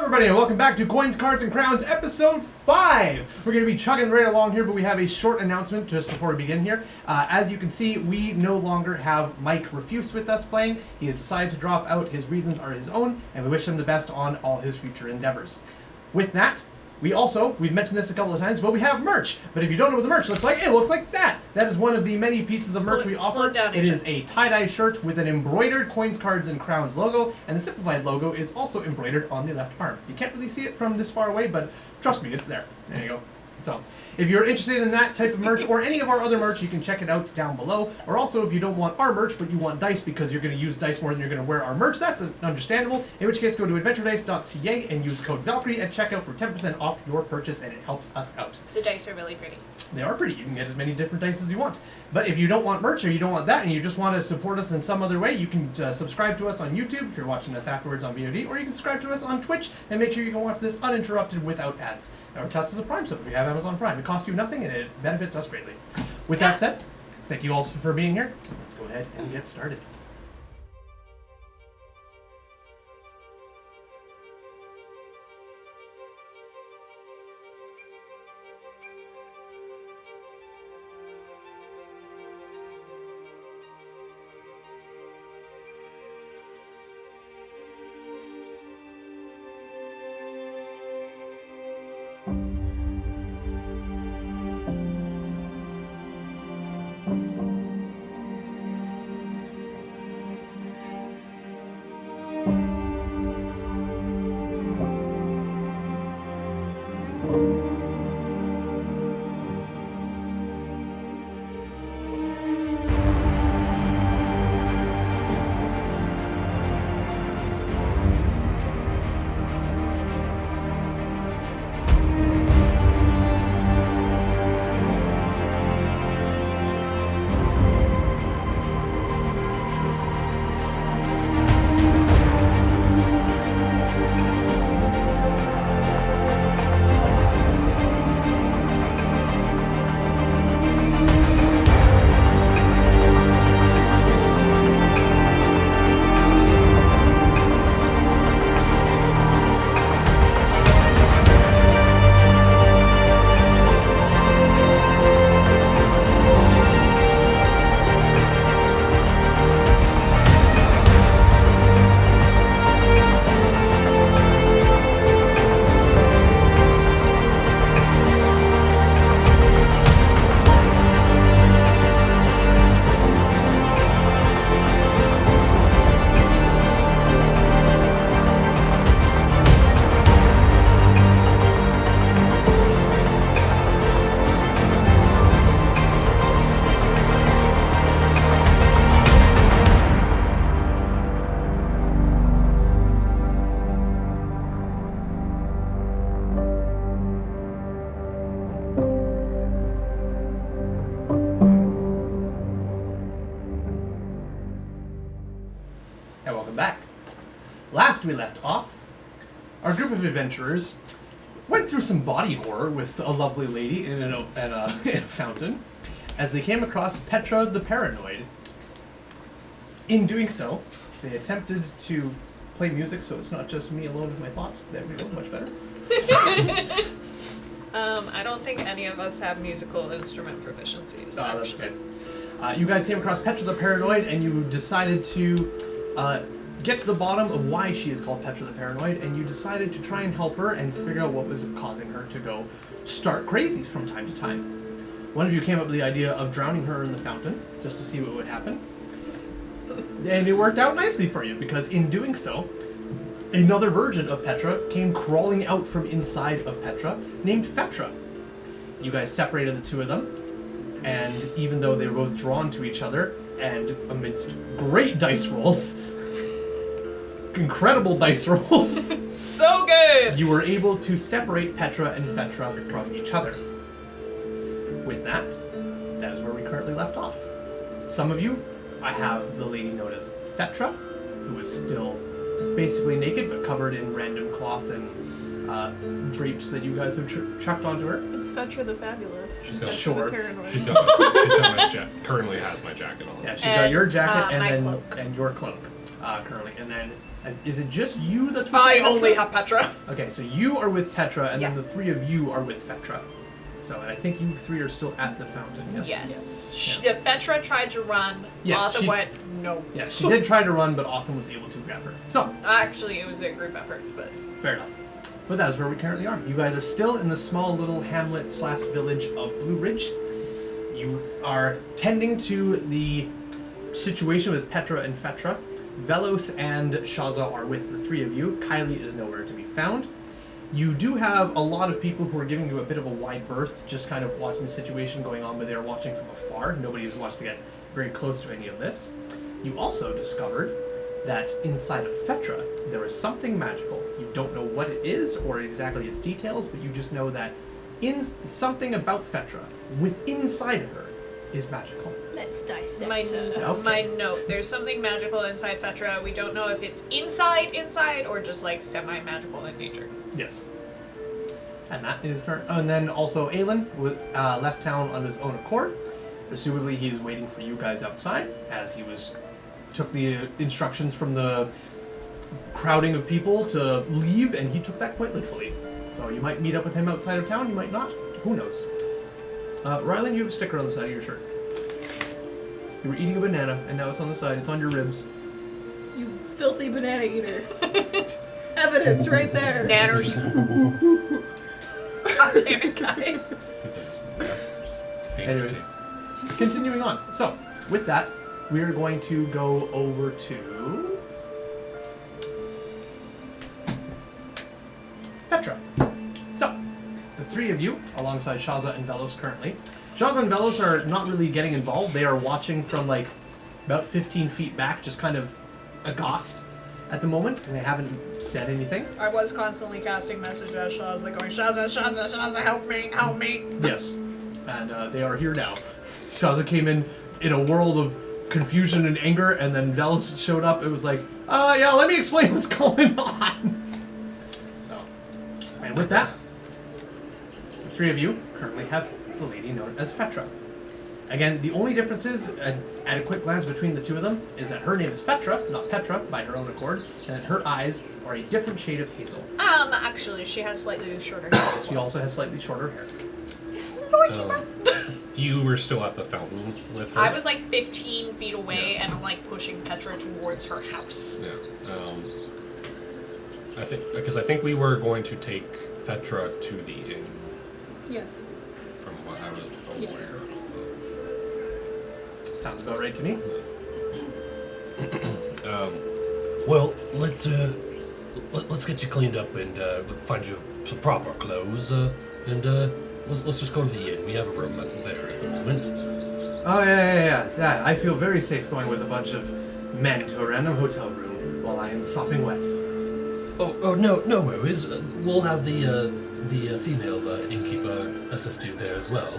Everybody, and welcome back to Coins, Cards, and Crowns, Episode 5. We're going to be chugging right along here, but we have a short announcement just before we begin here. As you can see, we no longer have Mike Refuse with us playing. He has decided to drop out. His reasons are his own, and we wish him the best on all his future endeavors. With that, we've mentioned this a couple of times, but we have merch. But if you don't know what the merch looks like, it looks like that. That is one of the many pieces of merch we offer. It is a tie-dye shirt with an embroidered Coins, Cards, and Crowns logo, and the Simplified logo is also embroidered on the left arm. You can't really see it from this far away, but trust me, it's there. There you go. So, if you're interested in that type of merch or any of our other merch, you can check it out down below. Or also, if you don't want our merch, but you want dice because you're going to use dice more than you're going to wear our merch, that's understandable. In which case, go to adventuredice.ca and use code Valkyrie at checkout for 10% off your purchase, and it helps us out. The dice are really pretty. They are pretty. You can get as many different dice as you want. But if you don't want merch or you don't want that and you just want to support us in some other way, you can subscribe to us on YouTube if you're watching us afterwards on VOD, or you can subscribe to us on Twitch and make sure you can watch this uninterrupted without ads. Or test as a Prime sub if you have Amazon Prime. It costs you nothing and it benefits us greatly. With that said, thank you all for being here. Let's go ahead and get started. Last we left off, our group of adventurers went through some body horror with a lovely lady in a fountain as they came across Petra the Paranoid. In doing so, they attempted to play music so it's not just me alone with my thoughts. There we go, much better. I don't think any of us have musical instrument proficiencies. Oh, that's good. You guys came across Petra the Paranoid and you decided to get to the bottom of why she is called Petra the Paranoid, and you decided to try and help her and figure out what was causing her to go start crazies from time to time. One of you came up with the idea of drowning her in the fountain, just to see what would happen. And it worked out nicely for you, because in doing so, another version of Petra came crawling out from inside of Petra, named Fetra. You guys separated the two of them, and even though they were both drawn to each other, and amidst great dice rolls, incredible dice rolls. So good! You were able to separate Petra and Fetra from each other. With that is where we currently left off. Some of you, I have the lady known as Fetra, who is still basically naked but covered in random cloth and drapes that you guys have chucked onto her. It's Fetra the Fabulous. She's got sure. She's got my currently has my jacket on. Yeah, she's got your jacket my cloak. and your cloak currently. And then Is it just you that's with I Petra? only have Petra. Okay, so you are with Petra, and then Yeah. the three of you are with Fetra. So, and I think you three are still at the fountain, yes? Yes. Yeah. Petra tried to run. Yes, Arthur she- went, no. Yeah, she did try to run, but Autumn was able to grab her. So, Actually, it was a group effort, but... fair enough. But that is where we currently are. You guys are still in the small little hamlet / village of Blue Ridge. You are tending to the situation with Petra and Fetra. Velos and Shaza are with the three of you. Kylie is nowhere to be found. You do have a lot of people who are giving you a bit of a wide berth, just kind of watching the situation going on, but they're watching from afar. Nobody wants to get very close to any of this. You also discovered that inside of Fetra, there is something magical. You don't know what it is or exactly its details, but you just know that something about Fetra, inside of her, is magical. Let's dissect My, her. Okay. my note, there's something magical inside Fetra. We don't know if it's inside, or just like semi-magical in nature. Yes. And that is her. And then also Aelin left town on his own accord. Assumably he is waiting for you guys outside, as he took the instructions from the crowding of people to leave, and he took that quite literally. So you might meet up with him outside of town, you might not. Who knows? Rylan, you have a sticker on the side of your shirt. You were eating a banana, and now it's on the side. It's on your ribs. You filthy banana eater. Evidence right there. Nanners. God damn it, guys. Anyways, continuing on. So, with that, we are going to go over to Fetra. So, the three of you, alongside Shaza and Velos currently. Shaza and Velos are not really getting involved. They are watching from like about 15 feet back, just kind of aghast at the moment, and they haven't said anything. I was constantly casting message at Shaza, going, Shaza, help me. Yes, and they are here now. Shaza came in a world of confusion and anger, and then Velos showed up. It was like, yeah, let me explain what's going on. So, and with that, the three of you currently have the lady known as Fetra. Again, the only difference is, at a quick glance between the two of them, is that her name is Fetra, not Petra, by her own accord, and that her eyes are a different shade of hazel. Actually, she has slightly shorter hair as She well. also has slightly shorter hair. You were still at the fountain with her? I was like 15 feet away, and I'm like pushing Petra towards her house. Yeah. I think we were going to take Fetra to the inn, Yes. from what I was aware Yes. of. Sounds about right to me. Well, let's get you cleaned up and find you some proper clothes, and let's just go to the inn. We have a room there at the moment. Oh, yeah. I feel very safe going with a bunch of men to a random hotel room while I am sopping wet. Oh, no worries. We'll have the female innkeeper assist you there as well.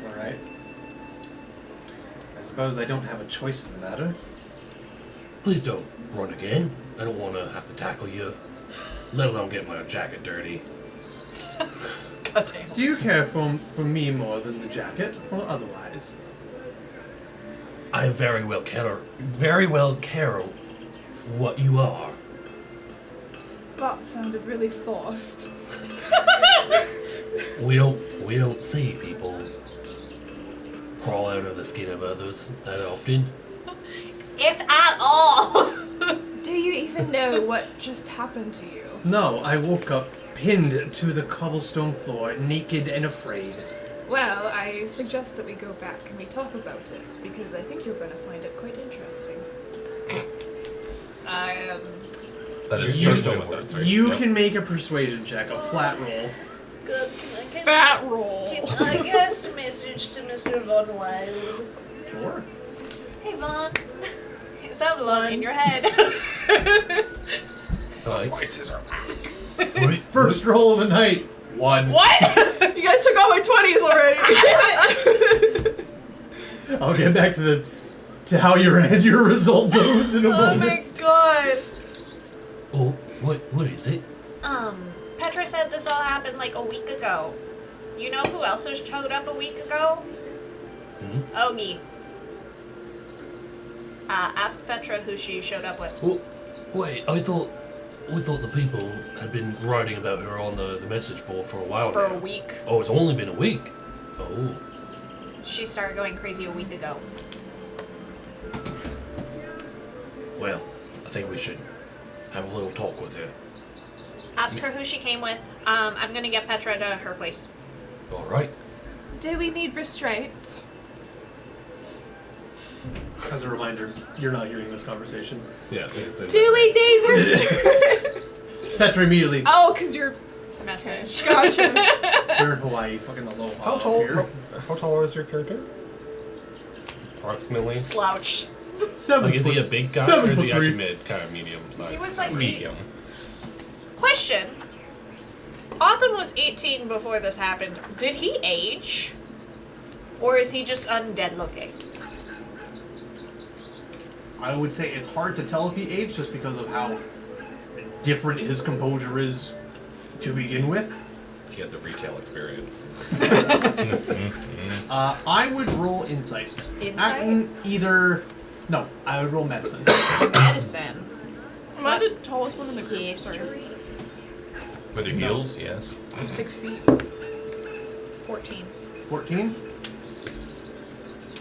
All right. I suppose I don't have a choice in the matter. Please don't run again. I don't want to have to tackle you, let alone get my jacket dirty. God damn. Do you care for me more than the jacket, or otherwise? I very well care what you are. That sounded really forced. We don't see people crawl out of the skin of others that often. If at all. Do you even know what just happened to you? No, I woke up pinned to the cobblestone floor, naked and afraid. Well, I suggest that we go back and we talk about it, because I think you're going to find it quite interesting. That is You- certainly what that's right. You Yep. can make a persuasion check, a flat roll. Fat roll! I guess a message to Mr. Von Wild. Sure. Hey, Vaughn. It sounded like in your head. Voices are back. First roll of the night. 1. What? You guys took all my 20s already! I'll get back to how your result goes in a Oh moment. my god! Oh, what is it? Petra said this all happened like a week ago. You know who else showed up a week ago? Hmm? Ogie. Ask Petra who she showed up with. Well, wait, we thought the people had been writing about her on the message board for a while For now. a week. Oh, it's only been a week. Oh. She started going crazy a week ago. Well, I think we should have a little talk with her. Ask her who she came with. I'm gonna get Petra to her place. All right. Do we need restraints? As a reminder, you're not hearing this conversation. Yeah, this is Do we need restraints? Petra immediately. Oh, because you're... Message. Gotcha. We're in Hawaii, fucking aloha. How tall? Here. How tall is your character? Approximately. Slouch. 7 Like, is he a foot- big guy 7 or is foot he actually 3. mid, kind of medium size? He was like Medium. Question. Autumn was 18 before this happened. Did he age? Or is he just undead looking? I would say it's hard to tell if he aged just because of how different his composure is to begin with. He had the retail experience. I would roll insight. Insight? No, I would roll medicine. Medicine. Am I the tallest one in the group? Sorry. History. With your heels, yes. I'm 6 feet. 14. 14.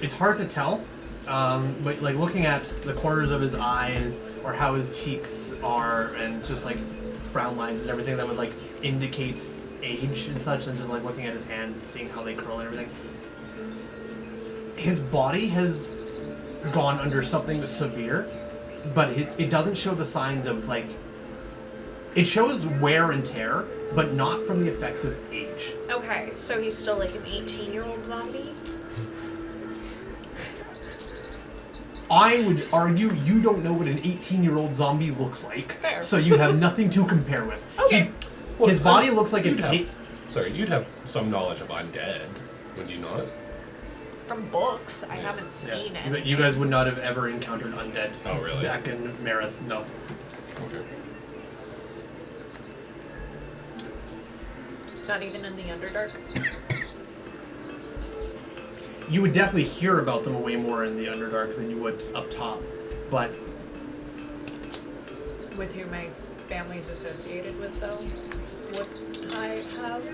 It's hard to tell, but like looking at the corners of his eyes or how his cheeks are, and just like frown lines and everything that would like indicate age and such, and just like looking at his hands and seeing how they curl and everything. His body has gone under something severe, but it doesn't show the signs of like. It shows wear and tear, but not from the effects of age. Okay, so he's still like an 18-year-old zombie? I would argue you don't know what an 18-year-old zombie looks like, Fair. so you have nothing to compare with. Okay. His body looks like it's Sorry, you'd have some knowledge of undead, would you not? From books, I haven't seen yeah. it. But you guys would not have ever encountered undead. Oh, really? Back in Marith, no. Okay. Not even in the Underdark? You would definitely hear about them way more in the Underdark than you would up top, but With who my family's associated with, though? Would I have?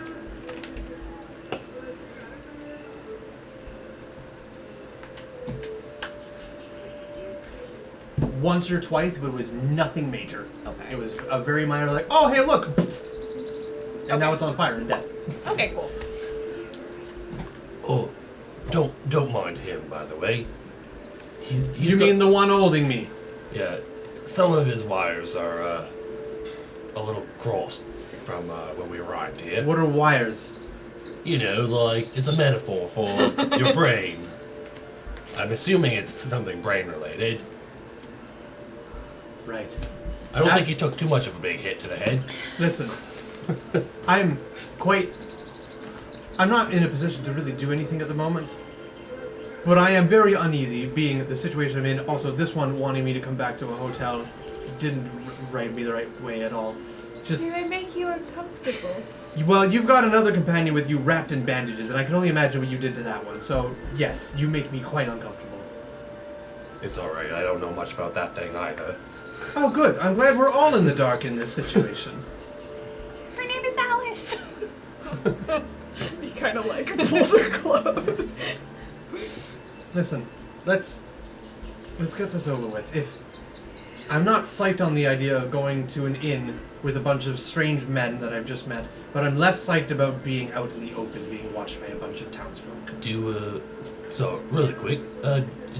once or twice, but it was nothing major. Okay. It was a very minor, like, oh, hey, look! And now Okay. it's on fire and dead. Okay, cool. Oh, don't mind him, by the way. He's You got- mean the one holding me? Yeah, some of his wires are a little crossed from when we arrived here. What are wires? You know, like it's a metaphor for your brain. I'm assuming it's something brain related. Right. I don't That- think he took too much of a big hit to the head. Listen, I'm not in a position to really do anything at the moment, but I am very uneasy being the situation I'm in. Also, this one wanting me to come back to a hotel didn't write me the right way at all. Just, Do I make you uncomfortable? well, you've got another companion with you wrapped in bandages, and I can only imagine what you did to that one. So, yes, you make me quite uncomfortable. It's alright, I don't know much about that thing either. Oh, good. I'm glad we're all in the dark in this situation. Her name is Alice! He kind of like pulls her clothes. Listen, let's get this over with. If I'm not psyched on the idea of going to an inn with a bunch of strange men that I've just met, but I'm less psyched about being out in the open, being watched by a bunch of townsfolk. So, really quick,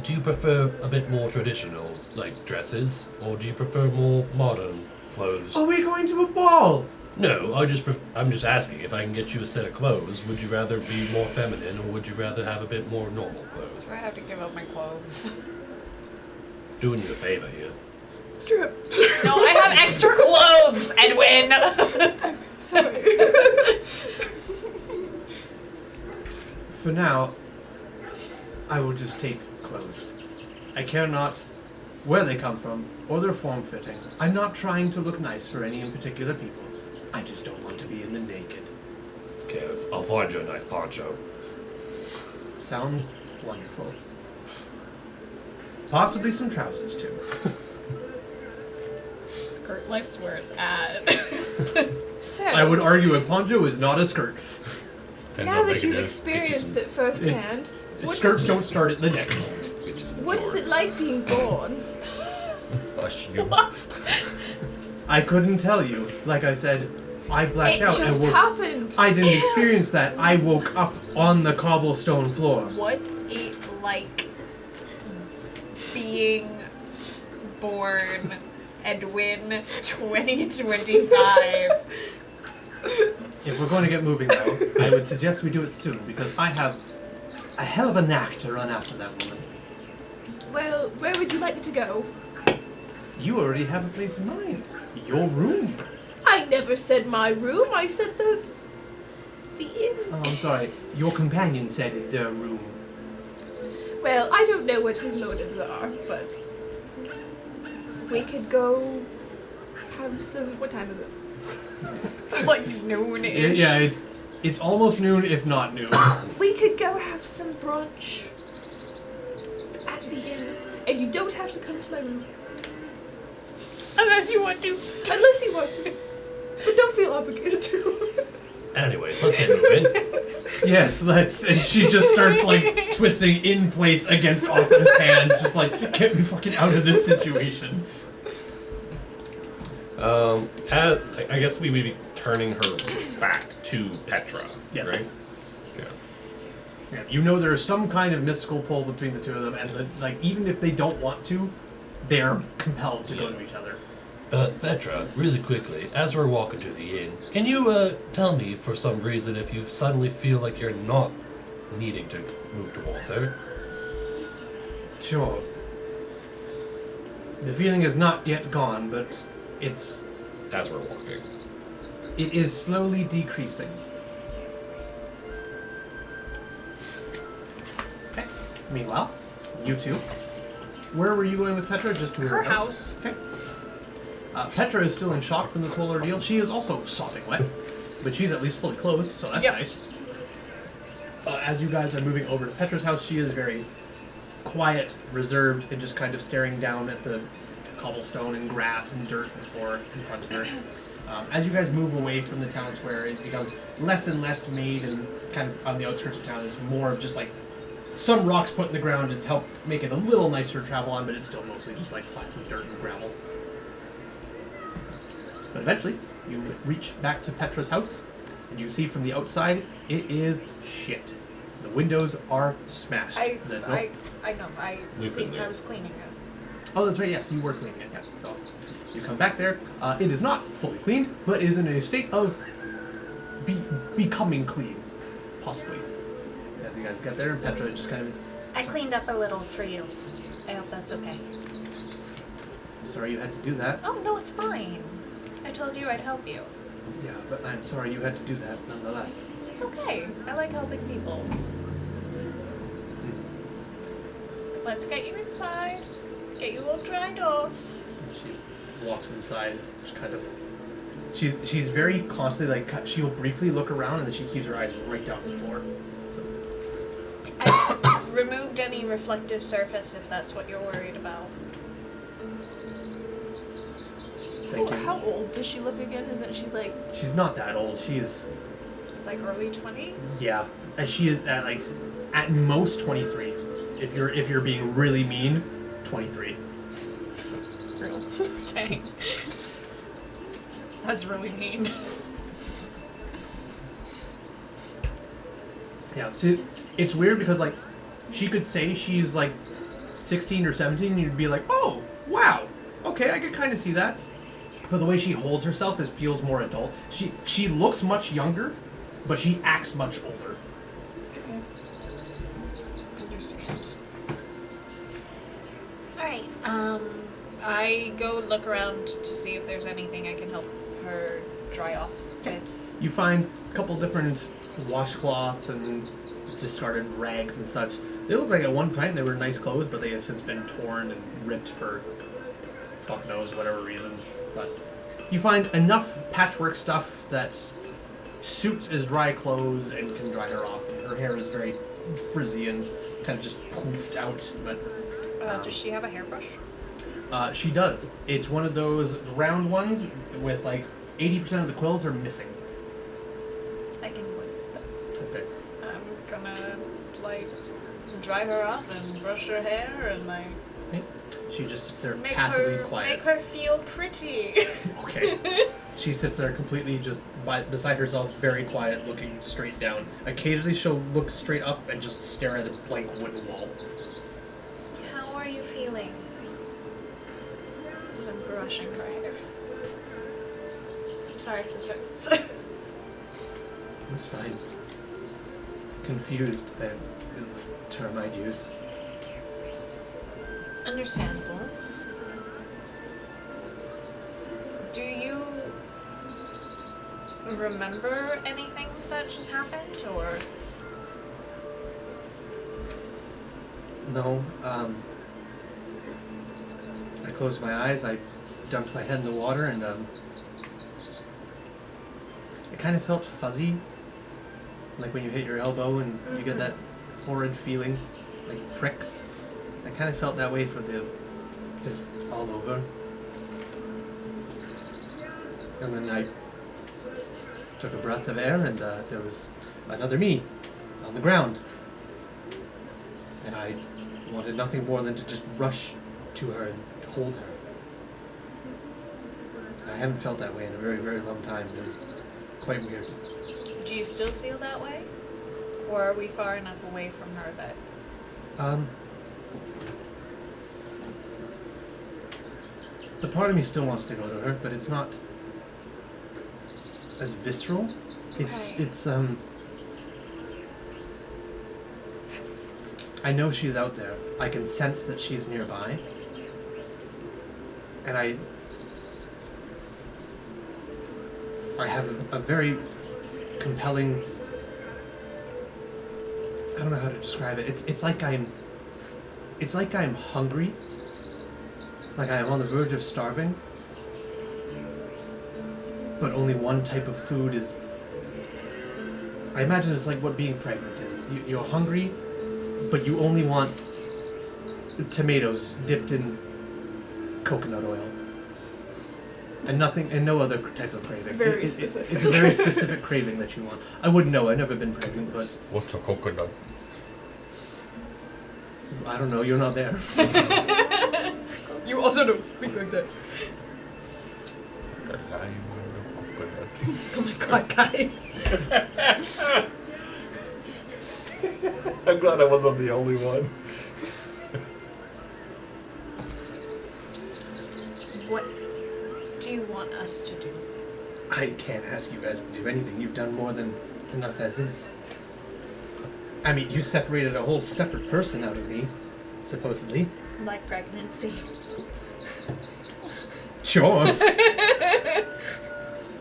do you prefer a bit more traditional, like, dresses, or do you prefer more modern clothes? Are we going to a ball? No, I'm just asking if I can get you a set of clothes. Would you rather be more feminine, or would you rather have a bit more normal clothes? Do I have to give up my clothes? Doing you a favor here. Strip. No, I have extra clothes, Edwin! Sorry. For now, I will just take clothes. I care not where they come from or their form fitting. I'm not trying to look nice for any in particular people. I just don't want to be in the naked. Okay, I'll find you a nice poncho. Sounds wonderful. Possibly some trousers too. Skirt life's where it's at. So, I would argue a poncho is not a skirt. Depends now how that big you've it is. Get you experienced some- it firsthand, Skirts don't start at the neck. get you some what is it jorts. like being born? Bless you. I couldn't tell you. Like I said, I blacked It out just and woke. happened. I didn't experience that. I woke up on the cobblestone floor. What's it like being born Edwin 2025? If we're going to get moving though, I would suggest we do it soon because I have a hell of a knack to run after that woman. Well, where would you like to go? You already have a place in mind. Your room. I never said my room. I said the inn. Oh, I'm sorry. Your companion said the room. Well, I don't know what his motives are, but we could go have some. What time is it? Like noon-ish. Yeah, it's almost noon, if not noon. We could go have some brunch at the inn, and you don't have to come to my room Unless you want to. unless you want to. But don't feel obligated to. Anyways, let's get moving. Yes, let's. And she just starts like twisting in place against Arthur's hands, just like, get me fucking out of this situation. I guess we would be turning her back to Petra, Yes. right? Yeah. Yeah, you know there is some kind of mystical pull between the two of them, and like even if they don't want to, they are compelled to go to each other. Vetra, really quickly, as we're walking to the inn, can you tell me for some reason if you suddenly feel like you're not needing to move towards her? Sure. The feeling is not yet gone, but it As we're walking. is slowly decreasing. Okay. Meanwhile, you two. Where were you going with Petra? Just to Her house. Okay. Petra is still in shock from this whole ordeal. She is also sopping wet, but she's at least fully clothed, so that's Yep. nice. As you guys are moving over to Petra's house, she is very quiet, reserved, and just kind of staring down at the cobblestone and grass and dirt in front of her. As you guys move away from the town square, it becomes less and less made and kind of on the outskirts of town. It's more of just like some rocks put in the ground to help make it a little nicer to travel on, but it's still mostly just like flat dirt and gravel. But eventually, you reach back to Petra's house, and you see from the outside, it is shit. The windows are smashed. I The- know. We've been there. I was cleaning it. Oh, that's right, yes, you were cleaning it, yeah. So, you come back there. It is not fully cleaned, but is in a state of becoming clean, possibly. As you guys get there, Petra just kind of is, I cleaned up a little for you. I hope that's okay. I'm sorry you had to do that. Oh no, it's fine. I told you I'd help you. Yeah, but I'm sorry you had to do that nonetheless. It's okay. I like helping people. Let's get you inside. Get you all dried off. And she walks inside, just kind of. She's very constantly like she'll briefly look around and then she keeps her eyes right down the floor. So, I removed any reflective surface if that's what you're worried about. thank you. How old does she look again? Isn't she like? She's not that old. She is, Like early 20s? yeah, and she is at like at most 23. If you're being really mean, 23. Real. Dang. That's really mean. Yeah, so it's weird because like she could say she's like 16 or 17 and you'd be like, "Oh, wow. Okay, I could kind of see that." But the way she holds herself feels more adult. She looks much younger, but she acts much older. Understand. Alright. I go look around to see if there's anything I can help her dry off with. You find a couple different washcloths and discarded rags and such. They look like at one time they were nice clothes, but they have since been torn and ripped for fuck knows whatever reasons. But you find enough patchwork stuff that suits as dry clothes and can dry her off. And her hair is very frizzy and kind of just poofed out. But Does she have a hairbrush? She does. It's one of those round ones with like 80% of the quills are missing. I can whip that. Okay. I'm gonna, like, dry her off and brush her hair and, like, Okay. She just sits there make passively her quiet. make her feel pretty. Okay. She sits there completely just beside herself, very quiet, looking straight down. Occasionally she'll look straight up and just stare at a blank wooden wall. How are you feeling? As I'm brushing her hair. I'm sorry for the service. It's fine. Confused is the term I'd use. Understandable. Do you remember anything that just happened, or? No, I closed my eyes, I dunked my head in the water, and it kind of felt fuzzy. Like when you hit your elbow and you get that horrid feeling, like pricks. I kind of felt that way for just all over. And then I took a breath of air, and there was another me on the ground. And I wanted nothing more than to just rush to her and hold her. I haven't felt that way in a very, very long time. It was quite weird. Do you still feel that way? Or are we far enough away from her that... The part of me still wants to go to her, but it's not as visceral. It's I know she's out there. I can sense that she's nearby. And I have a very compelling, I don't know how to describe it. It's like I'm hungry. Like I am on the verge of starving. But only one type of food is... I imagine it's like what being pregnant is. You're hungry, but you only want tomatoes dipped in coconut oil. And nothing, and no other type of craving. Very specific. It's a very specific craving that you want. I wouldn't know, I've never been pregnant, but What's a coconut? I don't know, you're not there. You also don't speak like that. Oh my god, guys. I'm glad I wasn't the only one. What do you want us to do? I can't ask you guys to do anything. You've done more than enough as is. I mean, you separated a whole separate person out of me, supposedly. Like pregnancy. Sure.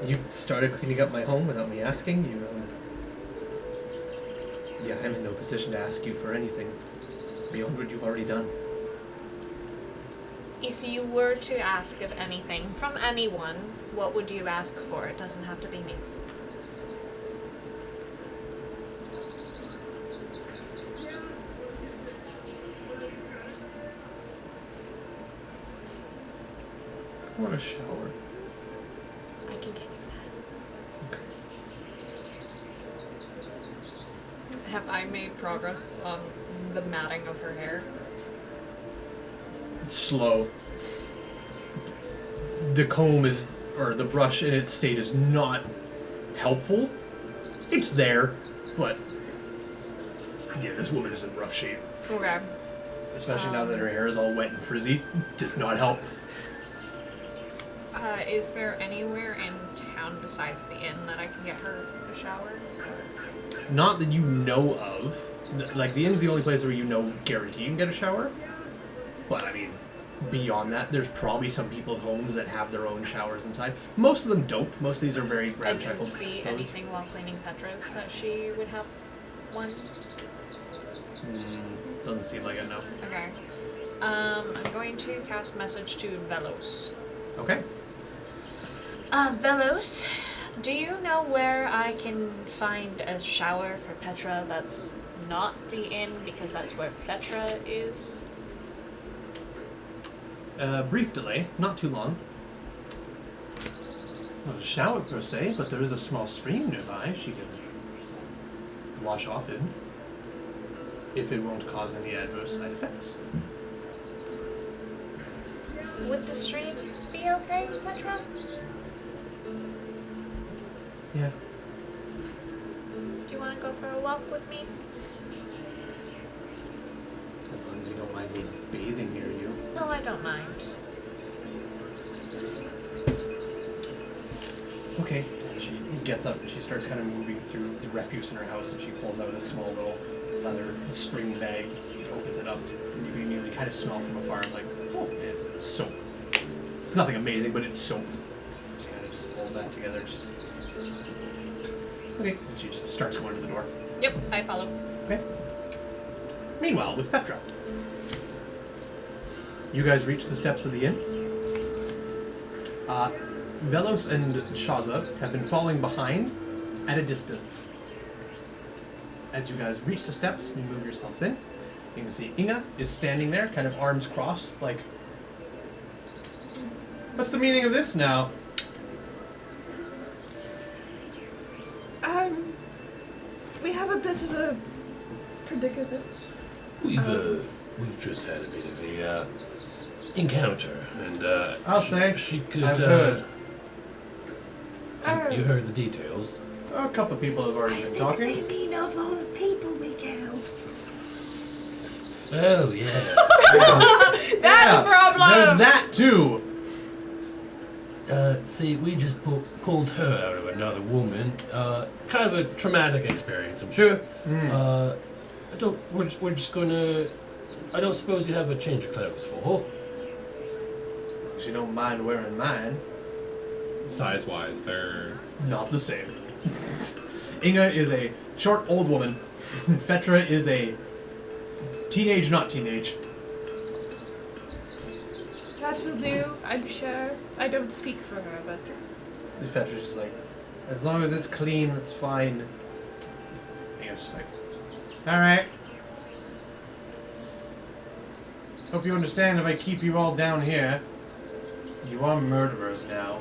You started cleaning up my home without me asking. Yeah, I'm in no position to ask you for anything beyond what you've already done. If you were to ask of anything from anyone, what would you ask for? It doesn't have to be me. I want a shower. I can get you that. Okay. Have I made progress on the matting of her hair? It's slow. The comb is, or the brush in its state is not helpful. It's there, but yeah, this woman is in rough shape. Okay. Especially now that her hair is all wet and frizzy. Does not help. Is there anywhere in town besides the inn that I can get her a shower? Not that you know of. Like, the inn's the only place where you know guarantee you can get a shower. But, I mean, beyond that, there's probably some people's homes that have their own showers inside. Most of them don't. Most of these are very I ramshackle. didn't see anything while cleaning Petra's that she would have one. Doesn't seem like it, no. Okay. I'm going to cast message to Velos. Okay. Velos, do you know where I can find a shower for Petra that's not the inn, because that's where Petra is? brief delay, not too long. Not a shower per se, but there is a small stream nearby she can wash off in, if it won't cause any adverse side effects. Would the stream be okay, Petra? Yeah. Do you want to go for a walk with me? As long as you don't mind me bathing near you. No, I don't mind. Okay. And she gets up and she starts kind of moving through the refuse in her house, and she pulls out a small little leather string bag, opens it up, and you can immediately kind of smell from afar, like, oh, it's soap. It's nothing amazing, but it's soap. She kind of just pulls that together. She's okay. And she just starts going to the door. Yep, I follow. Okay. Meanwhile, with Petra, you guys reach the steps of the inn. Velos and Shaza have been falling behind at a distance. As you guys reach the steps, you move yourselves in. You can see Inga is standing there, kind of arms crossed, like, what's the meaning of this now? We have a bit of a predicament. We've just had a bit of a encounter, and I'll say, she could. I've heard. You heard the details. A couple of people have already been talking. They mean of all the people we killed. Oh yeah. That's a problem! There's that too! See, we just pulled her out of another woman. Kind of a traumatic experience, I'm sure. We're just gonna. I don't suppose you have a change of clothes for her. She don't mind wearing mine. Size-wise, they're... Not the same. Inga is a short old woman. Fetra is a teenage, not teenage. That will do, I'm sure. I don't speak for her, but... Fetra's just like, as long as it's clean, it's fine. Inga's just like, alright. Hope you understand if I keep you all down here. You are murderers now.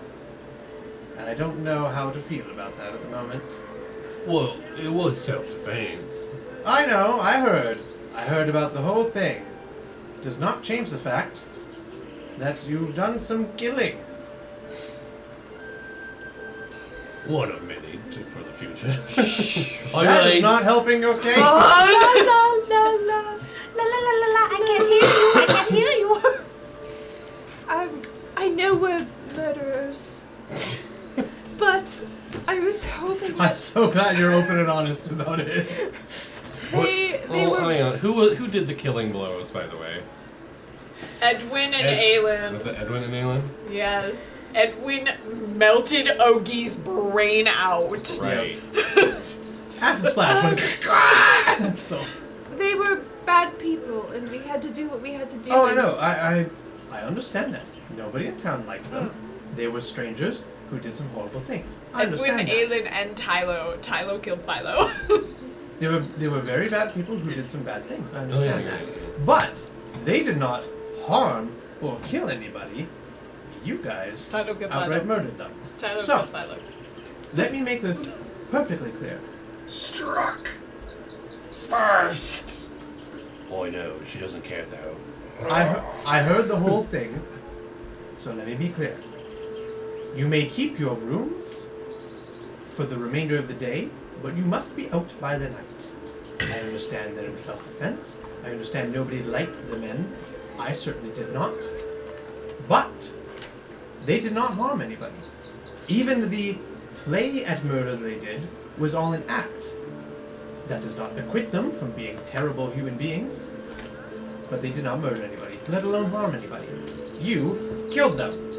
And I don't know how to feel about that at the moment. Well, it was self-defense. I know, I heard. I heard about the whole thing. Does not change the fact that you've done some killing. One of many for the future. That is not helping your case. La la la la la la la la. I can't hear you. I can't hear you. I know we're murderers. But I was hoping I'm that so glad you're open and honest about it. they were... hang on. Who did the killing blows, by the way? Edwin and Aelin. Was it Edwin and Aelin? Yes. Edwin melted Ogie's brain out. Right. Acid splash. Went, so. They were bad people, and we had to do what we had to do. Oh, I and- know. I understand that. Nobody in town liked them. They were strangers who did some horrible things. I Edwin, understand that. Aelin, and Tylo. Tylo killed Philo. They were very bad people who did some bad things. I understand yeah, that. yeah. But they did not harm or kill anybody. You guys Tylo killed outright Philo. murdered them. Tylo So- killed Philo. Let me make this perfectly clear. Struck first. Oh, I know. She doesn't care though. I heard the whole thing, so let me be clear. You may keep your rooms for the remainder of the day, but you must be out by the night. I understand that it was self-defense. I understand nobody liked the men. I certainly did not. But they did not harm anybody. Even the play at murder they did was all an act. That does not acquit them from being terrible human beings. But they did not murder anybody, let alone harm anybody. You killed them.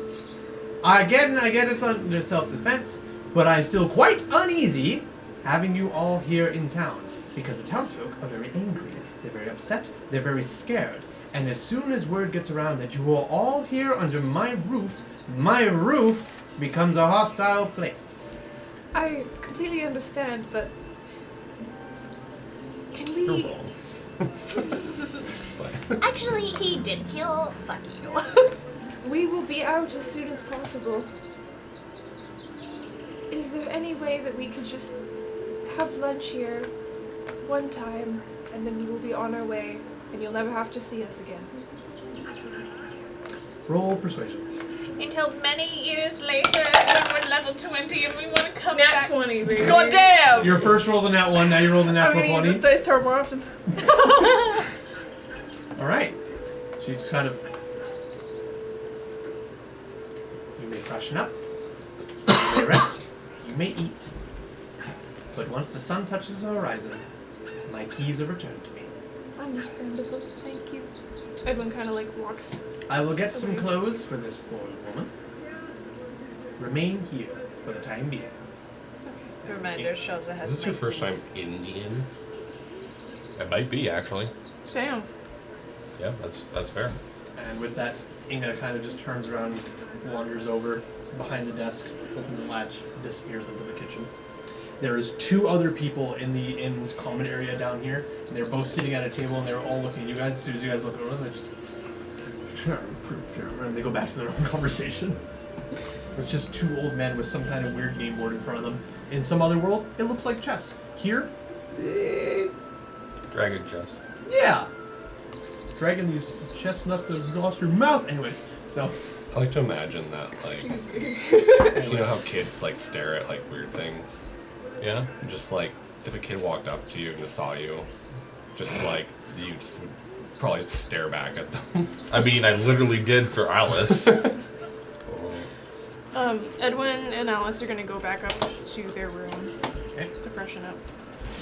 I get it's under self-defense, but I'm still quite uneasy having you all here in town, because the townsfolk are very angry, they're very upset, they're very scared, and as soon as word gets around that you are all here under my roof becomes a hostile place. I completely understand, but can You're we... wrong. Actually, he did kill. Fuck you. We will be out as soon as possible. Is there any way that we could just have lunch here one time, and then we will be on our way, and you'll never have to see us again? Roll persuasion. Until many years later when we're level 20 and we want to come Nat back. 20, baby. God damn! Your first roll's a nat 1, now you roll the I'm natural gonna 20. use this dice tower more often. Alright. She just kind of... You may freshen up. You may rest. You may eat. But once the sun touches the horizon, my keys are returned to me. Understandable. Thank you. Edwin kind of like walks. I will get some clothes for this poor woman. Remain here for the time being. Reminder, Shaza has Is this your my first key. time in the inn? It might be, actually. Damn. Yeah, that's fair. And with that, Inga kind of just turns around, wanders over behind the desk, opens the latch, disappears into the kitchen. There is 2 other people in the inn's common area down here, and they're both sitting at a table, and they're all looking at you guys. As soon as you guys look over, they just... and they go back to their own conversation. It's just 2 old men with some kind of weird game board in front of them. In some other world, it looks like chess. Here, Dragon chest. yeah. Dragging these chestnuts across your mouth. Anyways, so... I like to imagine that, like, Excuse me. you know how kids like stare at like weird things? Yeah? Just like if a kid walked up to you and just saw you, just like you just would probably stare back at them. I mean, I literally did for Alice. Edwin and Alice are gonna go back up to their room Okay. to freshen up.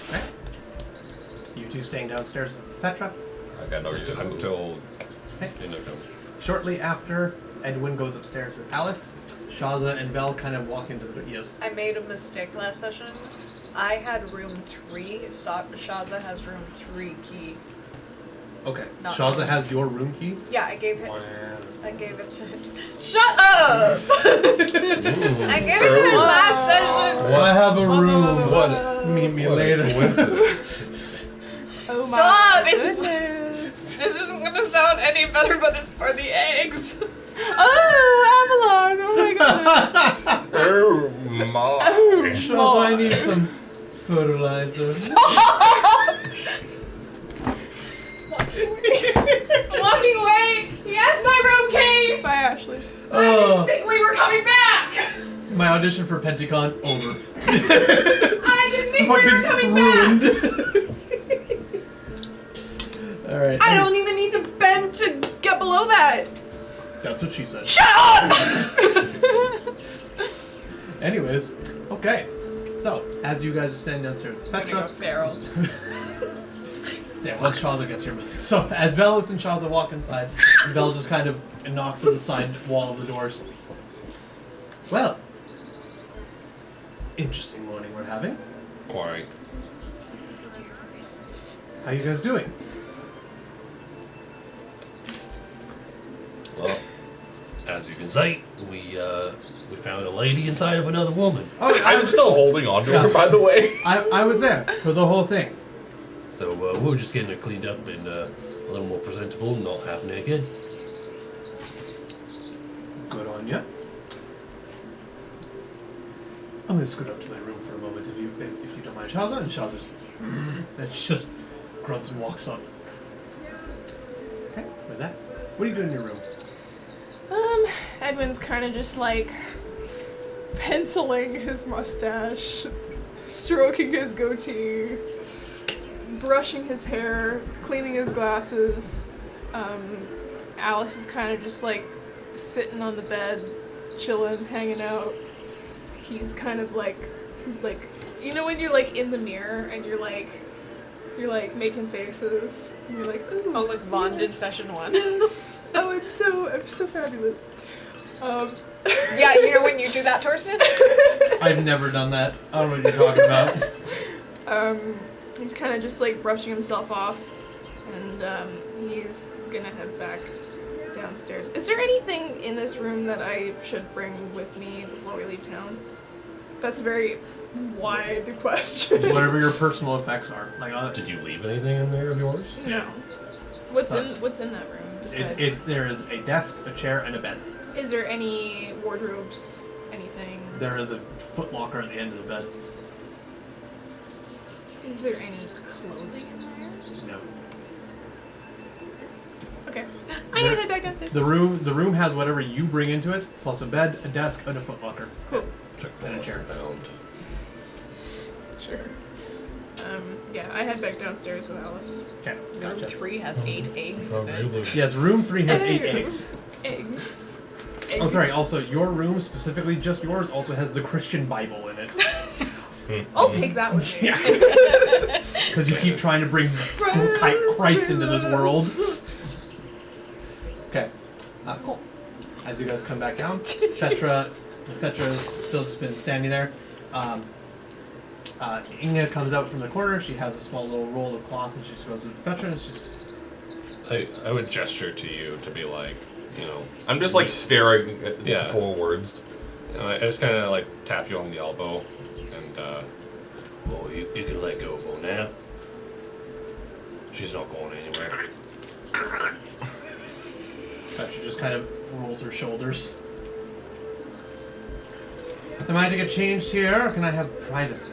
Okay. You 2 staying downstairs with Petra. I got no Until Okay. dinner comes. Shortly after, Edwin goes upstairs with Alice. Shaza and Vel kind of walk into the... Yes. I made a mistake last session. I had room 3. Shaza has room 3 key. Okay. Not Shaza mine. has your room key. Yeah, I gave it to Shut up! I gave it to him last session. Well, I have a room. What? Meet me What a later. coincidence. Oh Stop! my It's- goodness. This isn't gonna sound any better, but it's for the eggs. Oh, Avalon! Oh my goodness. Oh my. Shaza, I need some fertilizer. Walking away. He has my room key. Bye, Ashley. I didn't think we were coming back. My audition for Penticon over. I didn't think we were coming back. Alright. I don't even need to bend to get below that. That's what she said. Shut up! Anyways, okay. So, as you guys are standing downstairs with Petra, Feral. yeah, once Shaza gets here. So, as Velos and Shaza walk inside, Vel just kind of knocks at the side wall of the doors. Well, interesting morning we're having. Quite. How you guys doing? Well, as you can see, we found a lady inside of another woman. Oh, I'm still holding on to her, by the way. I was there for the whole thing. So we're just getting her cleaned up and a little more presentable, not half naked. Good on you. I'm gonna scoot up to my room for a moment if you don't mind. Shaza, and Shaza's and she just grunts and walks on. Okay, with that, what are you doing in your room? Edwin's kind of just like penciling his mustache, stroking his goatee, brushing his hair, cleaning his glasses. Alice is kind of just like sitting on the bed, chilling, hanging out. He's kind of like, you know when you're like in the mirror and you're like making faces and you're like, ooh, Oh, like Vaughn did yes, session 1. yes. Oh, I'm so fabulous. Yeah, you know when you do that, Torsten? I've never done that. I don't know what you're talking about. He's kind of just like brushing himself off, and he's gonna head back downstairs. Is there anything in this room that I should bring with me before we leave town? That's very wide question. Whatever your personal effects are. Like Did you leave anything in there of yours? No. What's in that room besides? there is a desk, a chair, and a bed. Is there any wardrobes? Anything? There is a footlocker at the end of the bed. Is there any clothing in there? No. Okay. I'm gonna head back downstairs. The room has whatever you bring into it, plus a bed, a desk, and a footlocker. Cool. Check the And a lost chair. and found. Sure. Yeah, I head back downstairs with Alice. Okay, Room gotcha. 3 has 8 eggs in it. Yes, room 3 has 8 Ew. eggs. Eggs. Oh, sorry. Also, your room, specifically just yours, also has the Christian Bible in it. I'll take that with me. Yeah. Because you keep trying to bring Christ into this world. Okay. Cool. As you guys come back down, Fetra has still just been standing there. Inga comes out from the corner. She has a small little roll of cloth, and she just goes to Fetra, and it's just... I would gesture to you to be like, I'm just like staring at Yeah. forwards. I just kind of like tap you on the elbow, and Well, you can let go for now. She's not going anywhere. Fetra just kind of rolls her shoulders. Am I to get changed here, or can I have privacy?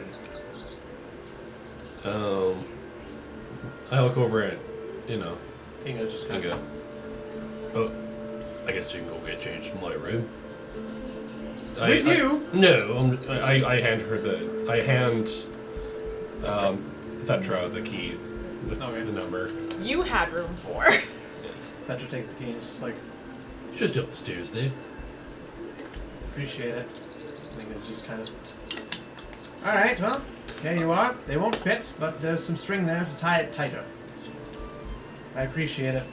I look over at, Inga just kind Inga. of... Oh, I guess you can go get changed in my room. With you? No, I hand her I hand Fetra the key with Okay. the number. You had room 4. Fetra takes the key and just like, It's just up the stairs there. appreciate it. Inga just kind of... Alright, well, here you are. They won't fit, but there's some string there to tie it tighter. I appreciate it.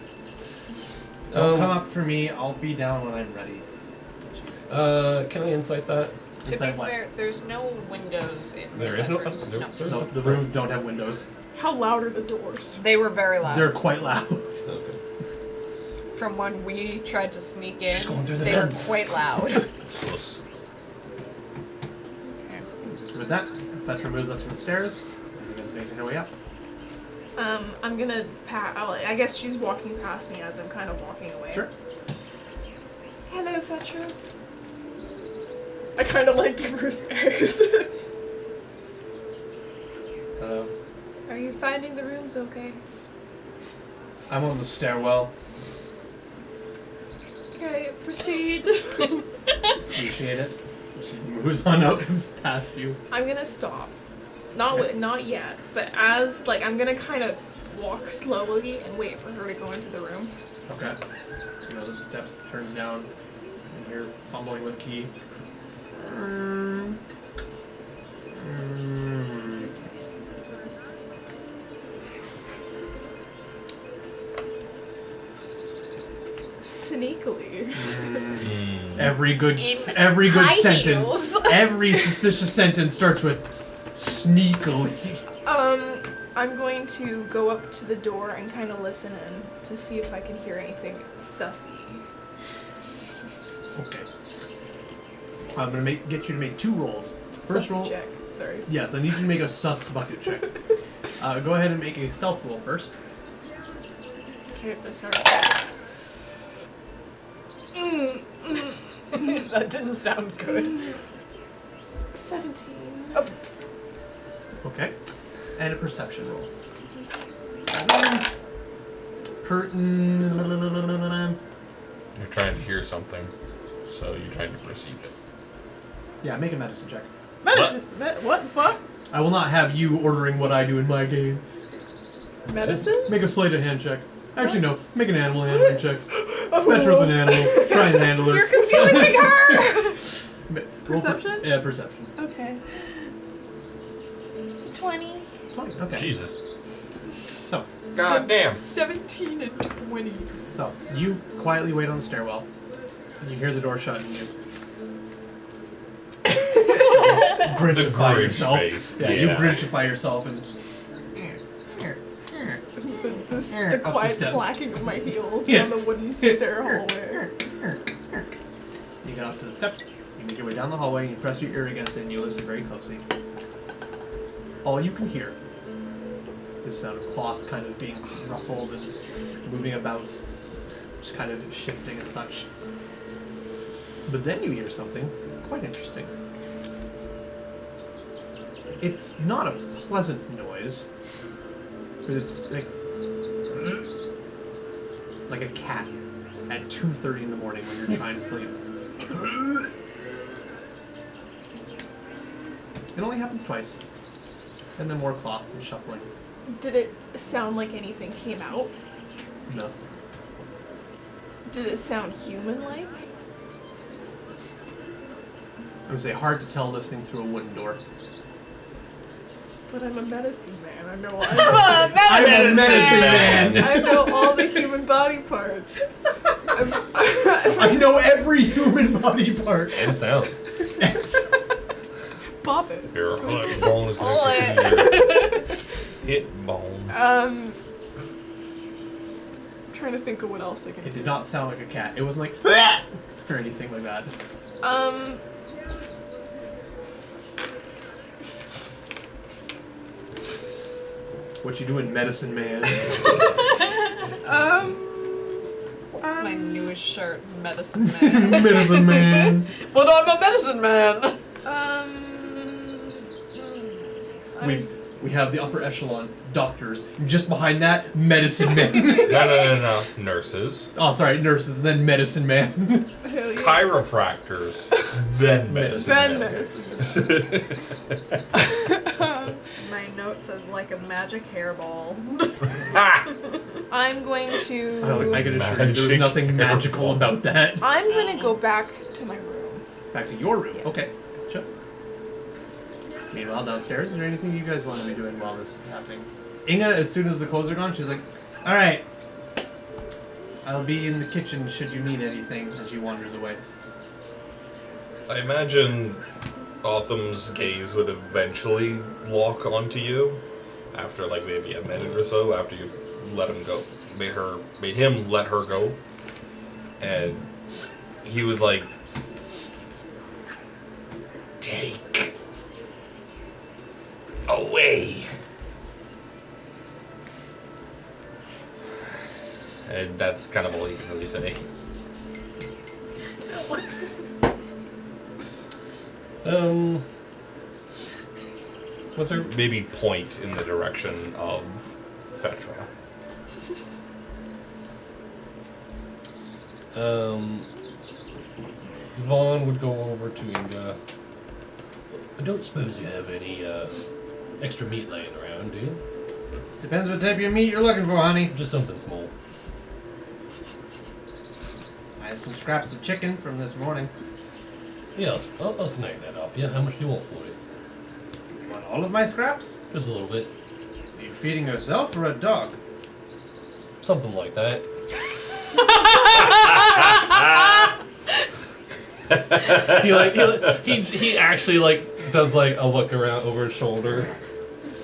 Don't come up for me. I'll be down when I'm ready. Can I insight that? To Inside be what? fair, there's no windows in There the is no. bedrooms. There- No. there's No, no- the room don't have windows. How loud are the doors? They were very loud. They're quite loud. Okay. From when we tried to sneak in, She's going through the they vents. were quite loud. Sus. Okay. With that, Fetra moves up to the stairs. And you guys making her way up. I'm gonna I guess she's walking past me as I'm kind of walking away. Sure. Hello, Fetra. I kind of like give her space. Hello. Are you finding the rooms okay? I'm on the stairwell. Okay, proceed. Appreciate it. She moves on up past you. I'm gonna stop. Not yet, but as I'm gonna kind of walk slowly and wait for her to go into the room. Okay. You know, the steps turns down, and you're fumbling with the key. Sneakily. Every good In sentence, high heels. every suspicious sentence starts with sneakily. I'm going to go up to the door and kind of listen in to see if I can hear anything sussy. Okay. I'm gonna get you to make 2 rolls. First Sussy roll. check. Sorry. Yes, I need you to make a sus bucket check. Go ahead and make a stealth roll first. Okay, sorry. That didn't sound good. 17. Okay. And a perception roll. You're trying to hear something, so you're trying to perceive it. Yeah, make a medicine check. Medicine. What the fuck? I will not have you ordering what I do in my game. Medicine? Make a sleight of hand check. Actually, no. Make an animal handling check. Petra's an animal. Try and handle her. You're confusing her! Perception? Yeah, perception. Okay. 20. 20. Okay. Jesus. So, God damn. 17 and 20. so you quietly wait on the stairwell. And you hear the door shut, and you grinchify grinch yourself. face, Yeah, you yeah. grinchify yourself and. The Up the quiet steps. clacking of my heels Yeah. down the wooden stair hallway. You get up to the steps. You make your way down the hallway. And you press your ear against it, and you listen very closely. all you can hear is the sound of cloth kind of being ruffled and moving about, just kind of shifting and such. But then you hear something quite interesting. It's not a pleasant noise, but it's like a cat at 2:30 in the morning when you're trying to sleep. It only happens twice. And then more cloth and shuffling. Did it sound like anything came out? No. Did it sound human-like? I would say hard to tell listening through a wooden door. But I'm a medicine man. I know I'm a medicine man! I know all the human body parts. I know every human body part. And sound. Pop it. Your hip bone is Pull connected to your hip bone. I'm trying to think of what else I can It do. did not sound like a cat. It wasn't like or anything like that. What you doing, medicine man? What's my newest shirt? Medicine man. Medicine man. But I'm a medicine man. We have the upper echelon doctors. Just behind that, medicine man. No. Nurses. Oh, sorry, nurses, then medicine man. Hell yeah. Chiropractors. Then medicine. Then man. medicine. My note says like a magic hairball. I'm going to. I can assure you, there's Magic nothing magical hairball. about that. I'm gonna go back to my room. Back to your room. Yes. Okay. Sure. Meanwhile, downstairs, is there anything you guys want to be doing while this is happening? Inga, as soon as the clothes are gone, she's like, alright. I'll be in the kitchen should you need anything, as she wanders away. I imagine Otham's gaze would eventually lock onto you after like maybe a minute or so after you let him go. Made him let her go. And he would like take away. And that's kind of all you can really say. What's her? Maybe point in the direction of Fetra. Vaughn would go over to Inga. I don't suppose you have any extra meat laying around, do you? Depends what type of meat you're looking for, honey. Just something small. I have some scraps of chicken from this morning. Yeah, I'll snag that off you. How much do you want for it? You want all of my scraps? Just a little bit. Are you feeding yourself or a dog? Something like that. he actually like does like a look around over his shoulder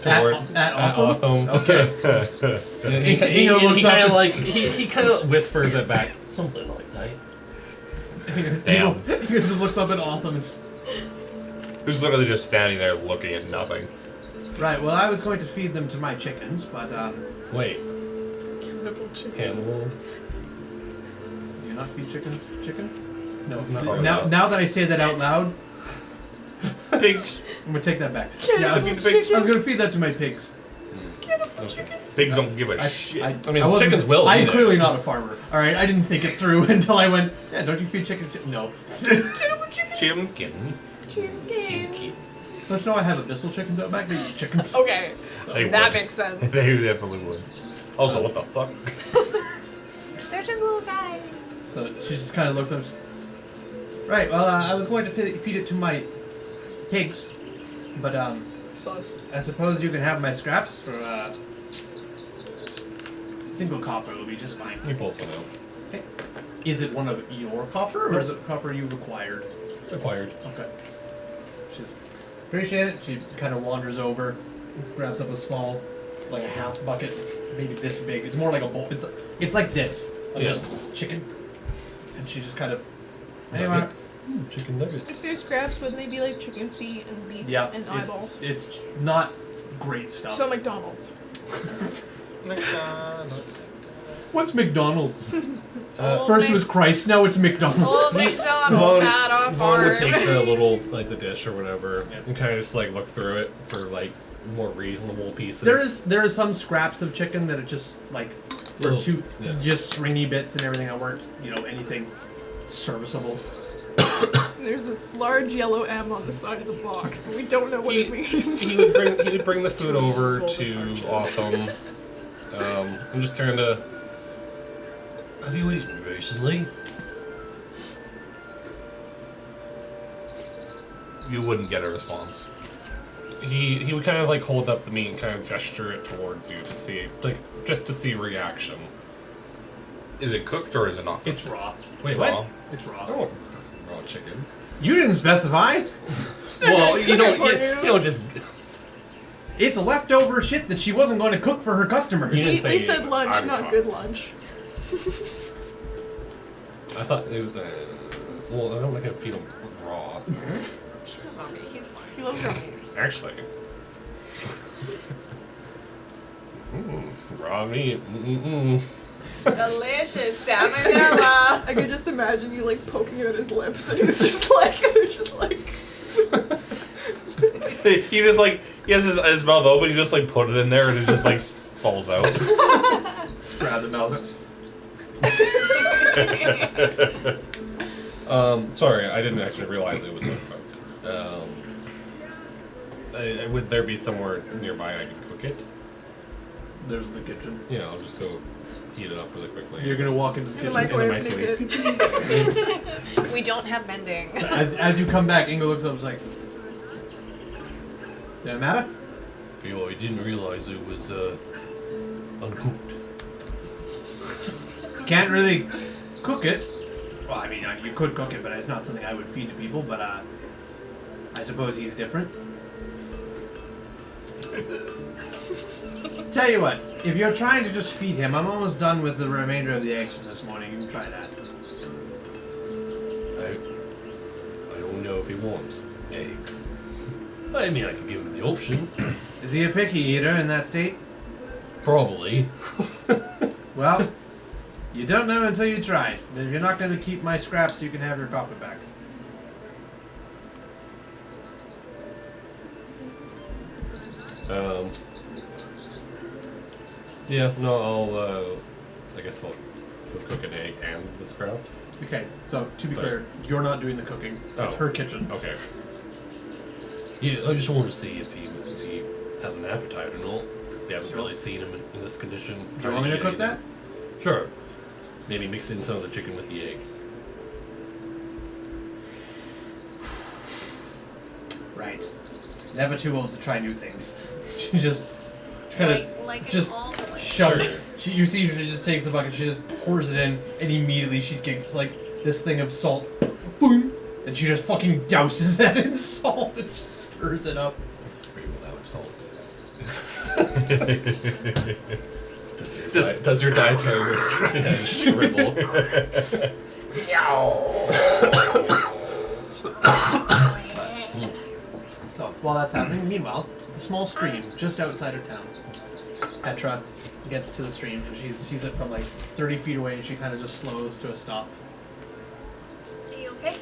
toward At Otham? Otham. Okay. And he Inga looks kind up of like he kind of whispers it back. Something like that. Damn. He just looks up at Otham and just, Who's literally just standing there looking at nothing. right, well, I was going to feed them to my chickens, but, Wait, Cannibal chickens. cannibal. do you not feed chickens chicken? No. No. Now that I say that out loud, Pigs. I'm gonna take that back. Cannibal Yeah, I was gonna feed that to my pigs. Okay. Pigs don't give a I shit. mean, wasn't- chickens will I'm eat it. clearly not a farmer. All right, I didn't think it through until I went. Yeah, don't you feed chicken? No. Chimkin. Don't you know I have abyssal chickens out back? They eat chickens. Okay, They that would. makes sense. They definitely would. Also, what the fuck? They're just little guys. So she just kind of looks up. Right. Well, I was going to feed it to my pigs, but So I suppose you can have my scraps for single copper will be just fine. We both went out. Okay. Is it one of your copper, or is it copper you've acquired? Acquired. Okay. She's appreciate it. She kind of wanders over, grabs up a small, like a half bucket, maybe this big. It's more like a bowl. It's like this, of Yeah. just chicken. And she just kind of. Anyway. Nuggets. Chicken nuggets. If they're scraps, wouldn't they be like chicken feet and beaks Yeah. and eyeballs? It's not great stuff. So McDonald's. What's McDonald's? Old First Mc- was Christ, now it's McDonald's. Old McDonald had a Vaughn would farm. take the little, like the dish or whatever, and kind of just like look through it for like more reasonable pieces. There is some scraps of chicken that are just like were Little- too yeah. just stringy bits and everything that weren't anything serviceable. There's this large yellow M on the side of the box, but we don't know what it means. He would bring the food over to Autumn, and just kind of. Have you eaten recently? You wouldn't get a response. He would kind of like hold up the meat and kind of gesture it towards you to see, like, just to see reaction. Is it cooked or is it not cooked? It's raw. Wait, Raw. It's raw. Oh, raw chicken. You didn't specify. Well, you don't. for You you. don't just. It's leftover shit that she wasn't going to cook for her customers. You didn't say We it said was lunch, not uncooked. good lunch. I thought it was. Well, I don't like to feed him raw. He's a zombie. He's fine. He loves ramen. Actually. Raw meat. Delicious salmonella. I could just imagine you like poking it at his lips, and he's just like, they're just like. He just like he has his mouth open. You just like put it in there, and it just like falls out. Just grab the mouth. Sorry, I didn't actually realize it was uncooked. Would there be somewhere nearby I could cook it? There's the kitchen. Yeah, I'll just go heat it up really quickly. You're gonna walk into the In the kitchen. microwave microwave. naked. We don't have mending. As you come back, Inga looks up and is like, "Does it matter?" Yo, I didn't realize it was uncooked. You can't really cook it. Well, I mean, you could cook it, but it's not something I would feed to people. But I suppose he's different. Tell you what, if you're trying to just feed him, I'm almost done with the remainder of the eggs from this morning. You can try that. I don't know if he wants eggs. I mean, I could give him the option. Is he a picky eater in that state? Probably. Well, you don't know until you try. If you're not going to keep my scraps, you can have your copper back. Yeah, no, I'll, I guess I'll cook an egg and the scraps. Okay, so to be But- clear, you're not doing the cooking. It's Oh. her kitchen. Okay. Yeah, I just wanted to see if he has an appetite or not. We haven't Sure. really seen him in this condition. Do you want me to cook that? Sure. Maybe mix in some of the chicken with the egg. Right. Never too old to try new things. She just kind of like just an omelet. shoves Sure. it. You see, she just takes the bucket, she just pours it in, and immediately she gets like this thing of salt, boom, and she just fucking douses that in salt and just stirs it up. Maybe without salt. Does your dietary restriction shrivel? So while that's happening, meanwhile, the small stream just outside of town. Petra gets to the stream and she sees it from like 30 feet away, and she kind of just slows to a stop. Are you okay?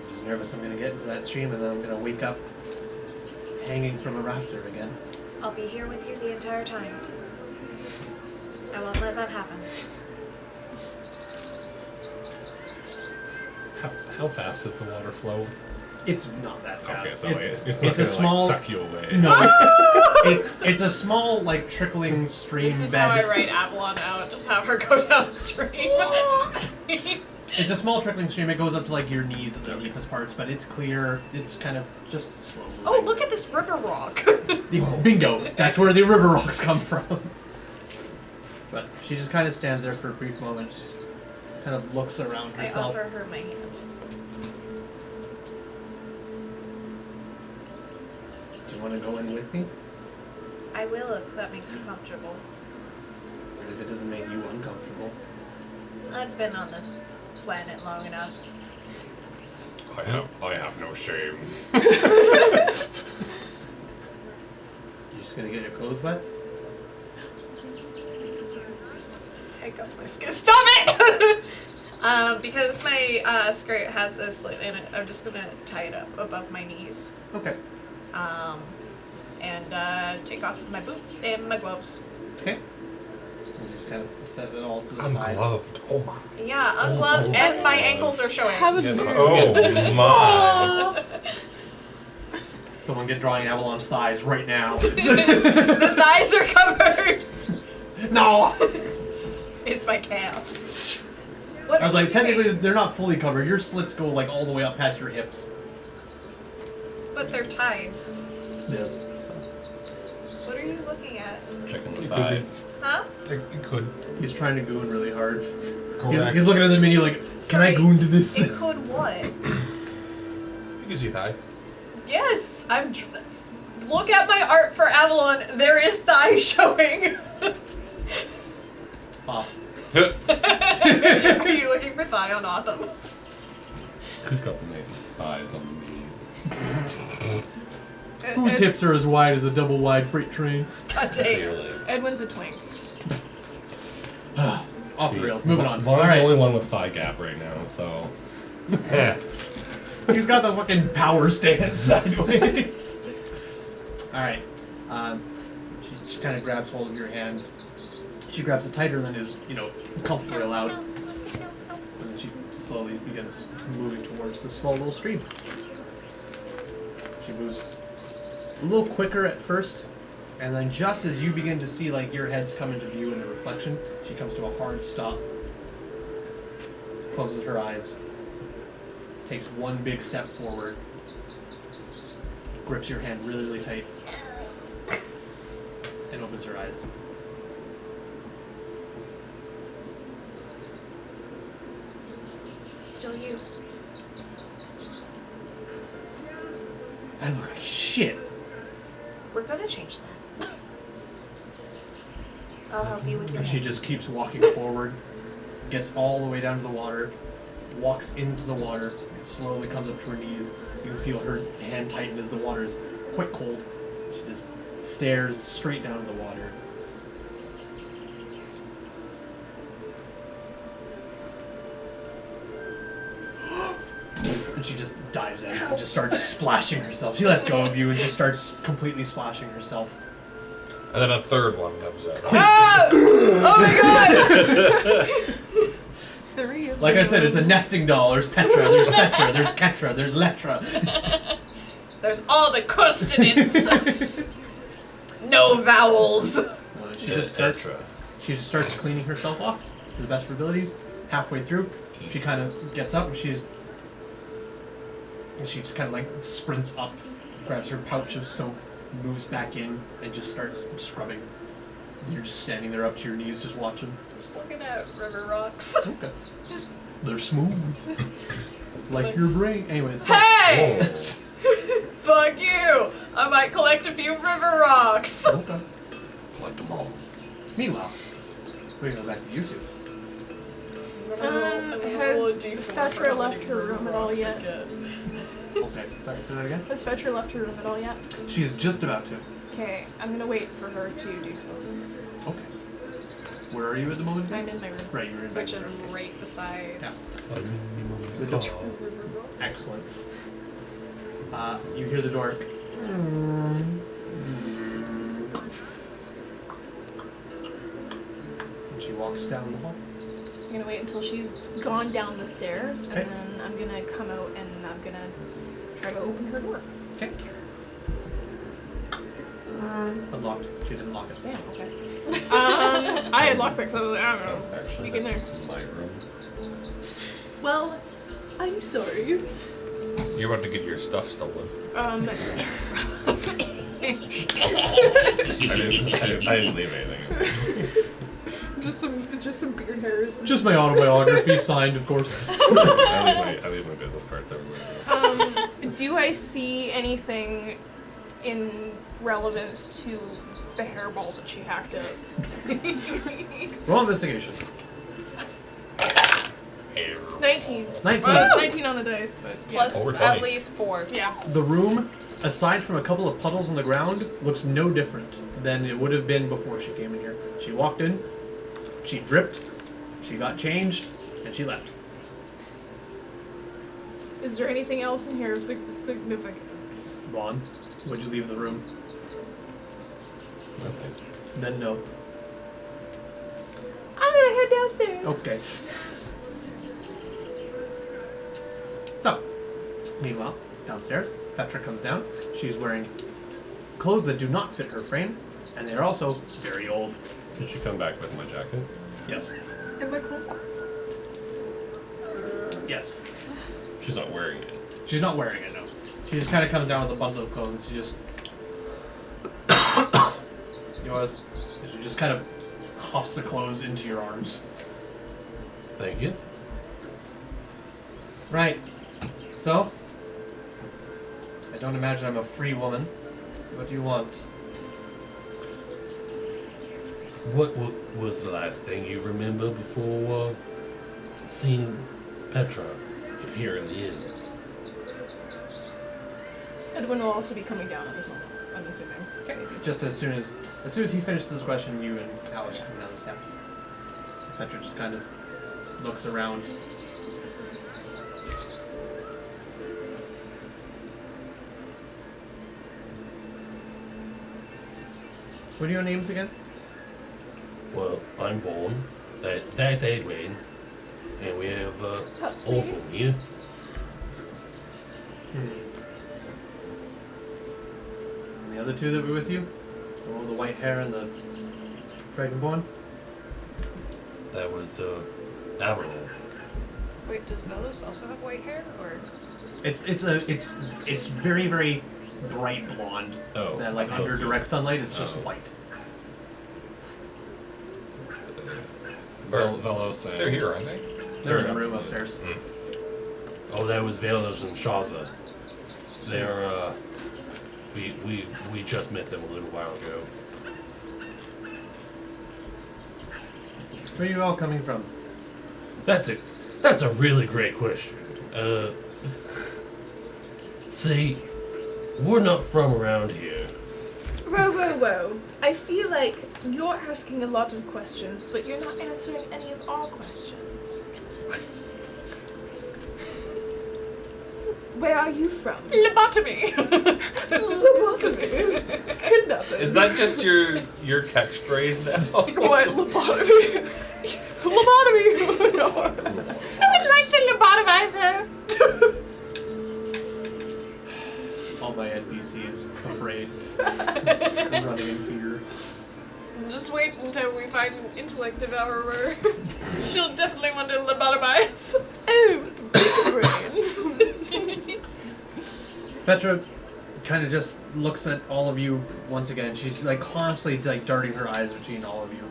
Just nervous I'm gonna get into that stream and then I'm gonna wake up hanging from a rafter again. I'll be here with you the entire time. I won't let that happen. How fast does the water flow? It's not that fast. Okay, so it's not a gonna, small. like, suck you away. No, it's a small like trickling stream This is bed. how I write Avalon out. Just have her go downstream. It's a small trickling stream. It goes up to like your knees at the deepest parts, but it's clear. It's kind of just slow. Oh, look at this river rock. Bingo! That's where the river rocks come from. But she just kind of stands there for a brief moment. She just kind of looks around I herself. offer her my hand. Do you want to go in with me? I will if that makes you comfortable. Or if it doesn't make you uncomfortable? I've been on this planet long enough. I have no shame. You just gonna get your clothes wet? I got my skin. Stop it! Because my skirt has a slit in it, I'm just gonna tie it up above my knees. Okay. And take off my boots and my gloves. Okay. You just kind of set it all to the I'm side. gloved. Oh my. Yeah, ungloved, and my ankles are showing. Have a Yeah, beer. Oh my. Someone get drawing Avalon's thighs right now. The thighs are covered. No! It's my calves. What I was are like, you doing? technically, they're not fully covered. Your slits go like all the way up past your hips. But they're tied. Yes. What are you looking at? Checking the It could be. thighs. Huh? It could. He's trying to goon really hard. Correct. He's looking at the menu like, can I Sorry. goon to this? It could what? You can see thigh. Yes, look at my art for Avalon. There is thigh showing. Ah. Are you looking for thigh on Autumn? Who's got the nicest thighs on the knees? Whose hips are as wide as a double wide freight train? God Your damn. legs. Edwin's a twink. Off the rails. Moving on. Vaughn's All the right. only one with thigh gap right now, so. He's got the fucking power stance sideways. All right. She kind of grabs hold of your hand. She grabs it tighter than is, comfortably allowed. And then she slowly begins moving towards the small little stream. She moves a little quicker at first, and then just as you begin to see like your heads come into view in the reflection, she comes to a hard stop, closes her eyes, takes one big step forward, grips your hand really, really tight, and opens her eyes. Still you. I look like shit. We're gonna change that. I'll help you with your And she hand. just keeps walking forward, gets all the way down to the water, walks into the water, slowly comes up to her knees. You can feel her hand tighten as the water is quite cold. She just stares straight down at the water. And she just dives in and just starts splashing herself. She lets go of you and just starts completely splashing herself. And then a third one comes out. Ah! Oh my god! 3 of Like I said, them. it's a nesting doll. There's Petra, there's Petra, there's Ketra, there's Letra. There's all the consonants. No vowels. She just starts cleaning herself off to the best of her abilities. Halfway through, she kind of gets up and she just kind of like sprints up, grabs her pouch of soap, moves back in, and just starts scrubbing. You're just standing there up to your knees, just watching. Just looking at river rocks. Okay. They're smooth, like your brain. Anyways. so- Hey! Fuck you! I might collect a few river rocks. Okay. Collect them all. Meanwhile, we go back to you two. Has Fetra left her room at all yet? Okay. Sorry. Say that again. Has Fetra left her room at all yet? She is just about to. Okay, I'm gonna wait for her to do so. Okay. Where are you at the moment? I'm in my room. Right, you're in back Which there. is right beside. Yeah. The door. Excellent. You hear the door. And she walks down the hall. I'm gonna wait until she's gone down the stairs, Okay. and then I'm gonna come out and I'm gonna try to open her door. Okay. Unlocked. She didn't lock it. Damn, okay. I had lockpicks, I was like, I don't know. Actually, Sneak in that's there. my room. Well, I'm sorry. You're about to get your stuff stolen. I didn't leave anything. just some beard hairs. Just my autobiography, signed, of course. I leave my business cards everywhere. Do I see anything in relevance to the hairball that she hacked up? Roll investigation. Err. 19. 19. Well, it's 19 on the dice, but yeah. Plus Over at 20. least 4. Yeah. The room, aside from a couple of puddles on the ground, looks no different than it would have been before she came in here. She walked in, she dripped, she got changed, and she left. Is there anything else in here of significance? Vaughn, would you leave the room? Nothing. Then no. I'm gonna head downstairs. Okay. So, meanwhile, downstairs, Fetra comes down. She's wearing clothes that do not fit her frame, and they're also very old. Did she come back with my jacket? Yes. And my cloak. Yes. She's not wearing it. She's not wearing it, no. She just kind of comes down with a bundle of clothes. She just... yours. She just kind of huffs the clothes into your arms. Thank you. Right. So, I don't imagine I'm a free woman. What do you want? What was the last thing you remember before seeing Petra here in the inn? Edwin will also be coming down at this moment, I'm assuming. Okay. Just as soon as he finishes this question, you and Alex are coming down the steps. Petra just kind of looks around. What are your names again? Well, I'm Vaughn. That's Edwin. And we have That's me. Opal here. And the other two that were with you? Oh, the white hair and the dragonborn? That was Avalon. Wait, does Velos also have white hair? Or It's very, very bright blonde. Oh, That like those under two. direct sunlight it's just Oh. white. Velos and... They're here, aren't they? They're in the room upstairs. Oh, that was Velos and Shaza. They're we just met them a little while ago. Where are you all coming from? That's a really great question. See, we're not from around here. Whoa, whoa, whoa. I feel like you're asking a lot of questions, but you're not answering any of our questions. Where are you from? lobotomy. Lobotomy. Kidnapping. Is that just your catchphrase now? What? Lobotomy? Lobotomy! No. I would like to lobotomize her. All my NPCs afraid. I'm running in fear. Just wait until we find an intellect devourer. She'll definitely want to lobotomize. Oh, big brain. Petra kind of just looks at all of you once again. She's like constantly like darting her eyes between all of you.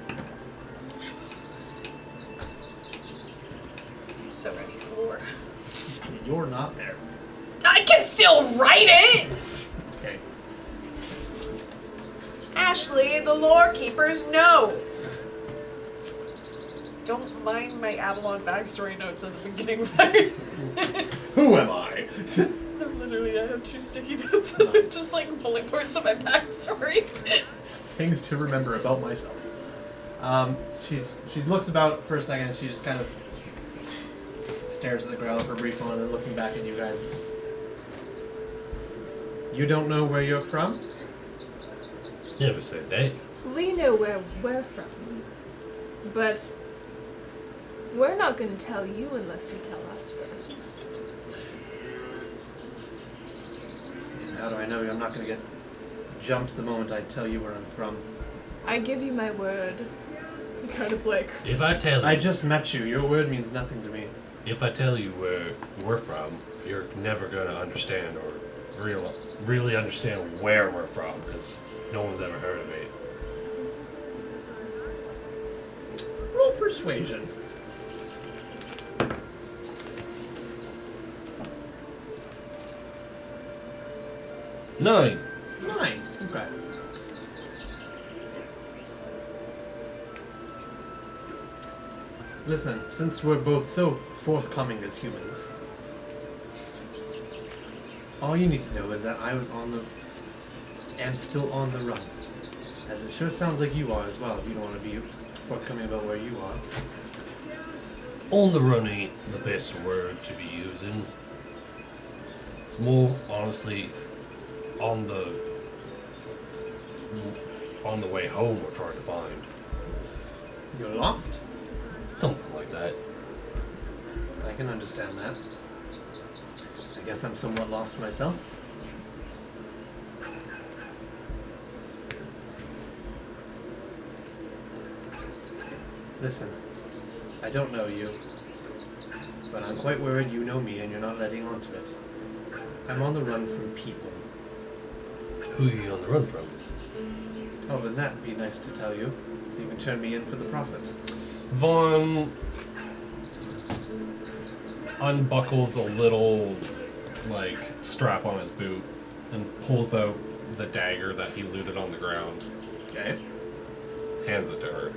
I'm so ready for war. You're not there. I can still write it! Okay. Ashley, the lore keeper's notes. Don't mind my Avalon backstory notes at the beginning, right? Who am I? Literally, I have 2 sticky notes that are just like bullet points of my backstory. Things to remember about myself. She looks about for a second. She just kind of stares at the ground for a brief moment, and looking back at you guys. Just, you don't know where you're from? Never said that. We know where we're from, but we're not going to tell you unless you tell us first. How do I know? I'm not going to get jumped the moment I tell you where I'm from. I give you my word. Kind of like, If I tell you, I just met you. Your word means nothing to me. if I tell you where we're from, you're never gonna understand or really understand where we're from because no one's ever heard of it. Roll persuasion. Nine. 9. Okay. Listen, since we're both so forthcoming as humans, all you need to know is that I was am still on the run. As it sure sounds like you are as well, if you don't want to be forthcoming about where you are. On the run ain't the best word to be using. It's more, honestly, on the way home we're trying to find. You're lost? Something like that. I can understand that. I guess I'm somewhat lost myself. Listen, I don't know you, but I'm quite worried you know me and you're not letting on to it. I'm on the run from people. Who are you on the run from? Oh, and that'd be nice to tell you, so you can turn me in for the profit. Vaughn unbuckles a little, like, strap on his boot and pulls out the dagger that he looted on the ground. Okay. Hands it to her.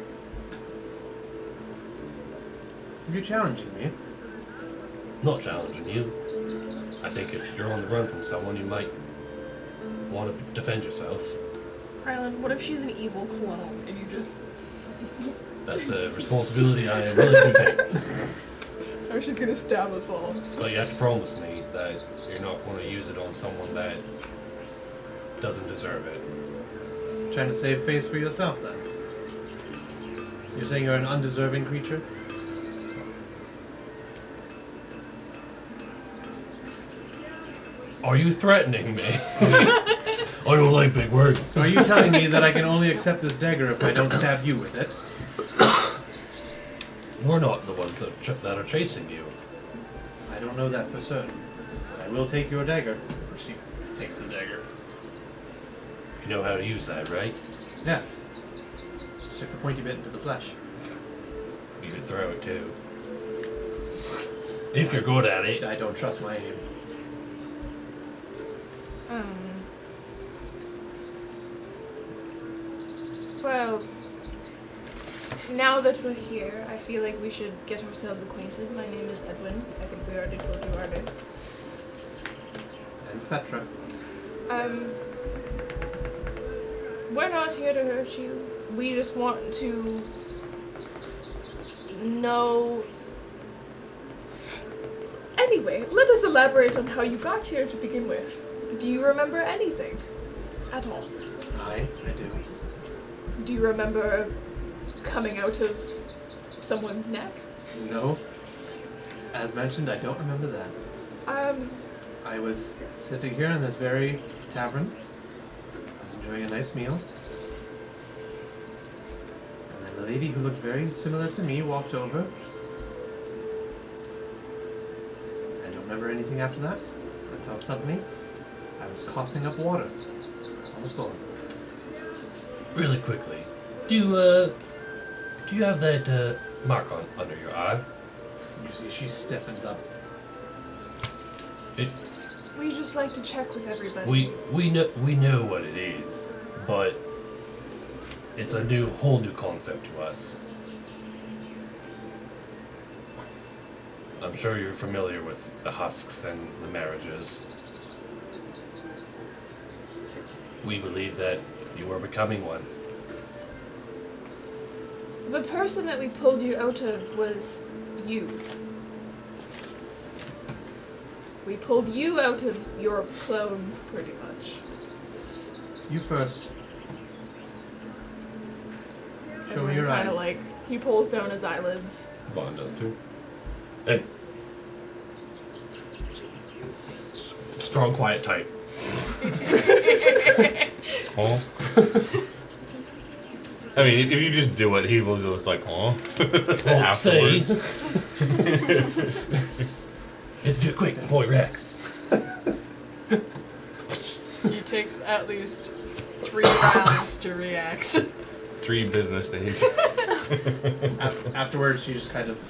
You're challenging me. Not challenging you. I think if you're on the run from someone, you might want to defend yourself. Rylan, what if she's an evil clone and you just... That's a responsibility I am willing to take. Or she's gonna stab us all. But you have to promise me that you're not going to use it on someone that doesn't deserve it. Trying to save face for yourself, then? You're saying you're an undeserving creature? Are you threatening me? I don't like big words. So are you telling me that I can only accept this dagger if I don't stab you with it? We're not the ones that are chasing you. I don't know that for certain. But I will take your dagger. She takes the dagger. You know how to use that, right? Yeah. Stick the pointy bit into the flesh. You can throw it too. If you're good at it. I don't trust my aim. Well, now that we're here, I feel like we should get ourselves acquainted. My name is Edwin. I think we already told you our names. And Fetra. We're not here to hurt you. We just want to know... Anyway, let us elaborate on how you got here to begin with. Do you remember anything at all? I do. Do you remember coming out of someone's neck? No. As mentioned, I don't remember that. I was sitting here in this very tavern. I was enjoying a nice meal. And then a lady who looked very similar to me walked over. I don't remember anything after that, until suddenly I was coughing up water on the floor. Really quickly, do you have that mark under your eye? You see, she stiffens up. We just like to check with everybody. We know what it is, but it's a whole new concept to us. I'm sure you're familiar with the husks and the marriages. We believe that you are becoming one. The person that we pulled you out of was you. We pulled you out of your clone, pretty much. You first. Show me your Kind of eyes. like, he pulls down his eyelids. Vaughn does too. Hey. Strong, quiet, tight. Huh? I mean, if you just do it, he will just like, huh? Afterwards. You have to do it quick before he reacts. It takes at least 3 rounds to react. 3 business days. Afterwards, she just kind of...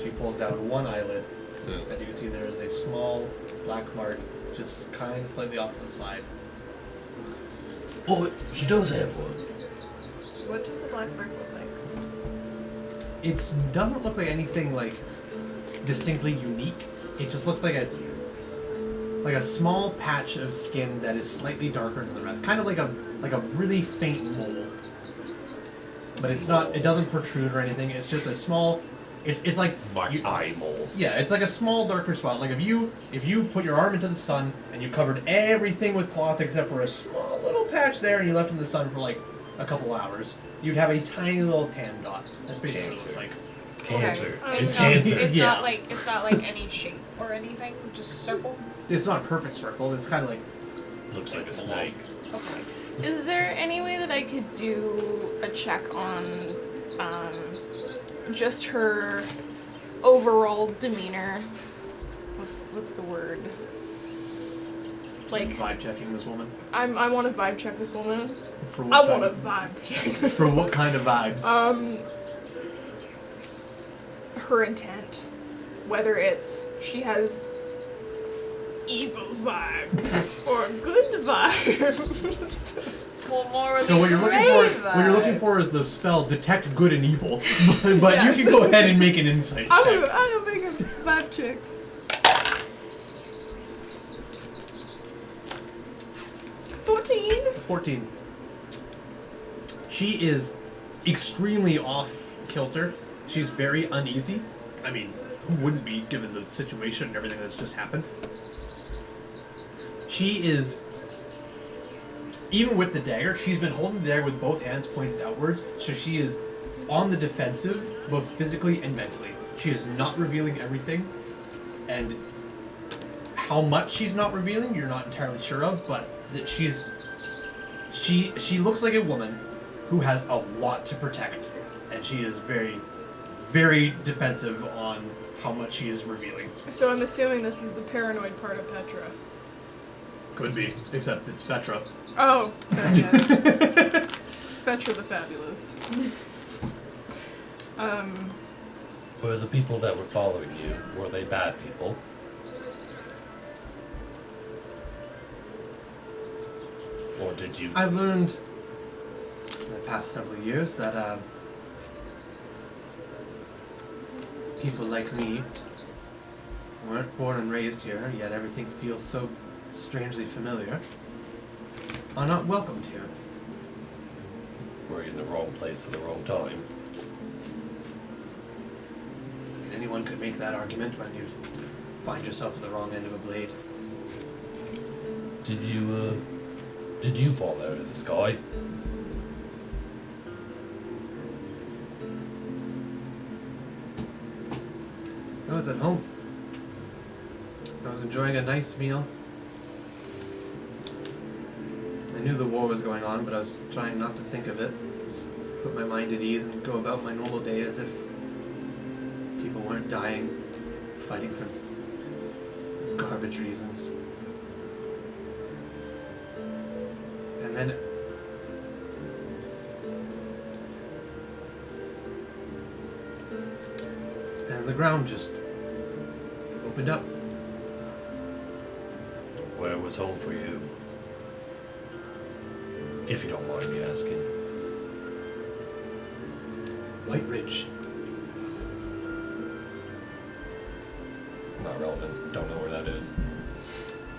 She pulls down one eyelid, and you can see there is a small black mark just kind of slightly off to the side. Oh, she does have one. What does the black mark look like? It doesn't look like anything like distinctly unique. It just looks like a small patch of skin that is slightly darker than the rest, kind of like a really faint mole. But it's not. It doesn't protrude or anything. It's just a small. It's like Mark's eye mole. yeah. It's like a small darker spot. Like if you put your arm into the sun and you covered everything with cloth except for a small little patch there, and you left in the sun for like a couple hours, you'd have a tiny little tan dot. That's basically what it's like. Cancer. Okay. It's not, cancer. It's Yeah. not like any shape or anything. Just circle. It's not a perfect circle. It's kind of like Looks like a snake. Okay. Is there any way that I could do a check on just her overall demeanor? What's the word? Like, vibe checking this woman. I want to vibe check this woman. For I what want to kind vibe check. For what kind of vibes? Her intent, whether it's she has evil vibes or good vibes. Well, more of So the what you're looking gray for is the spell detect good and evil, but Yes. you can go ahead and make an insight check. I'm gonna make a vibe check. 14. She is extremely off kilter. She's very uneasy. I mean, who wouldn't be given the situation and everything that's just happened? She is, even with the dagger, she's been holding the dagger with both hands pointed outwards, so she is on the defensive, both physically and mentally. She is not revealing everything, and how much she's not revealing, you're not entirely sure of, but that she looks like a woman who has a lot to protect, and she is very, very defensive on how much she is revealing. So I'm assuming this is the paranoid part of Petra. Could be, except it's Fetra. Oh, yes. Petra the Fabulous. Were the people that were following you, were they bad people? Or did you... I've learned in the past several years that people like me weren't born and raised here, yet everything feels so strangely familiar, are not welcomed here. Were you in the wrong place at the wrong time? Anyone could make that argument when you find yourself at the wrong end of a blade. Did you fall out of the sky? I was at home. I was enjoying a nice meal. I knew the war was going on, but I was trying not to think of it. Just put my mind at ease and go about my normal day as if people weren't dying, fighting for garbage reasons. And then the ground just opened up. Where was home for you? If you don't mind me asking. White Ridge. Not relevant. Don't know where that is.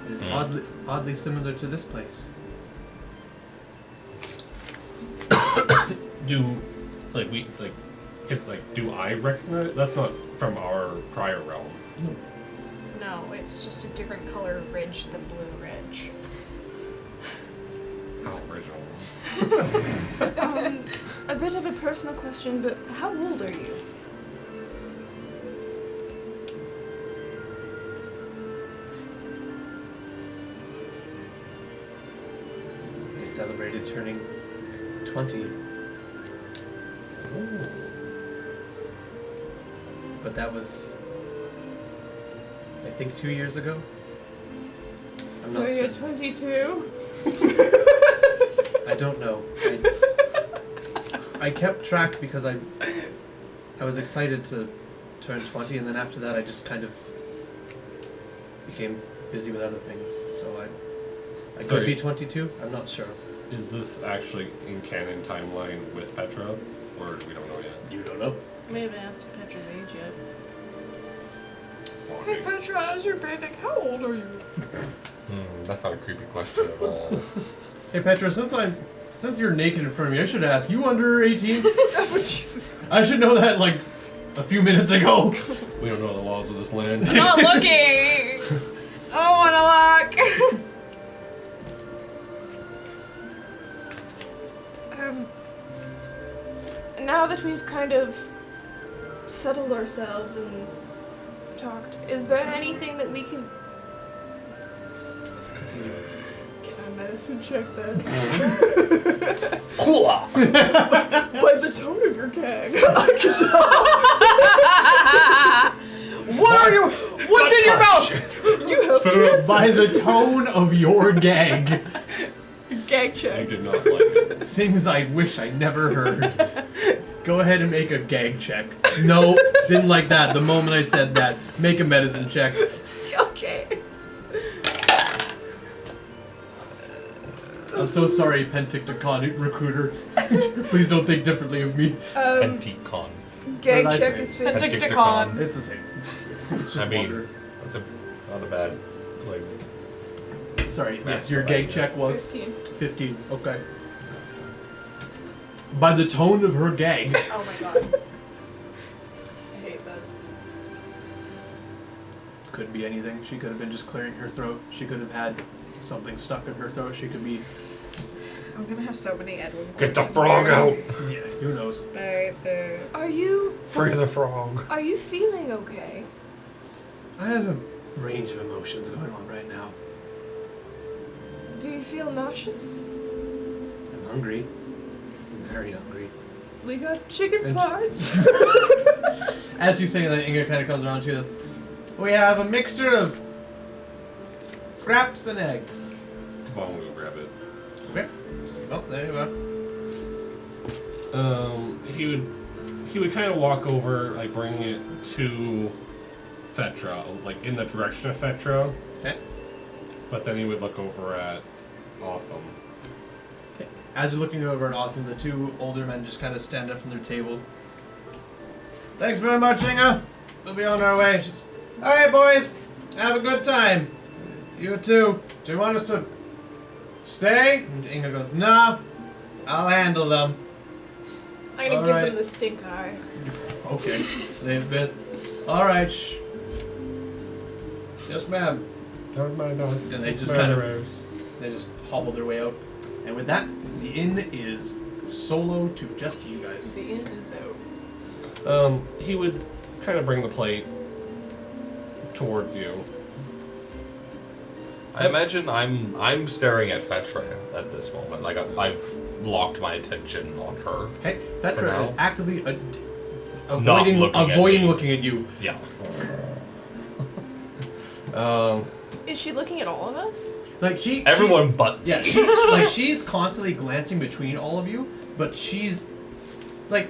It is oddly similar to this place. Do I recognize? That's not from our prior realm. No, it's just a different color ridge, the blue ridge. How original. A bit of a personal question, but how old are you? I celebrated turning 20. But that was, I think, 2 years ago. I'm So not you're certain. 22? I don't know. I kept track because I was excited to turn 20, and then after that I just kind of became busy with other things. So I could Sorry. be 22. I'm not sure. Is this actually in canon timeline with Petra, or we don't know yet? You don't know. We haven't asked Petra's age yet. Hey Petra, as you're bathing, how old are you? That's not a creepy question at all. Hey Petra, since you're naked in front of me, I should ask, you under 18? Oh, Jesus Christ. I should know that like a few minutes ago. We don't know the laws of this land. I'm not looking! Oh, what a luck! Now that we've kind of settled ourselves and talked, is there anything that we can... Can I medicine check that? By the tone of your gag, I can tell. What are you? What's in your mouth? You have cancer. By the tone of your gag. Gag I check. did not like it. Things I wish I never heard. Go ahead and make a gag check. No, didn't like that. The moment I said that, make a medicine check. Okay. I'm so sorry, Penticton recruiter. Please don't think differently of me. Penticon. Gag What did I check say? is 50. Penticton. It's the same. It's just I mean, longer. that's not a bad, like... Sorry, That's yes, your not gag bad. check was 15. 15. Okay. By the tone of her gag. Oh my god. I hate this. Could be anything. She could have been just clearing her throat. She could have had something stuck in her throat. She could be. I'm gonna have so many Edwin. Get the quotes. frog out! Yeah, who knows? The Are you Free the frog. feeling okay? I have a range of emotions going on right now. Do you feel nauseous? I'm hungry. I'm very hungry. We got chicken And- parts. As she's saying that, Inga kind of comes around. She goes, "We have a mixture of scraps and eggs." Vaughn will grab it. Okay. Oh, there you go. He would kind of walk over, like bringing it to Fetra, like in the direction of Fetra, Okay. but then he would look over at Otham. As you're looking over at Otham, the two older men just kind of stand up from their table. Thanks very much, Inga. We'll be on our way. All right, boys. Have a good time. You too. Do you want us to stay? And Inga goes, "No. I'll handle them." I'm gonna All give right. them the stink eye. Okay. They've been. All right. Shh. Yes, ma'am. Don't mind us. And they it's just kind of- murderers. They just hobble their way out. And with that, the inn is solo to just you guys. The inn is out. He would kind of bring the plate towards you. I imagine I'm staring at Fetra at this moment. Like I've locked my attention on her. Okay, For Fetra now. is actively Not avoiding looking at me. looking at you. Yeah. Is she looking at all of us? Like she Everyone but Yeah, me. she's constantly glancing between all of you, but she's like,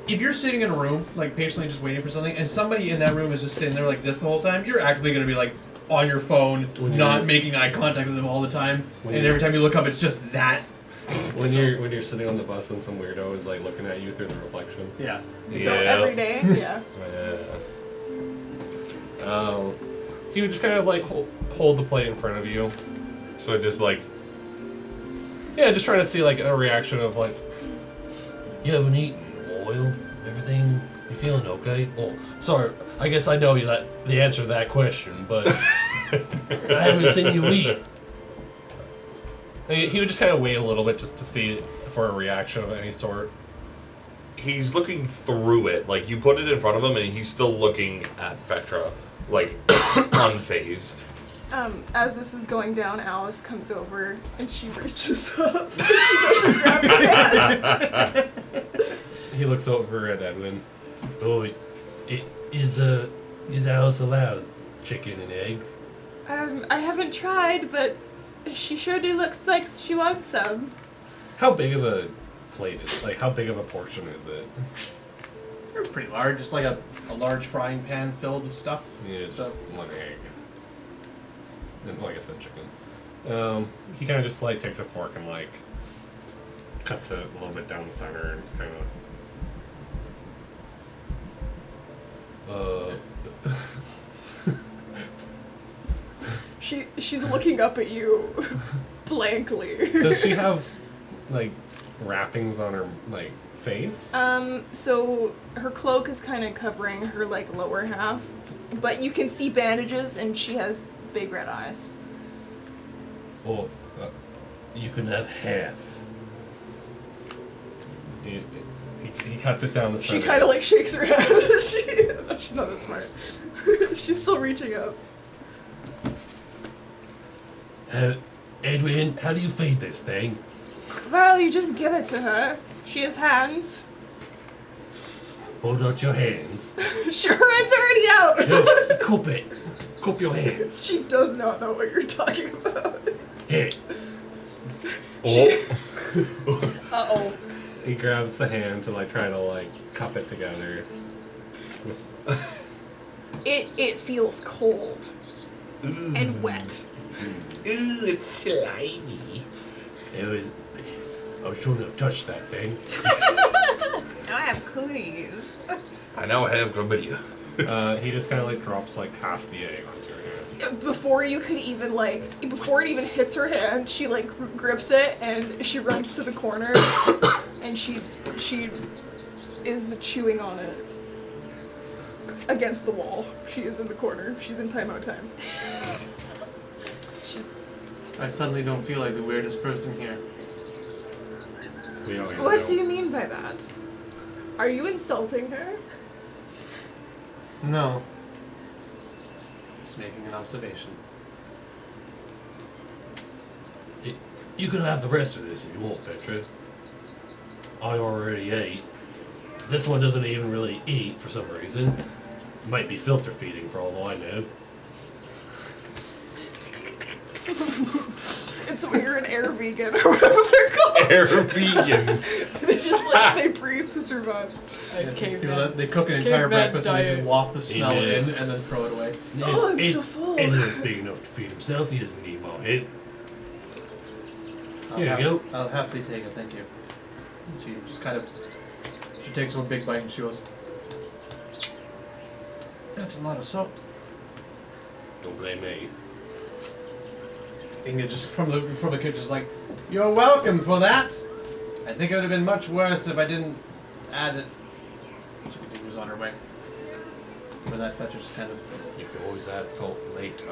if you're sitting in a room, like patiently just waiting for something, and somebody in that room is just sitting there like this the whole time, you're actively gonna be like on your phone, When not you're- making eye contact with them all the time, When and you're- every time you look up, it's just that. When you're sitting on the bus and some weirdo is like looking at you through the reflection. Yeah. So Yeah. every day? Yeah. He would just kind of like hold the plate in front of you. So just like Yeah, just trying to see like a reaction of like, You haven't eaten in a while. Everything, you feeling okay? Oh, sorry. I guess I know the answer to that question, but I haven't seen you eat. he would just kind of wait a little bit just to see for a reaction of any sort. he's looking through it. Like you put it in front of him and he's still looking at Fetra, like unfazed. As this is going down, Alice comes over and she reaches up. And she goes to grab her hands. He looks over at Edwin. Oh, is Alice allowed chicken and egg? I haven't tried, but she sure do looks like she wants some. How big of a plate is like? How big of a portion is it? It's pretty large, just like a large frying pan filled with stuff. Yeah, it's So- just one egg. And like I said, chicken. He kind of just like takes a fork and like cuts it a little bit down the center and just kind of. She's looking up at you blankly. Does she have like wrappings on her like face? So her cloak is kind of covering her like lower half, but you can see bandages, and she has big red eyes. Or you can have half. He cuts it down the center. She kind of like shakes her head. She's not that smart. She's still reaching up. Edwin, how do you feed this thing? Well, you just give it to her. She has hands. Hold out your hands. Her hand's already out. No, cup it. Cup your hands. She does not know what you're talking about. Here. Uh-oh. He grabs the hand to like try to like cup it together. It feels cold and wet. Ooh, it's slimy. I shouldn't have touched that thing. Now I have cooties. I now have chlamydia. He just kind of like drops like half the egg onto her hand. Before it even hits her hand, she like grips it and she runs to the corner and she is chewing on it against the wall. She is in the corner. She's in timeout time. I suddenly don't feel like the weirdest person here. We always What know. do you mean by that? Are you insulting her? No. Just making an observation. You can have the rest of this if you want, Petra. I already ate. This one doesn't even really eat for some reason. Might be filter feeding for all I know. It's when you're an air vegan or whatever they're called. Air vegan. They just like they breathe to survive. They cook an entire caveman breakfast and they diet. just waft the smell Yeah. in and then throw it away. Oh, I'm so full. Edwin's big enough to feed himself. He doesn't need my head. Here you go. I'll happily take it, thank you. She just kind of, she takes one big bite and she goes, that's a lot of salt. Don't blame me. Inga just from the kitchen is like, you're welcome for that. I think it would have been much worse if I didn't add it. She continues on her way. But that fetch just kind of, You can always add salt later.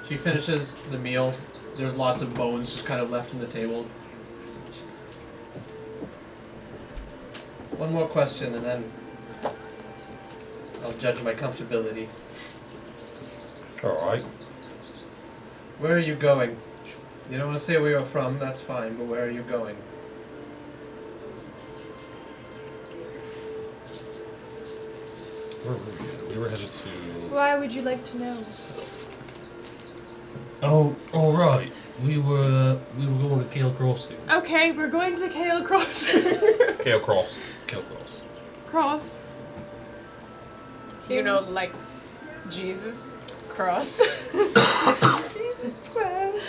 she finishes the meal. There's lots of bones just kind of left on the table. One more question and then I'll judge my comfortability. Alright. Where are you going? You don't want to say where you're from, that's fine, but where are you going? Where were we at? We were headed to. Why would you like to know? Oh, alright. We were going to Kale Crossing. Okay, we're going to Kale Crossing. Kale Cross. Kale Cross. Cross. You know, like Jesus cross. Jesus Christ.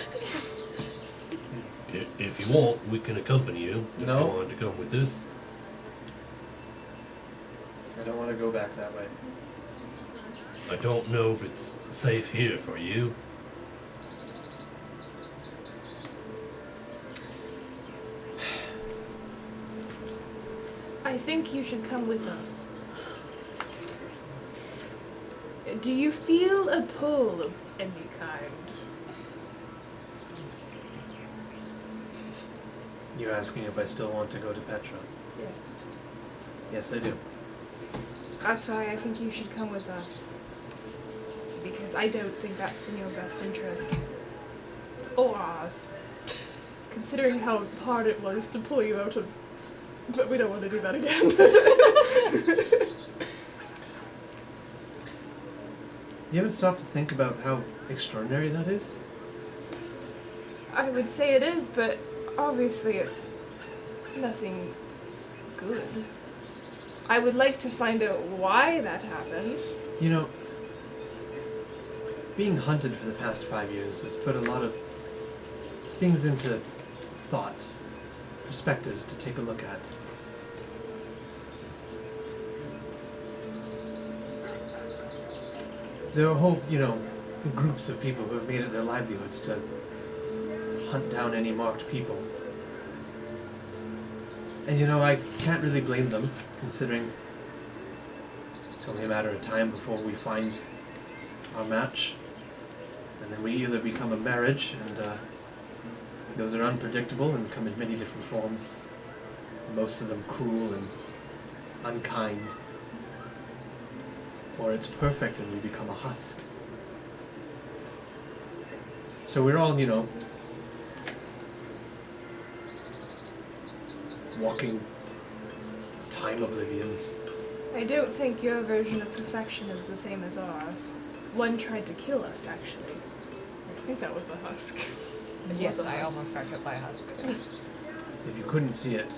If you want, we can accompany you. If No. you wanted to come with us. I don't want to go back that way. I don't know if it's safe here for you. I think you should come with us. Do you feel a pull of any kind? You're asking if I still want to go to Petra. Yes. Yes, I do. That's why I think you should come with us. Because I don't think that's in your best interest. Or ours. Considering how hard it was to pull you out of... But we don't want to do that again. You haven't stopped to think about how extraordinary that is? I would say it is, but obviously it's nothing good. I would like to find out why that happened. You know, being hunted for the past 5 years has put a lot of things into thought. perspectives to take a look at. There are whole, groups of people who have made it their livelihoods to hunt down any marked people. And I can't really blame them, considering it's only a matter of time before we find our match. And then we either become a marriage, and those are unpredictable and come in many different forms. Most of them cruel and unkind. Or it's perfect and we become a husk. So we're all, walking time oblivions. I don't think your version of perfection is the same as ours. One tried to kill us, actually. I think that was a husk. Yes, I almost got hit by a husk. If you couldn't see it,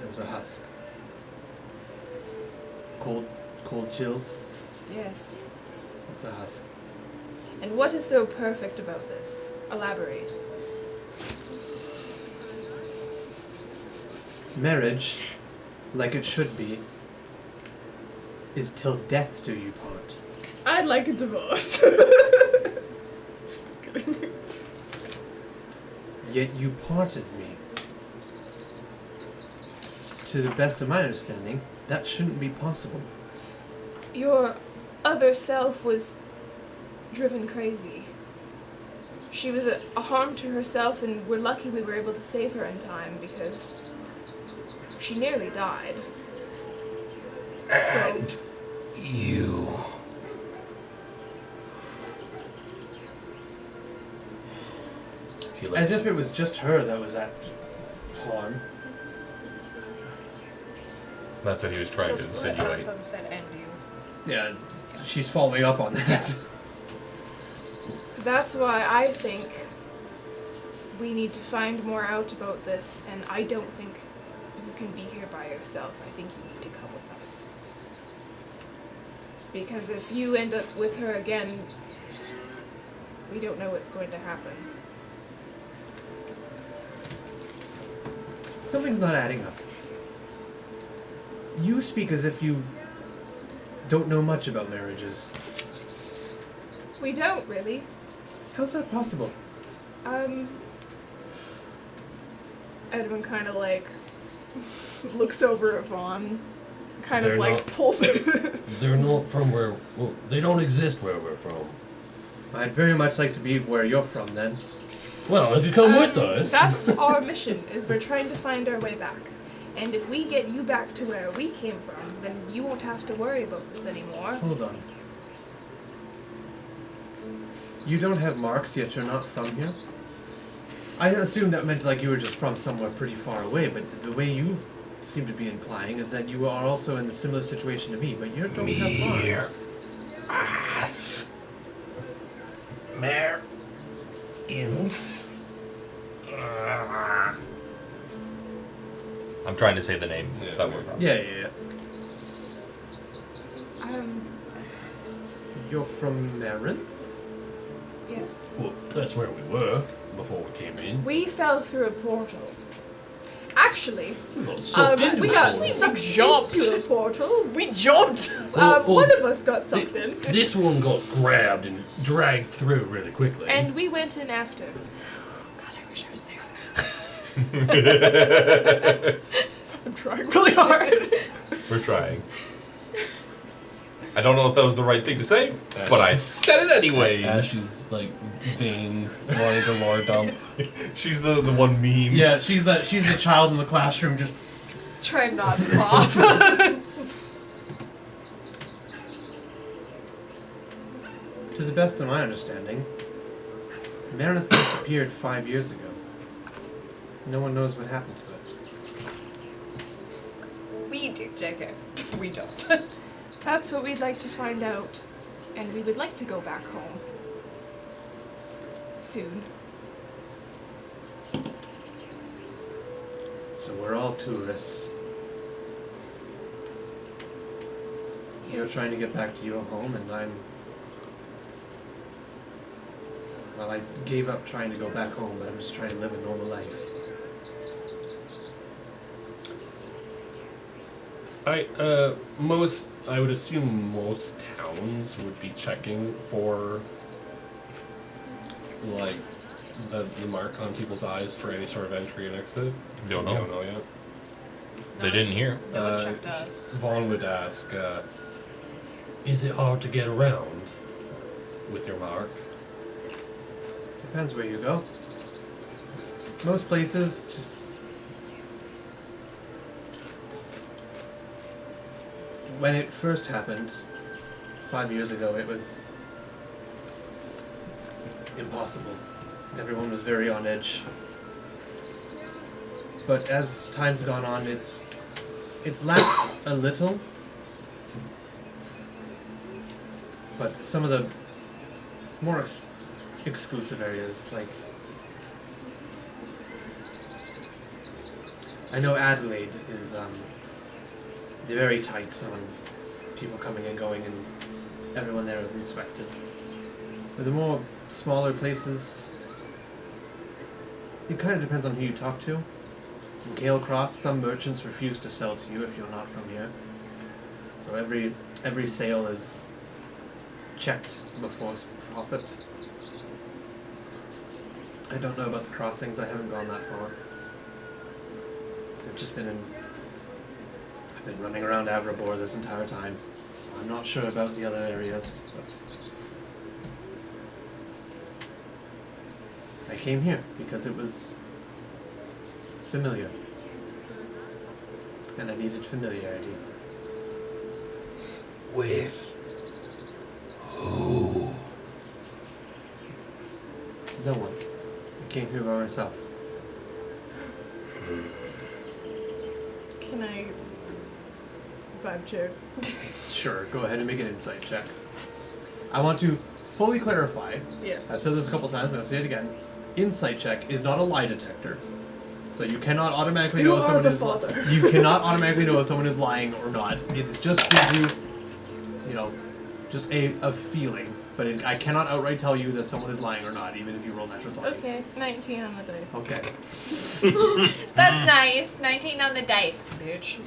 it was a husk. Cold chills. Yes. It's a husk. And what is so perfect about this? Elaborate. Marriage, like it should be, is till death do you part. I'd like a divorce. Just kidding. Yet you parted me. To the best of my understanding, that shouldn't be possible. Your other self was driven crazy. She was a harm to herself, and we're lucky we were able to save her in time because she nearly died. And you. As if it was just her that was at harm. That's what he was trying to That's what insinuate. Anthem said, and you. Yeah, she's following up on that. That's why I think we need to find more out about this, and I don't think you can be here by yourself. I think you need to come with us. Because if you end up with her again, we don't know what's going to happen. Something's not adding up. You speak as if you don't know much about marriages. We don't, really. How's that possible? Edwin kind of looks over at Vaughn, kind They're of not- pulls it. They're not from where. Well, they don't exist where we're from. I'd very much like to be where you're from then. Well, if you come with us. That's our mission, is we're trying to find our way back. And if we get you back to where we came from, then you won't have to worry about this anymore. Hold on. You don't have marks, yet you're not from here? I assumed that meant you were just from somewhere pretty far away, but the way you seem to be implying is that you are also in a similar situation to me, but you don't have marks. Mare. I'm trying to say the name that we're from. Yeah. You're from Marinth? Yes. Well, that's where we were before we came in. We fell through a portal. Actually, We got sucked into we it. got We sucked jumped. into a portal. We jumped! One of us got sucked in. This one got grabbed and dragged through really quickly. And we went in after. God, I wish I was there. I'm trying really hard. We're trying. I don't know if that was the right thing to say, but I said it anyways. Ash's veins wanting to lore dump. She's the one meme. Yeah, she's the child in the classroom just... Try not to cough. To the best of my understanding, Marinth disappeared 5 years ago. No one knows what happened to it. We do, JK. We don't. That's what we'd like to find out. And we would like to go back home. Soon. So we're all tourists. You're Yes. trying to get back to your home, and Well, I gave up trying to go back home, but I'm just trying to live a normal life. I would assume most towns would be checking for, like, the mark on people's eyes for any sort of entry and exit. Don't We know. don't know yet. They didn't hear. No one checked us. Vaughn would ask, Is it hard to get around with your mark? Depends where you go. Most places just. When it first happened, 5 years ago, it was impossible. Everyone was very on edge. But as time's gone on, it's lacked a little. But some of the more exclusive areas, like I know Adelaide is very tight on people coming and going, and everyone there is inspected. But the more smaller places, it kind of depends on who you talk to. In Gale Cross, some merchants refuse to sell to you if you're not from here. So every sale is checked before profit. I don't know about the crossings. I haven't gone that far. I've been running around Avrabor this entire time, so I'm not sure about the other areas. But I came here because it was familiar, and I needed familiarity. With who? No one. I came here by myself. Can I vibe check? Sure, go ahead and make an insight check. I want to fully clarify. Yeah. I've said this a couple times, I'm going to say it again. Insight check is not a lie detector. So you cannot automatically You know if are someone the is father. You cannot automatically know if someone is lying or not. It just gives you, just a feeling. But I cannot outright tell you that someone is lying or not, even if you roll natural 20. Okay, 19 on the dice. Okay. That's nice. 19 on the dice, bitch.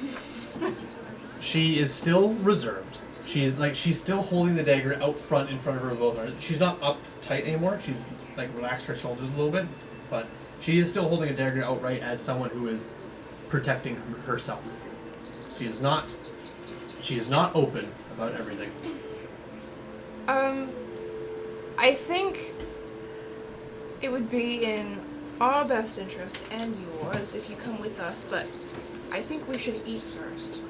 She is still reserved. She's still holding the dagger out front in front of her both arms. She's not up tight anymore. She's relaxed her shoulders a little bit, but she is still holding a dagger outright as someone who is protecting herself. She is not open about everything. I think it would be in our best interest and yours if you come with us, but I think we should eat first.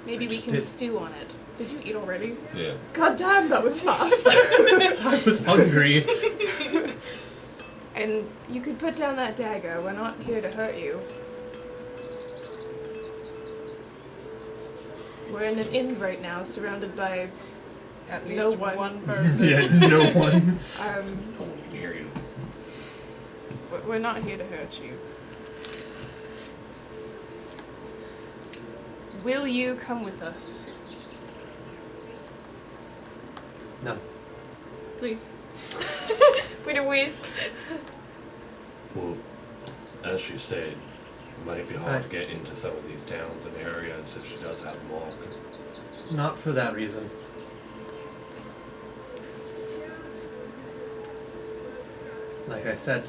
Maybe I we just can did. stew on it. Did you eat already? Yeah. God damn, that was fast. I was hungry. And you could put down that dagger. We're not here to hurt you. We're in an inn right now, surrounded by At least No one. one person. Yeah, no one. Hear you. We're not here to hurt you. Will you come with us? No. Please. With a whiz. Well, as she said, it might be hard to get into some of these towns and areas if she does have a mark. Not for that reason. Like I said,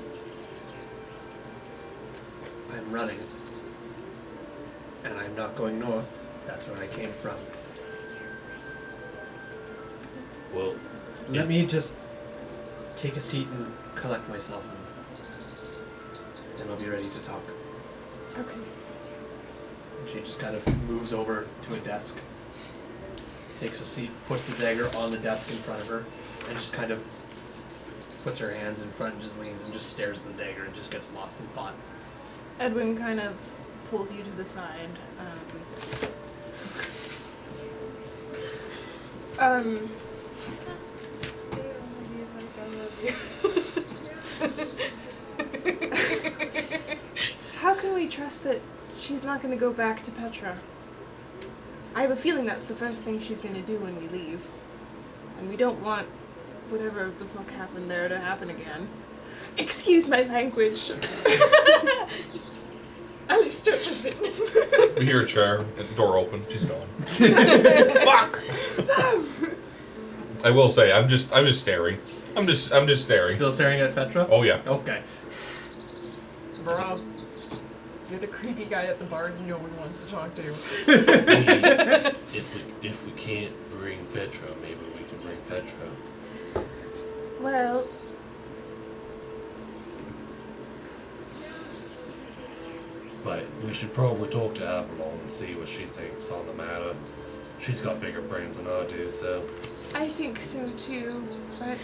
I'm running. And I'm not going north. That's where I came from. Well, Let me just take a seat and collect myself, and I'll be ready to talk. Okay. And she just kind of moves over to a desk, takes a seat, puts the dagger on the desk in front of her, and just kind of puts her hands in front and just leans and just stares at the dagger and just gets lost in thought. Edwin kind of pulls you to the side. How can we trust that she's not going to go back to Petra? I have a feeling that's the first thing she's going to do when we leave. And we don't want whatever the fuck happened there to happen again. Excuse my language. I Alice touches it. We hear a chair, the door open, she's gone. Fuck! I will say, I'm just staring. I'm just staring. Still staring at Fetra? Oh yeah. Okay. Bro, you're the creepy guy at the bar no one wants to talk to. If we can't bring Petra, maybe we can bring Petra. Well, But we should probably talk to Avalon and see what she thinks on the matter. She's got bigger brains than I do, so. I think so too, but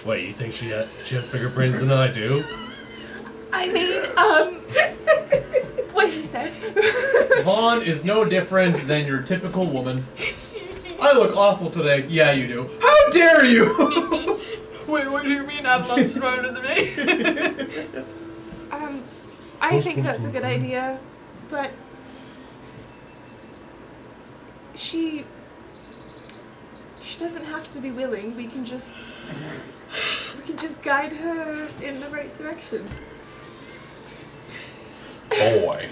Wait, you think she has bigger brains than I do? I mean, what he said. Vaughn is no different than your typical woman. I look awful today. Yeah, you do. How dare you? Wait, what do you mean I'm not smarter than me? I think that's a good idea, but she doesn't have to be willing. We can just guide her in the right direction. Boy.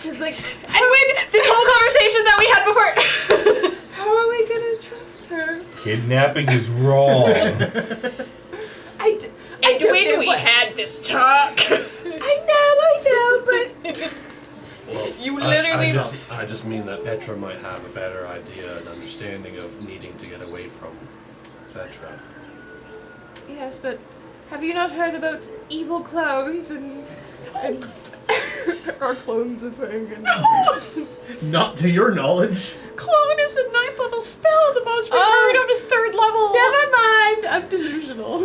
Cause like, And when this whole conversation that we had before. how are we gonna trust her? Kidnapping is wrong. I And don't when know we what- had this talk. I know, but Well, You literally- I just mean that Petra might have a better idea and understanding of needing to get away from Petra. yes, but have you not heard about evil clones and or clones of thing? And Not to your knowledge. Clone is a 9th level spell. The most we've heard of is 3rd level. Never mind, I'm delusional.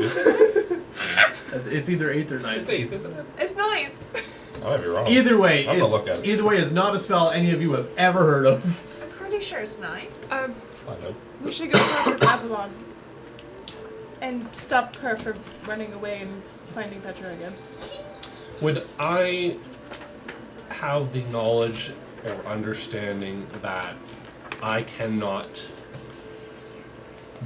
It's either 8th or 9th. It's 8th, isn't it? It's 9th. I might be wrong. Either way, I'm gonna look at it. either way is not a spell any of you have ever heard of. I'm pretty sure it's 9. I know. We should go talk with Avalon and stop her from running away and finding Petra again. Would I have the knowledge or understanding that I cannot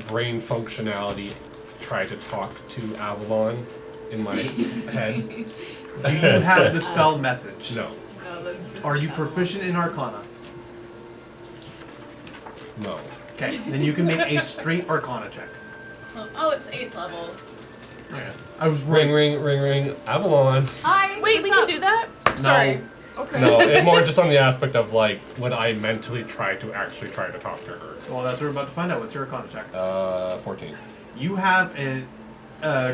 brain functionality try to talk to Avalon in my head? Do you have the spell message? No. No, that's just Are you proficient in Arcana? No. Okay, then you can make a straight Arcana check. Oh, it's 8th level. Okay. I was Ring, right. ring, ring, ring. Avalon. Hi. Wait, we can do that? Sorry. Okay. No, it's more just on the aspect of like when I mentally try to talk to her. Well, that's what we're about to find out. What's your Arcana check? 14. You have a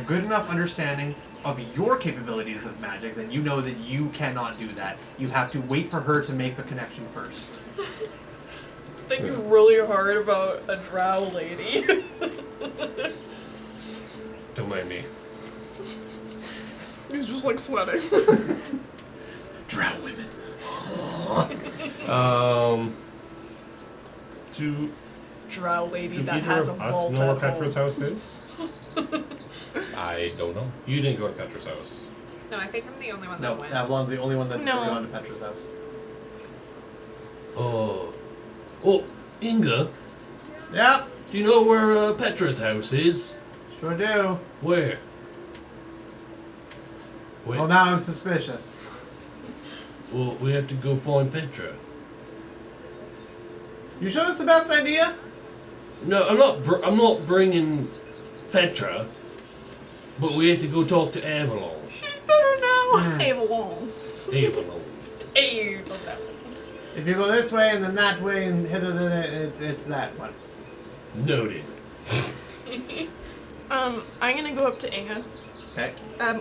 good enough understanding of your capabilities of magic that you know that you cannot do that. You have to wait for her to make the connection first. Thinking really hard about a drow lady. Don't mind me. He's just like sweating. Drow women. Do Drow lady that either has a of us vault know where at Petra's home. house is? I don't know. You didn't go to Petra's house. No, I think I'm the only one No, that went. Avalon's the only one that's No. ever gone to Petra's house. Oh, Inga, Yep, do you know where Petra's house is? sure do. Where? Wait, Well, now I'm suspicious. well, we have to go find Petra. You sure that's the best idea? No, I'm not bringing Petra, but we have to go talk to Avalon. She's better now. Avalon. Avalon. Hey, If you go this way and then that way and hither, it's that one. Noted. I'm gonna go up to Inga. Okay.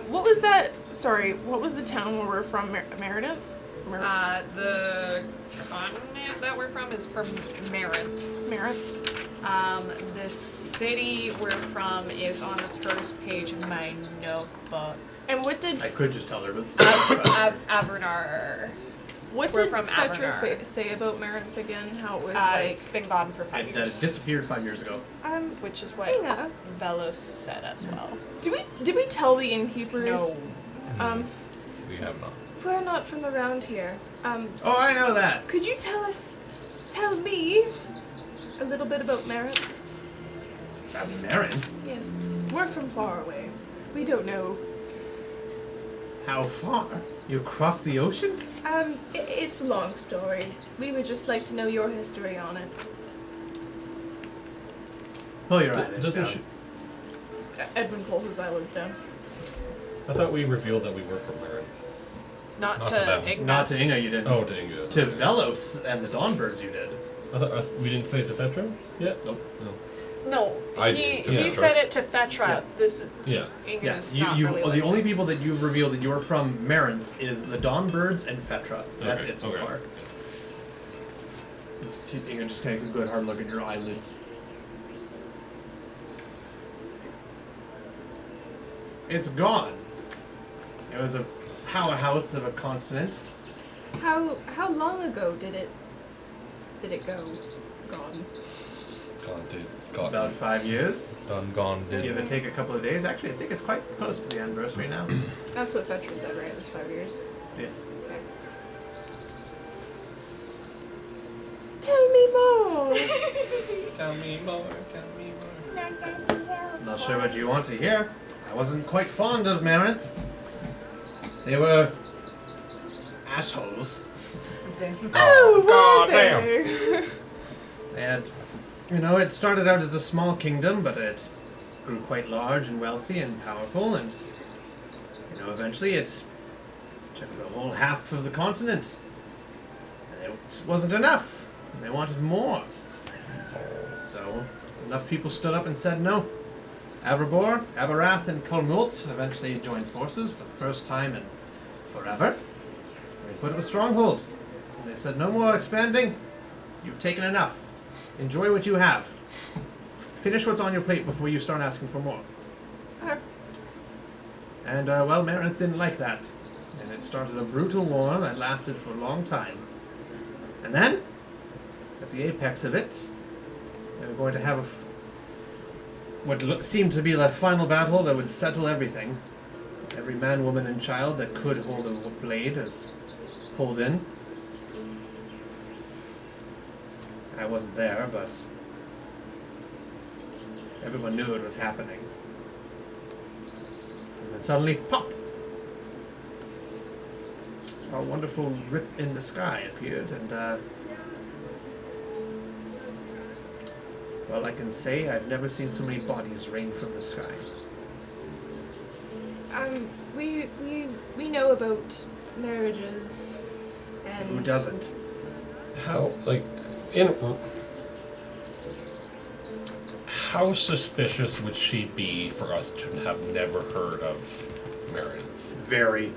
What was that? Sorry, what was the town where we're from? Meredith? the continent that we're from is from Marin. Meredith? The city we're from is on the first page of my notebook. And what did I could just tell her, but Avernar. what we're did from Fetra Avernar. say about Meredith again? How it was It's been gone for 5 that years. disappeared 5 years ago. Which is what Inga, Velos said as well. did we tell the innkeepers? No. We have not. We're not from around here. Oh, I know that. Could you tell me a little bit about Meredith? Marin. Yes. We're from far away. We don't know How far? You crossed the ocean? It's a long story. We would just like to know your history on it. Pull your eyelids Doesn't down. she? Edwin pulls his eyelids down. I thought we revealed that we were from Marin. Not Not to to them. Igna. Not to Inga, you didn't. Oh, to Inga. To Velos and the Dawnbirds, you did. I thought we didn't say it to Fetra? Yeah. Nope. No. No, I he did to he Fetra. said it to Fetra. Yeah. This Yeah. Igna's Yeah, not you really the listening. only people that you've revealed that you're from Marinth is the Dawnbirds and Fetra. That's Okay, it so okay. far. Inga just takes a good hard look at your eyelids. It's gone. It was a powerhouse of a continent. How long ago did it go gone? Gone, did. Got About 5 years. done, gone, did. Give or take a couple of days. Actually, I think it's quite close to the anniversary now. That's what Fetra said, right? It was 5 years. Yeah. Okay. Tell me more. Tell me more, tell me more. Not sure what you want to hear. I wasn't quite fond of Marinth. They were assholes. Oh, God were damn. they? They had, it started out as a small kingdom, but it grew quite large and wealthy and powerful, and, eventually it took the whole half of the continent. And it wasn't enough. They wanted more. So, enough people stood up and said no. Averbor, Aberath, and Kolmult eventually joined forces for the first time in forever. They put up a stronghold. And they said, no more expanding. You've taken enough. Enjoy what you have. Finish what's on your plate before you start asking for more. Okay. And, Meredith didn't like that. And it started a brutal war that lasted for a long time. And then, at the apex of it, they were going to have what seemed to be the final battle that would settle everything. Every man, woman, and child that could hold a blade is pulled in. I wasn't there, but everyone knew it was happening. And then suddenly, pop! A wonderful rip in the sky appeared, and well, I can say I've never seen so many bodies rain from the sky. We know about marriages and Who doesn't? How how suspicious would she be for us to have never heard of Marin? Very.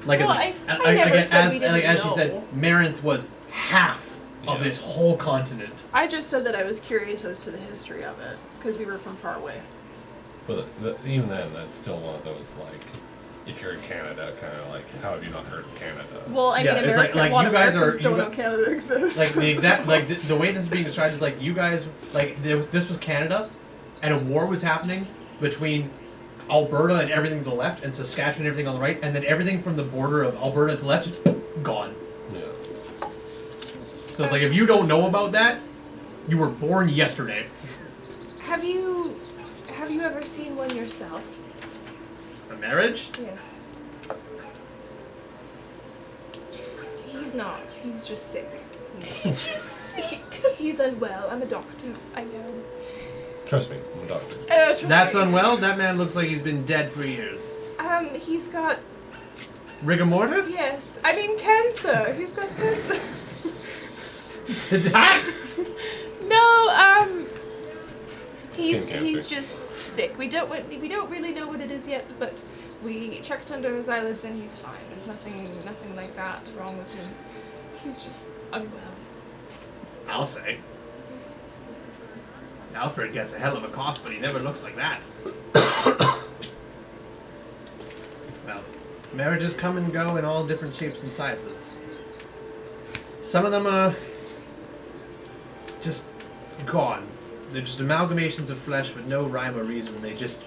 Like, Well, I never said we didn't as she know. said, Marinth was half of Yeah. this whole continent. I just said that I was curious as to the history of it because we were from far away. But even then, that's still one of those, like, if you're in Canada, kind of like, how have you not heard of Canada? Well, I Yeah, mean, it's like a lot you of guys Americans are- don't you know gu- Canada exists. Like the exact, the way this is being described is like you guys, this was Canada, and a war was happening between Alberta and everything to the left, and Saskatchewan and everything on the right, and then everything from the border of Alberta to the left is gone. Yeah. So it's like, if you don't know about that, you were born yesterday. Have you ever seen one yourself? A marriage? Yes. He's not. He's just sick. He's just sick. He's unwell. I'm a doctor. I know. Trust me, I'm a doctor. Trust That's me. unwell? That man looks like he's been dead for years. He's got. Rigor mortis? Yes. I mean, cancer. He's got cancer. That? No. He's Skin cancer. just sick. We don't really know what it is yet, but we checked under his eyelids and he's fine. There's nothing like that wrong with him. He's just unwell. I'll say. Alfred gets a hell of a cough, but he never looks like that. Well, marriages come and go in all different shapes and sizes. Some of them are just gone. They're just amalgamations of flesh with no rhyme or reason. They just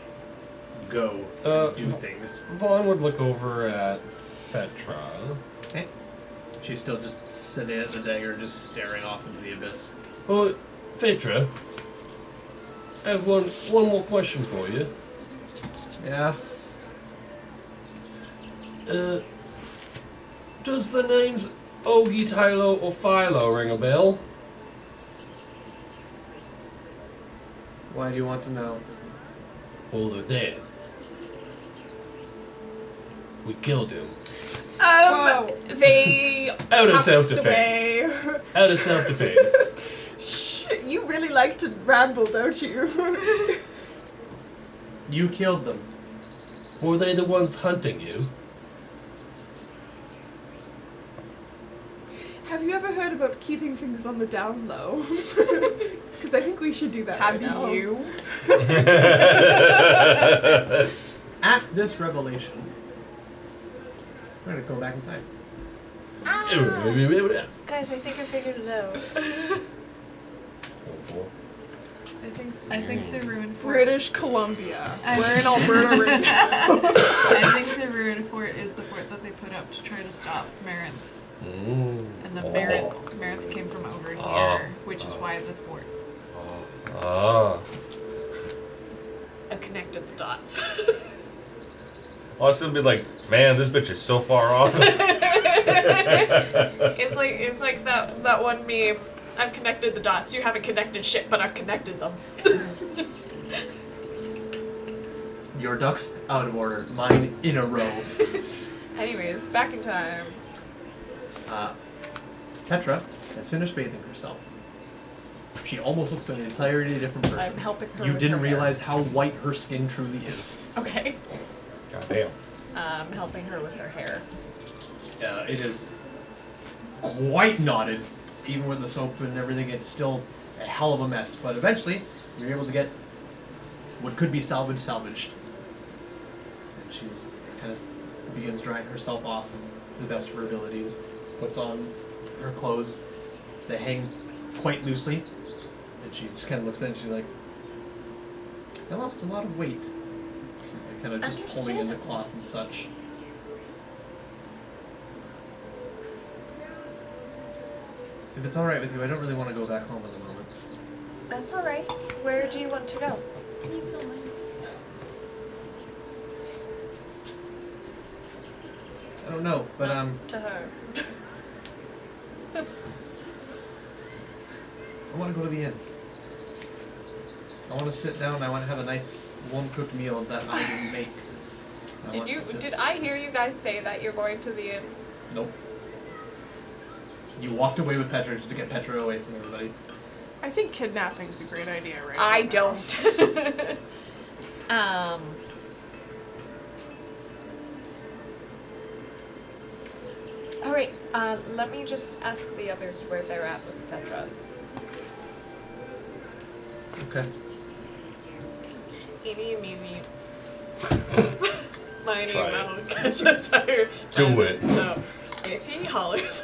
go and do things. Vaughn would look over at Petra. Okay. She's still just sitting at the dagger, just staring off into the abyss. Well, Petra, I have one more question for you. Yeah. Does the names Ogie, Tylo, or Philo ring a bell? Why do you want to know? Well, they're dead. We killed him. They Out of passed self-defense. away. Out of self-defense. Shh, you really like to ramble, don't you? You killed them. Were they the ones hunting you? Have you ever heard about keeping things on the down low? Because I think we should do that right now. Have you? At this revelation, we're gonna go back in time. Guys, I think I figured it out. I think the ruined fort. British Columbia. I- We're in Alberta right now. I think the ruined fort is the fort that they put up to try to stop Marinth. And the Marinth came from over here, which is why the fort. Ah. I've connected the dots. I'll still be like, man, this bitch is so far off. It's like that one meme. I've connected the dots. You haven't connected shit, but I've connected them. Your ducks out of order, mine in a row. Anyways, back in time. Petra has finished bathing herself. She almost looks like an entirely different person. I'm helping her. You with didn't her hair. realize how white her skin truly is. Okay. Goddamn. Helping her with her hair. It is quite knotted. Even with the soap and everything, it's still a hell of a mess. But eventually, you're able to get what could be salvaged. And she's kind of begins drying herself off to the best of her abilities. Puts on her clothes. They hang quite loosely. And she just kind of looks at it and she's like, I lost a lot of weight. She's like kind of just pulling in the cloth and such. If it's alright with you, I don't really want to go back home at the moment. That's all right. Where do you want to go? Can you film mine? I don't know, but To her. I want to go to the inn. I want to sit down. I want to have a nice, warm-cooked meal that I didn't make. Did I hear you guys say that you're going to the inn? Nope. You walked away with Petra to get Petra away from everybody. I think kidnapping's a great idea right I now. don't. All right. Let me just ask the others where they're at with Petra. Okay. Eeny, meeny. Miny, Try it. moe, catch a tire. Do it. So, if he hollers,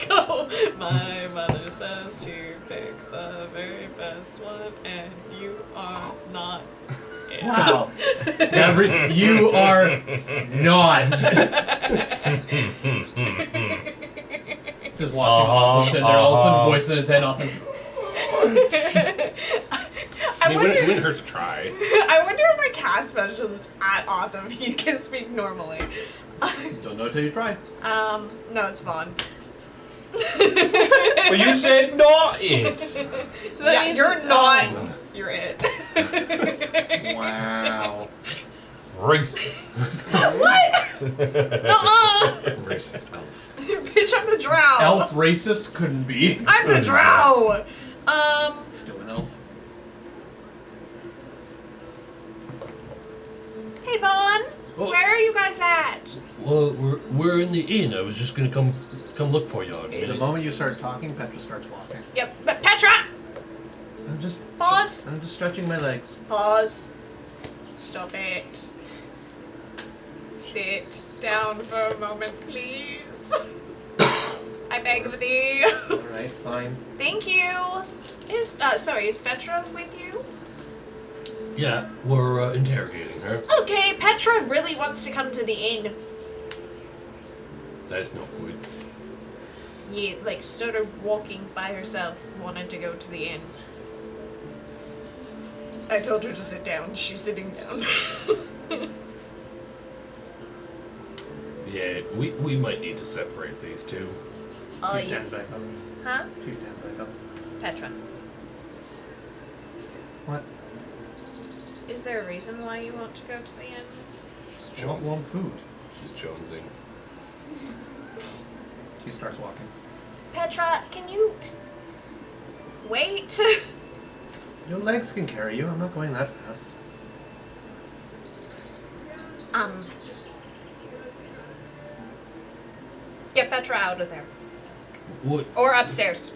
go. My mother says to pick the very best one, and you are not it. Wow. You are not. Just watching off and they're all of a sudden voicing his head off and I mean, it wouldn't hurt to try. I wonder if my cast specialist at Autumn he can speak normally. don't know till you try. No, it's Vaughn. But you said not it. So that Yeah, means you're not. You're it. Wow. Racist. What? Racist elf. Bitch, I'm the drow. Elf racist couldn't be. I'm the drow. Still an elf. Hey, Vaughn. Oh. Where are you guys at? Well, we're in the inn. I was just gonna come look for you. The moment you start talking, Petra starts walking. Yep, but Petra. I'm just Pause. I'm just stretching my legs. Pause. Stop it. Sit down for a moment, please. I beg of thee. Alright, fine. Thank you. Is Petra with you? Yeah, we're interrogating her. Okay, Petra really wants to come to the inn. That's not good. Yeah, like sort of walking by herself, wanted to go to the inn. I told her to sit down. She's sitting down. Yeah, we might need to separate these two. Oh, She yeah. stands back up. Huh? She stands back up. Petra. What? Is there a reason why you want to go to the inn? She want warm food. She's jonesing. She starts walking. Petra, can you wait? Your legs can carry you. I'm not going that fast. Get Petra out of there. What? Or upstairs.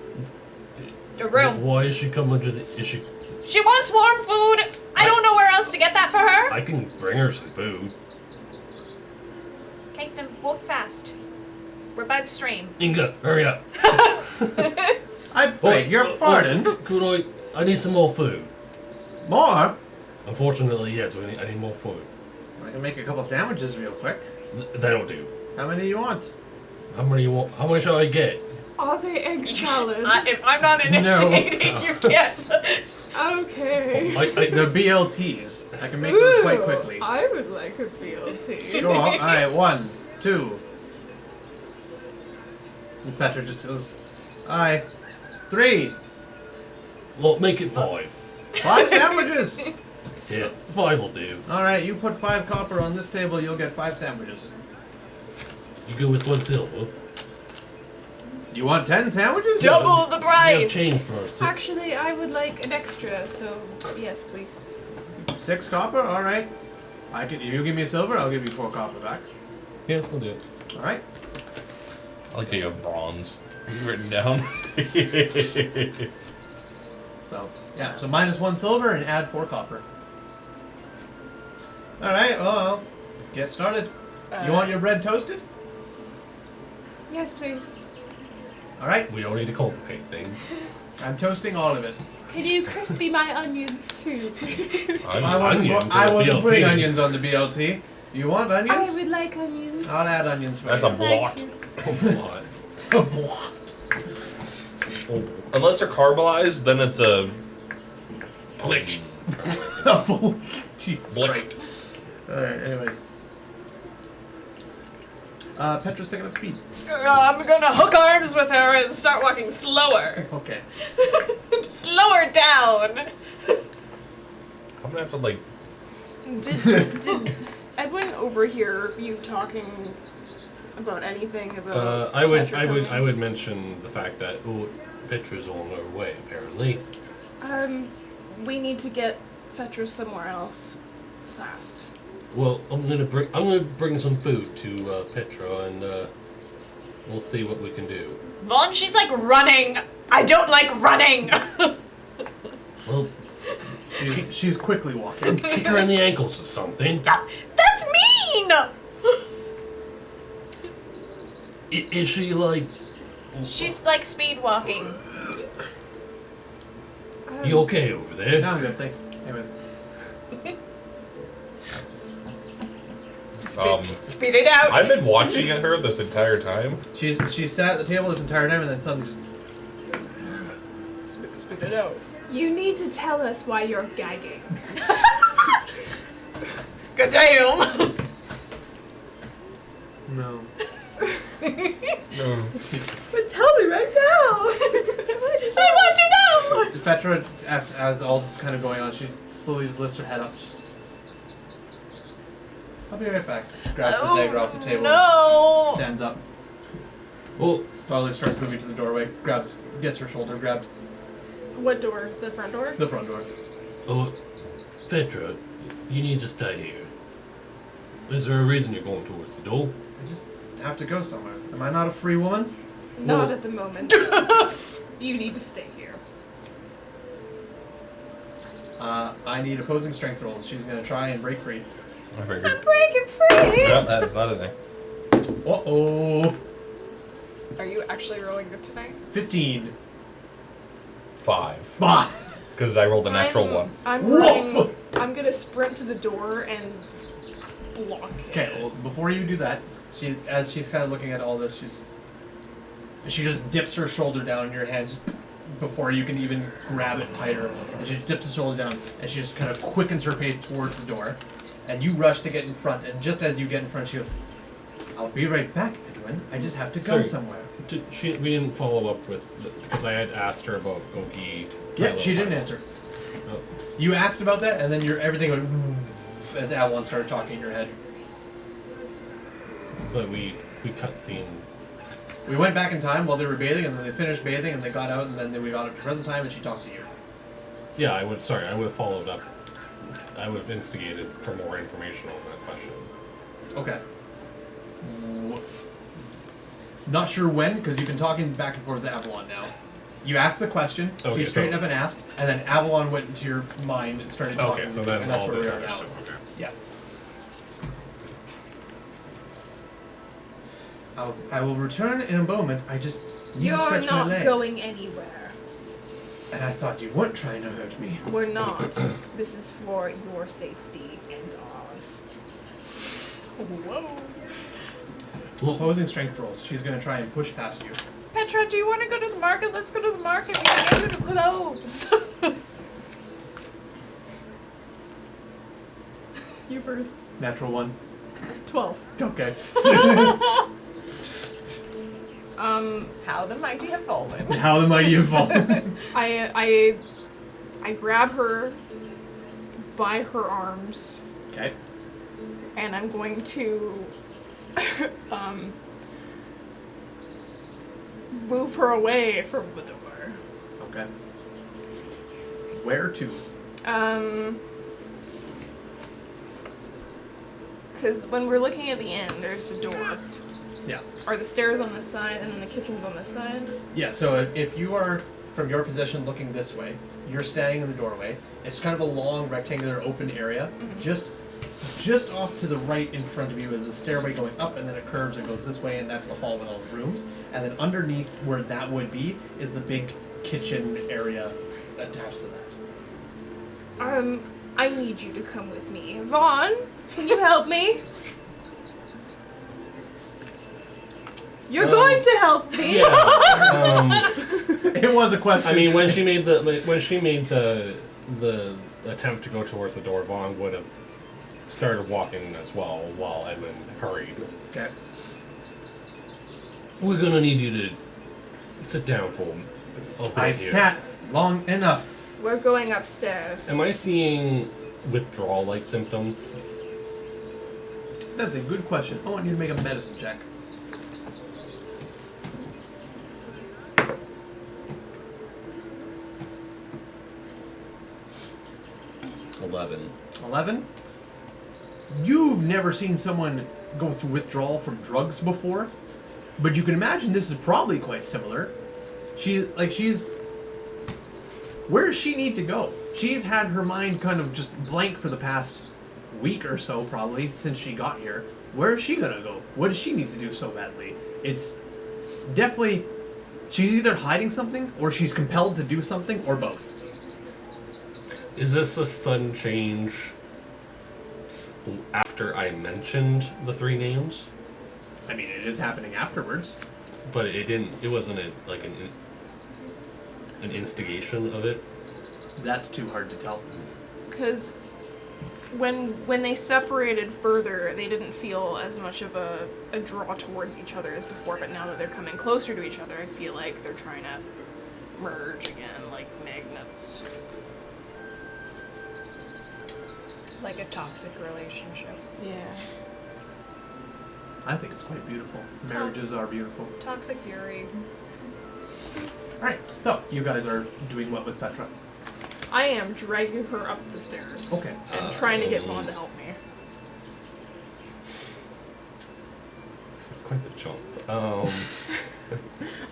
The room. Why is she coming to the? Is she? She wants warm food! I don't know where else to get that for her! I can bring her some food. Okay, then walk fast. We're by the stream. Inga, hurry up. I beg your pardon. Could I need some more food. More? Unfortunately, yes. I need more food. I can make a couple sandwiches real quick. That'll do. How many do you want? How many you want? How many shall I get? Are they egg salad? If I'm not initiating, you can't. Okay. They're BLTs. I can make those quite quickly. I would like a BLT. Sure. All right. 1, 2. And Petra just goes, aye. 3. Well, make it 5. 5 sandwiches. Yeah, 5 will do. All right. You put 5 copper on this table. You'll get 5 sandwiches. You go with 1 silver. You want 10 sandwiches? Double the You have price! change for us. Actually, I would like an extra, so yes, please. 6 copper. All right. I can. You give me a silver. I'll give you 4 copper back. Yeah, we'll do it. All right. I like how you have bronze written down. So yeah. So minus 1 silver and add 4 copper. All right. Well, get started. You want your bread toasted? Yes, please. All right. We don't need to complicate things. I'm toasting all of it. Could you crispy my onions too, please? I Onions on wasn't the putting BLT. onions on the BLT. You want I onions? would like onions. I'll add onions for That's you. a blot. What? A blot. Oh, Unless they're caramelized, then it's a glitch. A blot. Jesus Blick. Christ. All right. Anyways. Petra's picking up speed. I'm gonna hook arms with her and start walking slower. Okay. Slow her down! I'm gonna have to like. Did Edwin overhear you talking about anything about? I would Petra mention the fact that Petra's on her way apparently. coming? We need to get Petra somewhere else, fast. Well, I'm gonna bring some food to Petra and we'll see what we can do. Vaughn, she's like running. I don't like running. Well, She's quickly walking. kick her in the ankles or something. That's mean! Is she like? She's like speed walking. You okay over there? No, I'm good. Thanks. Anyways. Speed it out. I've been watching her this entire time. She sat at the table this entire time and then suddenly just Spit it out. You need to tell us why you're gagging. Good damn. no. No. But tell me right now. I want to know. Petra, as all this is kind of going on, she slowly just lifts her head up. I'll be right back. Grabs the dagger off the table. No. Stands up. Well, Slowly starts moving to the doorway. Gets her shoulder grabbed. What door? The front door? The front door. Petra, you need to stay here. Is there a reason you're going towards the door? I just have to go somewhere. Am I not a free woman? Not Well- at the moment. You need to stay here. I need opposing strength rolls. She's gonna try and break free. I I'm figured. breaking free. Yeah, that's not a thing. Uh-oh. Are you actually rolling good tonight? 15. 5. Bah! Because I rolled a natural one. I'm Woof! running. I'm gonna sprint to the door and block it. Okay, well, before you do that, as she's kind of looking at all this, she just dips her shoulder down in your hands before you can even grab it tighter. And she dips her shoulder down, and she just kind of quickens her pace towards the door. And you rush to get in front, and just as you get in front, she goes, I'll be right back, Edwin. I just have to go Sorry. somewhere. We didn't follow up with because I had asked her about Ogie. Yeah, she didn't answer. Oh. You asked about that, and then everything went as Avalon started talking in your head. But we cut scene. We went back in time while they were bathing, and then they finished bathing, and they got out, and then we got up to present time, and she talked to you. Yeah, I would have followed up. I would have instigated for more information on that question. Okay. Not sure when, because you've been talking back and forth with Avalon now. You asked the question, Okay, you straightened so- up and asked, and then Avalon went into your mind and started talking. Okay, so then and that's all where this we are now. understood. Okay. Yeah. I will return in a moment. I just need to You're stretch my not legs. going anywhere. And I thought you weren't trying to hurt me. We're not. This is for your safety and ours. Whoa. Opposing strength rolls. She's going to try and push past you. Petra, do you want to go to the market? Let's go to the market. We can get new clothes. You first. Natural 1. 12. Okay. How the mighty have fallen. How the mighty have fallen. I grab her by her arms Okay. and I'm going to move her away from the door. Okay. Where to? Because when we're looking at the end, there's the door. Yeah. Are the stairs on this side and then the kitchen's on this side? Yeah, so if you are from your position looking this way, you're standing in the doorway. It's kind of a long rectangular open area. Just off to the right in front of you is a stairway going up, and then it curves and goes this way, and that's the hall with all the rooms. And then underneath where that would be is the big kitchen area attached to that. I need you to come with me. Vaughn, can you help me? You're going to help me. Yeah. It was a question. I mean, when she made the attempt to go towards the door, Vaughn would have started walking as well while Edmund hurried. Okay. We're gonna need you to sit down for a bit I've here. sat long enough. We're going upstairs. Am I seeing withdrawal-like symptoms? That's a good question. I want you to make a medicine check. $11. 11? You've never seen someone go through withdrawal from drugs before, but you can imagine this is probably quite similar. She's... Where does she need to go? She's had her mind kind of just blank for the past week or so, probably, since she got here. Where is she gonna go? What does she need to do so badly? It's definitely... She's either hiding something, or she's compelled to do something, or both. Is this a sudden change after I mentioned the three names? I mean, it is happening afterwards. But it didn't. It wasn't an instigation of it. That's too hard to tell. Because when they separated further, they didn't feel as much of a draw towards each other as before, but now that they're coming closer to each other, I feel like they're trying to merge again, like magnets. Like a toxic relationship. Yeah. I think it's quite beautiful. Marriages are beautiful. Toxic fury. Alright, so you guys are doing what with Petra? I am dragging her up the stairs. Okay. And trying to get Vaughn to help me. It's quite the jump.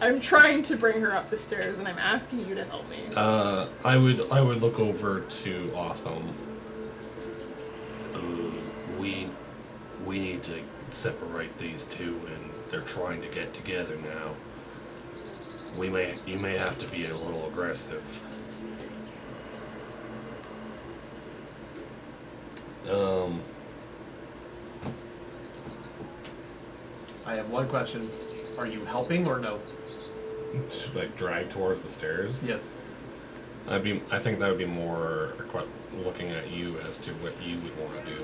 I'm trying to bring her up the stairs, and I'm asking you to help me. I would look over to Otham. We need to separate these two, and they're trying to get together now. You may have to be a little aggressive. I have one question. Are you helping or no? Like drag towards the stairs. Yes. I think that would be more looking at you as to what you would want to do.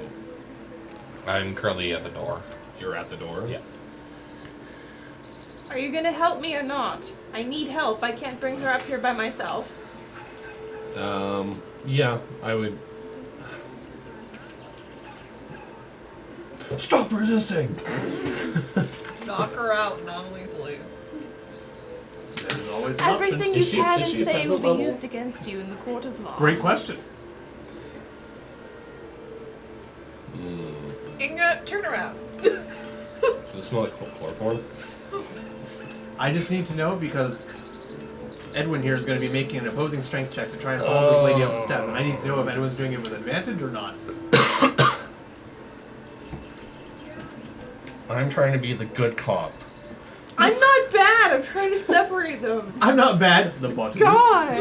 I'm currently at the door. you're at the door. Yeah. Are you gonna help me or not? I need help. I can't bring her up here by myself. Yeah, I would. Stop resisting! Knock her out non-lethally. There's always an Everything option. you Is she- can is and she a say will peasant be level? used against you in the court of law. Great question. Inga, turn around. Does it smell like chloroform? I just need to know because Edwin here is going to be making an opposing strength check to try and follow this lady up the steps, and I need to know if Edwin's doing it with advantage or not. I'm trying to be the good cop. I'm not bad. I'm trying to separate them. I'm not bad. The bottom. God.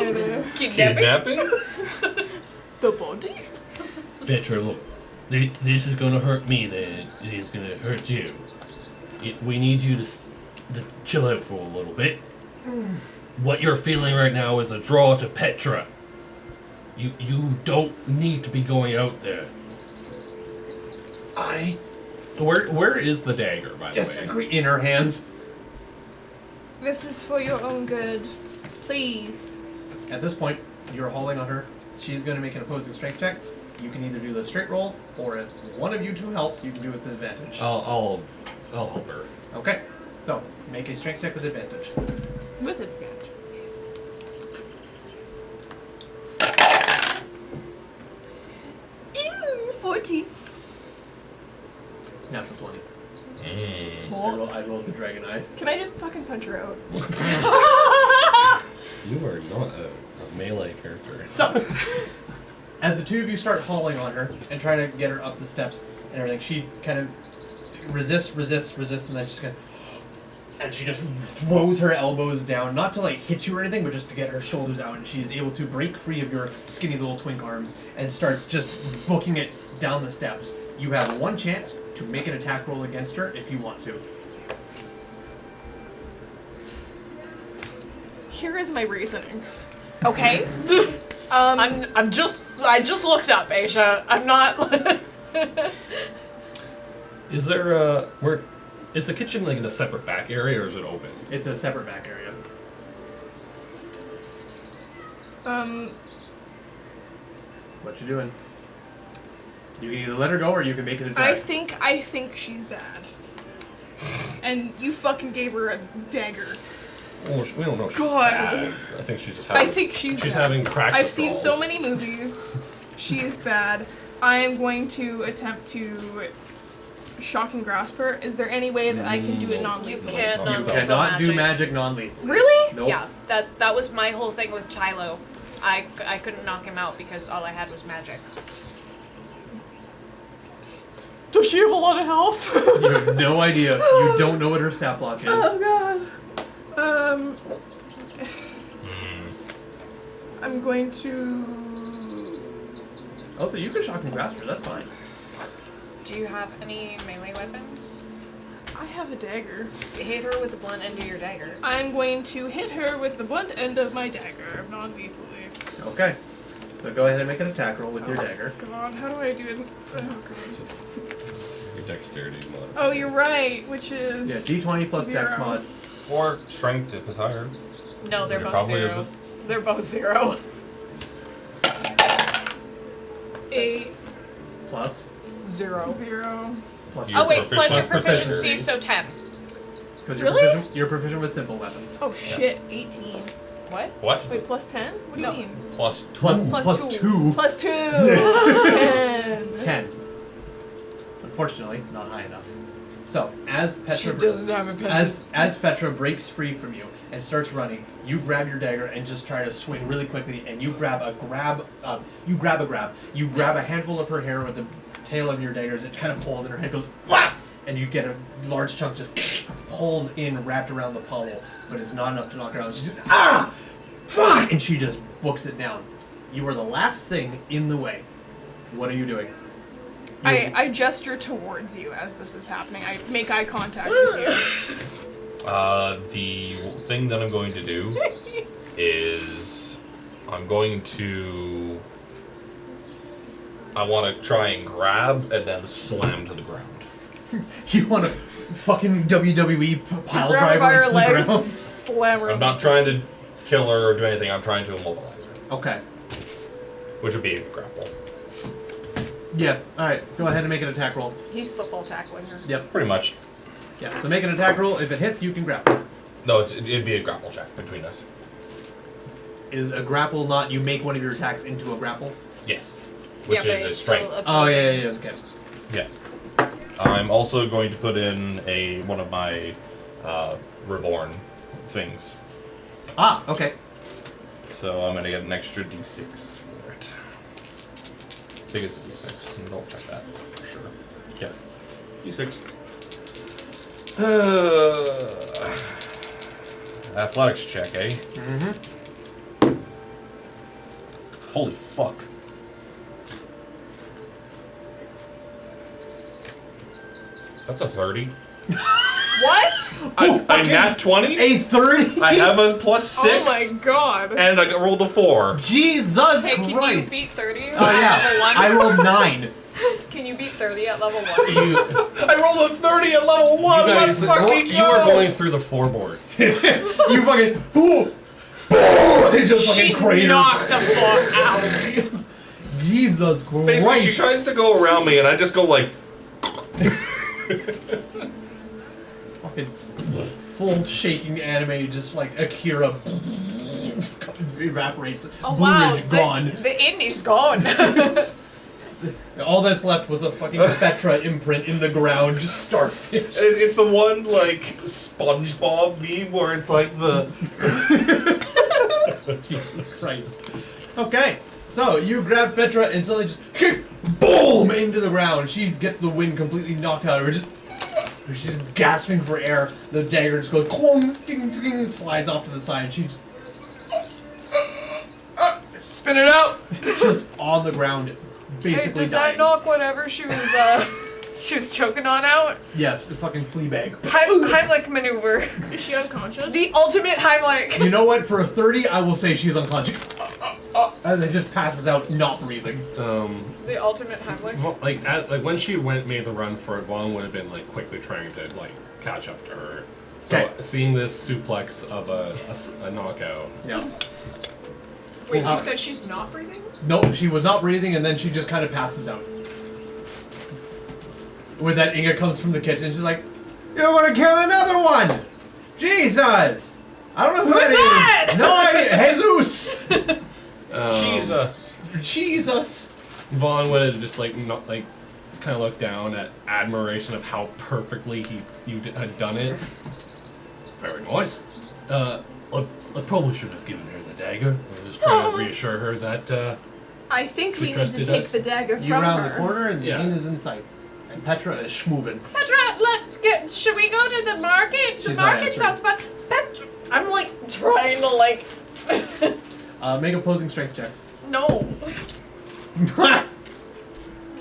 Kidnapping? The body? Petra, look, this is gonna hurt me, then it is gonna hurt you. We need you to chill out for a little bit. What you're feeling right now is a draw to Petra. You don't need to be going out there. Where is the dagger, by the way? Disagree. In her hands. This is for your own good. Please. At this point, you're hauling on her. She's going to make an opposing strength check. You can either do the straight roll, or if one of you two helps, you can do it with advantage. I'll help her. Okay. So, make a strength check with advantage. With advantage. Ew, 14. Natural 20. Mm. I rolled the dragon eye. Can I just fucking punch her out? You are not a melee character. So, as the two of you start hauling on her and trying to get her up the steps and everything, she kind of resists, and then she's and she just throws her elbows down, not to like hit you or anything, but just to get her shoulders out, and she's able to break free of your skinny little twink arms and starts just booking it down the steps. You have one chance to make an attack roll against her if you want to. Here is my reasoning. Okay. I just looked up, Aisha. I'm not. Is there is the kitchen like in a separate back area or is it open? It's a separate back area. What you doing? You can either let her go or you can make an attack. I think she's bad. And you fucking gave her a dagger. Oh, we don't know. If she's God. bad. I think she's just having. I think she's bad. having crack. I've seen so withdrawals. many movies. She is bad. I am going to attempt to shock and grasp her. Is there any way that I can do it non-lethally? You can't You non-lethal cannot do magic. magic non-lethal. Really? Nope. Yeah, that was my whole thing with Chilo. I couldn't knock him out because all I had was magic. Does she have a lot of health? You have no idea. You don't know what her stat block is. Oh god. I'm going to. Also, you can shock and grasp her. That's fine. Do you have any melee weapons? I have a dagger. Hit her with the blunt end of your dagger. I'm going to hit her with the blunt end of my dagger, non-lethally. Okay. So go ahead and make an attack roll with your dagger. God, how do I do it? Oh, Just your dexterity mod. oh, you're right. Which is. Yeah, D20 plus dex 0. mod. Or strength if desired. No, they're There both probably 0. isn't. They're both 0. 8, Plus. 0. 0. Plus. Oh wait, plus your Plus proficiency, proficiency. so 10. Because Really? you're proficient with simple weapons. Oh shit, 18. What? What? Wait, plus 10? What do No. you mean? Plus Plus, Plus plus two. 2. Plus 2! 10. 10. Unfortunately, not high enough. So, as Petra have a as Petra breaks free from you and starts running, you grab your dagger and just try to swing really quickly, and you grab a handful of her hair with the tail of your dagger as it kind of pulls, and her head goes wah! And you get a large chunk just pulls in, wrapped around the pommel, but it's not enough to knock her out. She just fuck, and she just books it down. You are the last thing in the way. What are you doing? I gesture towards you as this is happening. I make eye contact with you. The thing that I'm going to do is I'm going to. I want to try and grab and then slam to the ground. You want to fucking WWE pile Grab her driver by her into the legs and ground? slam her. I'm not trying to kill her or do anything. I'm trying to immobilize her, Okay. which would be a grapple. Yeah. All right. Go ahead and make an attack roll. He's football tackling her. Yep. Pretty much. Yeah. So make an attack roll. If it hits, you can grapple. No, it'd be a grapple check between us. Is a grapple not you make one of your attacks into a grapple? Yes. Which yeah, is but a it's still strength. Oh opposing. yeah. Okay. Yeah. I'm also going to put in one of my reborn things. Ah. Okay. So I'm gonna get an extra d6 for it. I think it's a d6. I'll check that for sure. Yeah. d6. Athletics check, eh? Mm-hmm. Holy fuck. That's a 30. What? I nat 20. A 30. I have a plus 6. Oh my god. And I rolled a 4. Jesus Hey, can you Christ. beat 30 at Oh yeah. level 1? I rolled 9. Can you beat 30 at level 1? You. I rolled a 30 at level 1. You Let's guys, fucking you go. are going through the floorboards. You fucking. Ooh. It just fucking She's craters. knocked the fuck out. Jesus Christ. Basically, she tries to go around me, and I just go like. Fucking full shaking anime, just like Akira evaporates. Oh Blue wow, Ridge gone. the Indy's gone. All that's left was a fucking Petra imprint in the ground, just starfish. It's the one like SpongeBob meme where it's like the. Jesus Christ. Okay, so you grab Petra and suddenly just boom into the ground. She gets the wind completely knocked out of her. She's just gasping for air. The dagger just goes clong, ding, ding, slides off to the side. She's Spin it out. just on the ground, basically Hey, does dying. that knock whatever she was choking on out? Yes, the fucking Fleabag. Heimlich maneuver. Is she unconscious? The ultimate Heimlich. You know what? For a 30, I will say she's unconscious. And then just passes out, not breathing. The ultimate Heimlich. Like when she made the run for it, Vaughn would have been like quickly trying to like catch up to her. So Okay. seeing this suplex of a knockout, Yeah. Wait, you said she's not breathing? No, she was not breathing, and then she just kind of passes out. With that, Inga comes from the kitchen. She's like, "You're gonna kill another one! Jesus! I don't know who Who's that is. that? No idea. Jesus! Jesus. Jesus! Vaughn would have just like not like kind of looked down at admiration of how perfectly you had done it. Very nice. I probably should have given her the dagger. I was just trying to reassure her that. I think She we need to trusted take us. the dagger You from round her. the corner, and the Yeah. inn is in sight. And Petra is schmoving. Petra, should we go to the market? She's The not market answering. sounds fun. I'm like trying to like. Make opposing strength checks. No. What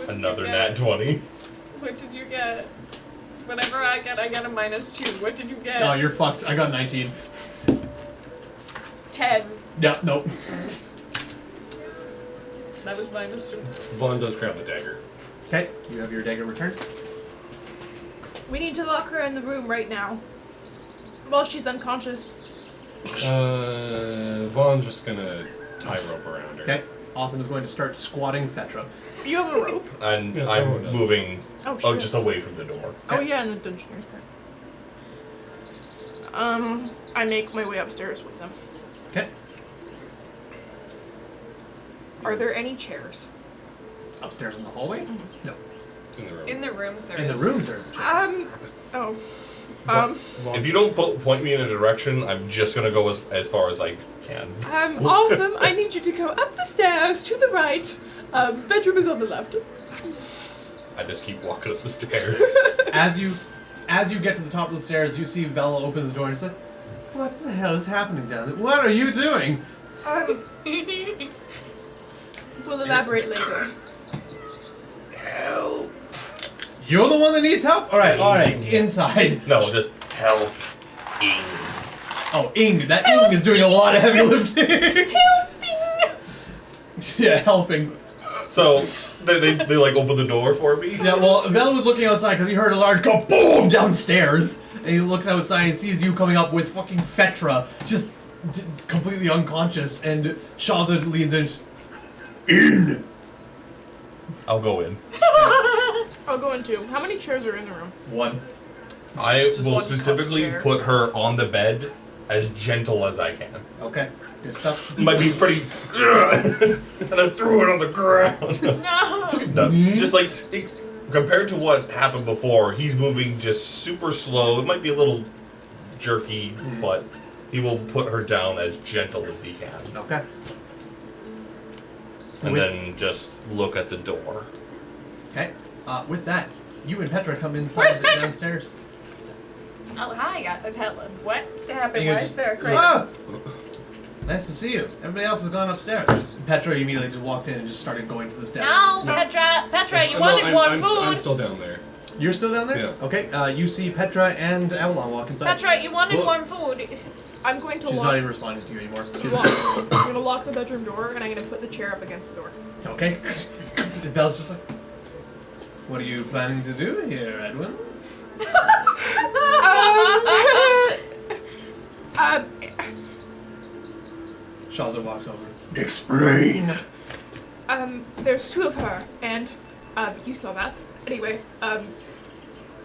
did Another you nat get? 20. What did you get? Whatever I get a -2. What did you get? Oh, you're fucked. I got 19. 10. Yeah, nope. That was -2. Vaughn does grab the dagger. Okay, you have your dagger returned. We need to lock her in the room right now. While she's unconscious. Vaughn's just gonna tie rope around her. Okay, Autumn is going to start squatting Petra. You have a rope? And Yeah, everyone I'm does. moving. Oh, Oh, shit. just away from the door. Oh yeah, in the dungeon. I make my way upstairs with them. Okay. Are there any chairs? Upstairs in the hallway? No. In the room. In the rooms there In the is. rooms there's a chair. If you don't point me in a direction, I'm just gonna go as far as I can. Awesome. I need you to go up the stairs to the right. Bedroom is on the left. I just keep walking up the stairs. As you get to the top of the stairs, you see Vela open the door and say, "What the hell is happening down there? What are you doing?" We'll elaborate later. Help! You're the one that needs help? Alright, inside. No, just help. Oh, Ing. That Ing is doing a lot of heavy lifting. Helping! Yeah, helping. So they like open the door for me. Yeah, well, Vel was looking outside because he heard a large go boom downstairs, and he looks outside and sees you coming up with fucking Fetra, just completely unconscious, and Shaza leans in. I'll go in. I'll go in too. How many chairs are in the room? One. I Just will one specifically chair. put her on the bed as gentle as I can. Okay, good stuff. Might be pretty. And I threw it on the ground. No. Just like compared to what happened before, he's moving just super slow. It might be a little jerky, but he will put her down as gentle as he can. Okay. And then just look at the door. Okay. With that, you and Petra come inside Where's Petra? downstairs. Oh, hi, Helen. What happened? You Why just- is there a crate? Ah! Nice to see you. Everybody else has gone upstairs. Petra immediately just walked in and just started going to the steps. No, Petra, you No, wanted more I'm food. still down there. You're still down there? Yeah. Okay, you see Petra and Avalon walk inside. Petra, you wanted Well- warm food. I'm going to She's lock. not even responding to you anymore. I'm gonna lock the bedroom door, and I'm gonna put the chair up against the door. Okay. Belle's just like, what are you planning to do here, Edwin? Shaza walks over. Explain. There's two of her, and you saw that. Anyway,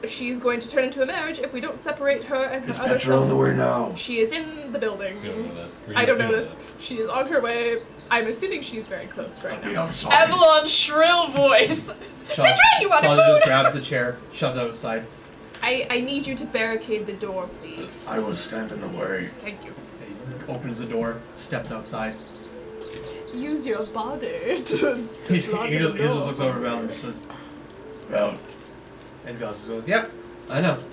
she's going to turn into a marriage if we don't separate her and her other self. way now? She is in the building. You don't know that. Or I you don't know know this. that. She is on her way. I'm assuming she's very close right now. Avalon's shrill voice. Petra, you wanted Shaza just food? grabs the chair, shoves it outside. I need you to barricade the door, please. I will stand in the way. Thank you. He opens the door, steps outside. Use your body to He block just, the he just door. looks over at Val and just says, Val. And Val just goes, yep, I know.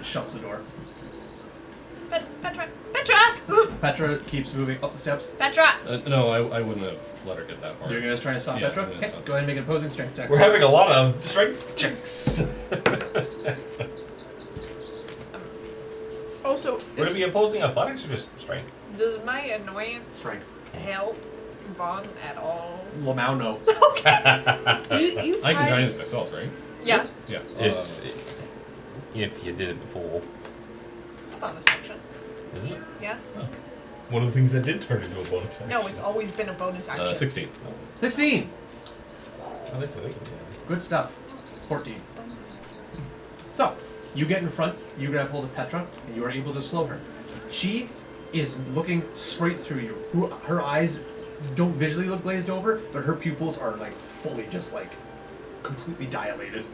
Shuts the door. Petra! Petra keeps moving up the steps. Petra! No, I wouldn't have let her get that far. You're guys trying to stop Yeah, Petra? I'm gonna Okay, stop. go ahead and make an opposing strength check. We're having a lot of strength checks. Also, Would it be opposing athletics or just strength? Does my annoyance Strength. help Vaughn at all? Lamau, no. you I can tied. guidance myself, right? Yeah. Yeah. If you did it before. It's a bonus action. Is it? Yeah? One of the things that did turn into a bonus action. No, it's always been a bonus action. 16. 16. Oh, that's it. Good stuff. 14. So, you get in front, you grab hold of Petra, and you are able to slow her. She is looking straight through you. Her eyes don't visually look glazed over, but her pupils are like fully just like completely dilated.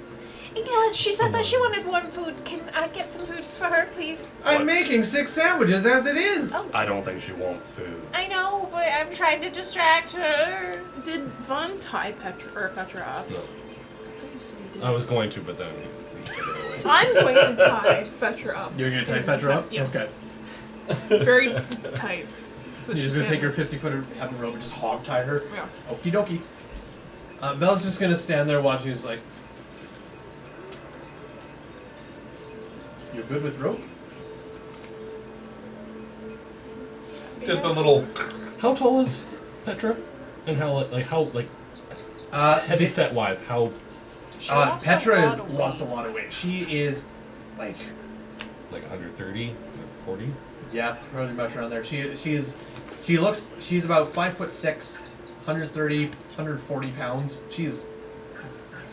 You know what? She said that she wanted warm food. Can I get some food for her, please? I'm making 6 sandwiches as it is. Oh. I don't think she wants food. I know, but I'm trying to distract her. Did Vaughn tie Petra up? No. I thought you said you did. I was going to, but then we took it away. I'm going to tie Petra up. You're gonna tie Petra up? Yes. Okay. Very tight. So You're she just gonna take can't- your 50-foot having rope and just hog tie her? Yeah. Okie dokie. Vel's just gonna stand there watching. He's like, "You're good with rope?" Just a Yes. little. How tall is Petra? And how heavy the- set wise, how She lost a Petra lot has of lost a weight. lot of weight. She is like, 130, 40? yeah, probably much around there. She's about 5'6", 130, 140 pounds. She's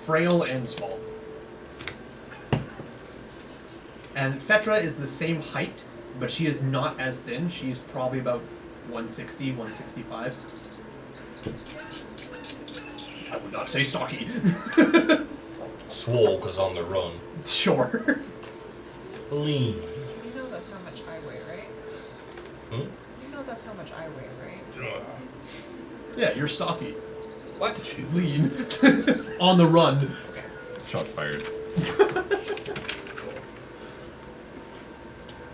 frail and small. And Fetra is the same height, but she is not as thin. She's probably about 160, 165. I would not say stocky. Swole because on the run. Sure. Lean. You know that's how much I weigh, right? Hmm? You know that's how much I weigh, right? Yeah, you're stocky. What? Lean. On the run. Shots fired.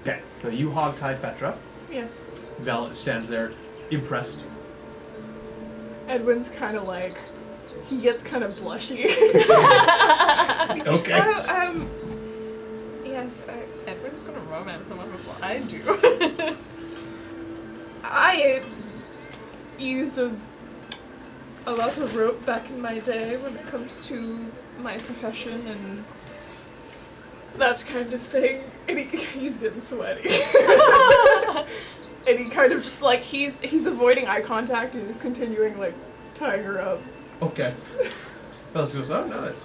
Okay, so you hog tie Fetra. Yes. Val stands there, impressed. Edwin's kind of like, he gets kind of blushy. He's Okay. like, yes, Edward's gonna romance someone before I do. I used a a lot of rope back in my day when it comes to my profession and that kind of thing. And he's getting sweaty. And he kind of just like, he's avoiding eye contact and he's continuing like tying her up. Okay. Felix goes, oh no, it's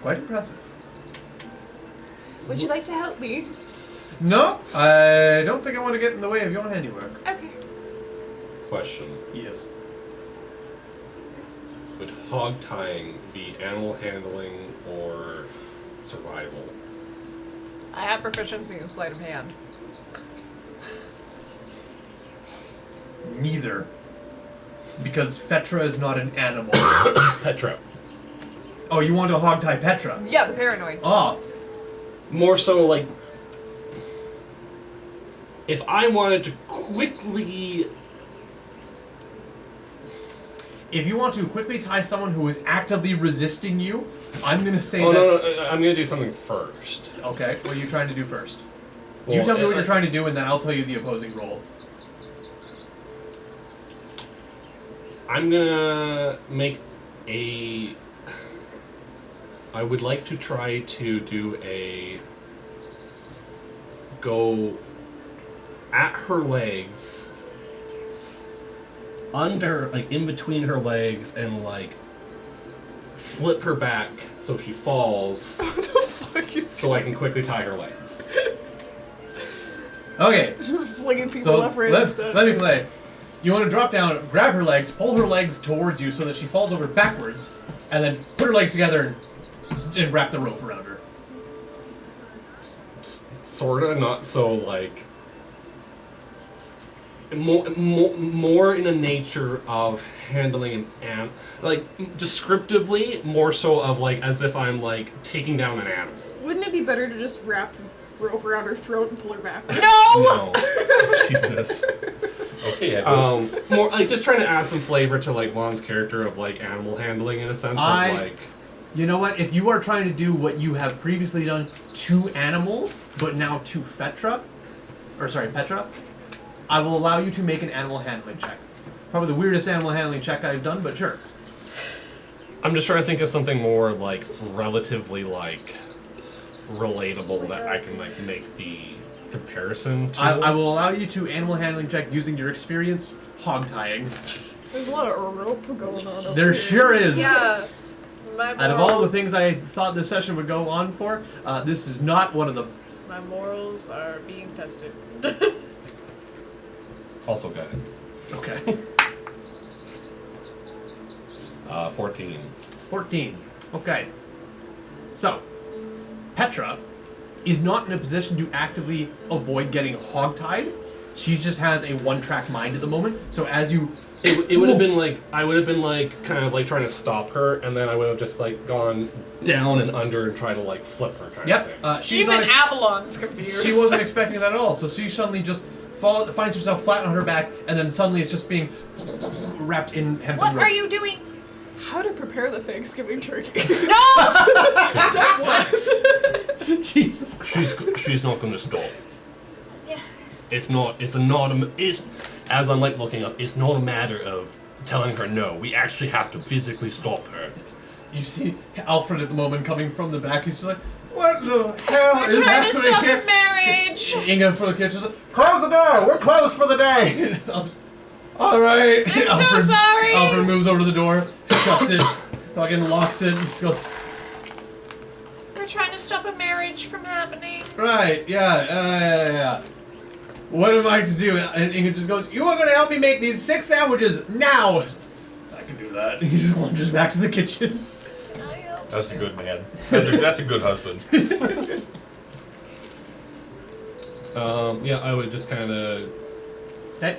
quite impressive. Would you like to help me? No, I don't think I want to get in the way of your handiwork. Okay. Question. Yes. Would hog tying be animal handling or survival? I have proficiency in sleight of hand. Neither. Because Fetra is not an animal. Petra. Oh, you want to hogtie Petra? Yeah, the paranoid. Oh. More so like, if I wanted to quickly... If you want to quickly tie someone who is actively resisting you, I'm going to say Oh, that's... no, I'm going to do something first. Okay, what are you trying to do first? Well, you tell me what you're trying to do, and then I'll tell you the opposing roll. I'm gonna make a... I would like to try to do a... Go at her legs, under, like, in between her legs, and, like, flip her back so she falls, What the fuck is so I can quickly tie her legs. Okay, just flinging people so left, right, and center. let me play. You want to drop down, grab her legs, pull her legs towards you so that she falls over backwards, and then put her legs together and wrap the rope around her. Sorta, not so, like... More in the nature of handling an like, descriptively, more so of, like, as if I'm, like, taking down an animal. Wouldn't it be better to just wrap the rope around her throat and pull her back? No! Jesus. Okay, Edward. More, like, just trying to add some flavor to, like, Juan's character of, like, animal handling in a sense of, like... You know what? If you are trying to do what you have previously done to animals, but now to Petra, I will allow you to make an animal handling check. Probably the weirdest animal handling check I've done, but sure. I'm just trying to think of something more, like, relatively, like, relatable that I can, like, make the comparison to. I will allow you to animal handling check using your experience hog tying. There's a lot of rope going on over There here. sure is. Yeah. My Out of all the morals- things I thought this session would go on for, this is not one of them. My morals are being tested. Also guidance. Okay. 14. 14. Okay. So, Petra is not in a position to actively avoid getting hogtied. She just has a one-track mind at the moment. So as you... It would have been like, I would have been like, kind of like trying to stop her, and then I would have just like gone down and under and try to like flip her kind of thing. Yep. She's Even not Avalon's confused. she wasn't expecting that at all. So she suddenly just finds herself flat on her back, and then suddenly it's just being wrapped in hempen What rope. are you doing? How to prepare the Thanksgiving turkey. No! Step one. Jesus. She's not going to stop. Yeah. It's as I'm like looking up, it's not a matter of telling her no. We actually have to physically stop her. You see Alfred at the moment coming from the back, and she's like, "What the hell We're is trying to happening stop here?" a marriage. Inga from the kitchen says, "Close the door! We're closed for the day!" All right. I'm so sorry. Alfred moves over to the door, shuts it, fucking locks it, and just goes, We're trying to stop a marriage from happening. "Right, yeah. What am I to do?" And Inga just goes, "You are going to help me make these 6 sandwiches now!" I can do that. He just wanders back to the kitchen. That's a good man. That's a good husband. Yeah, I would just kind of. Okay.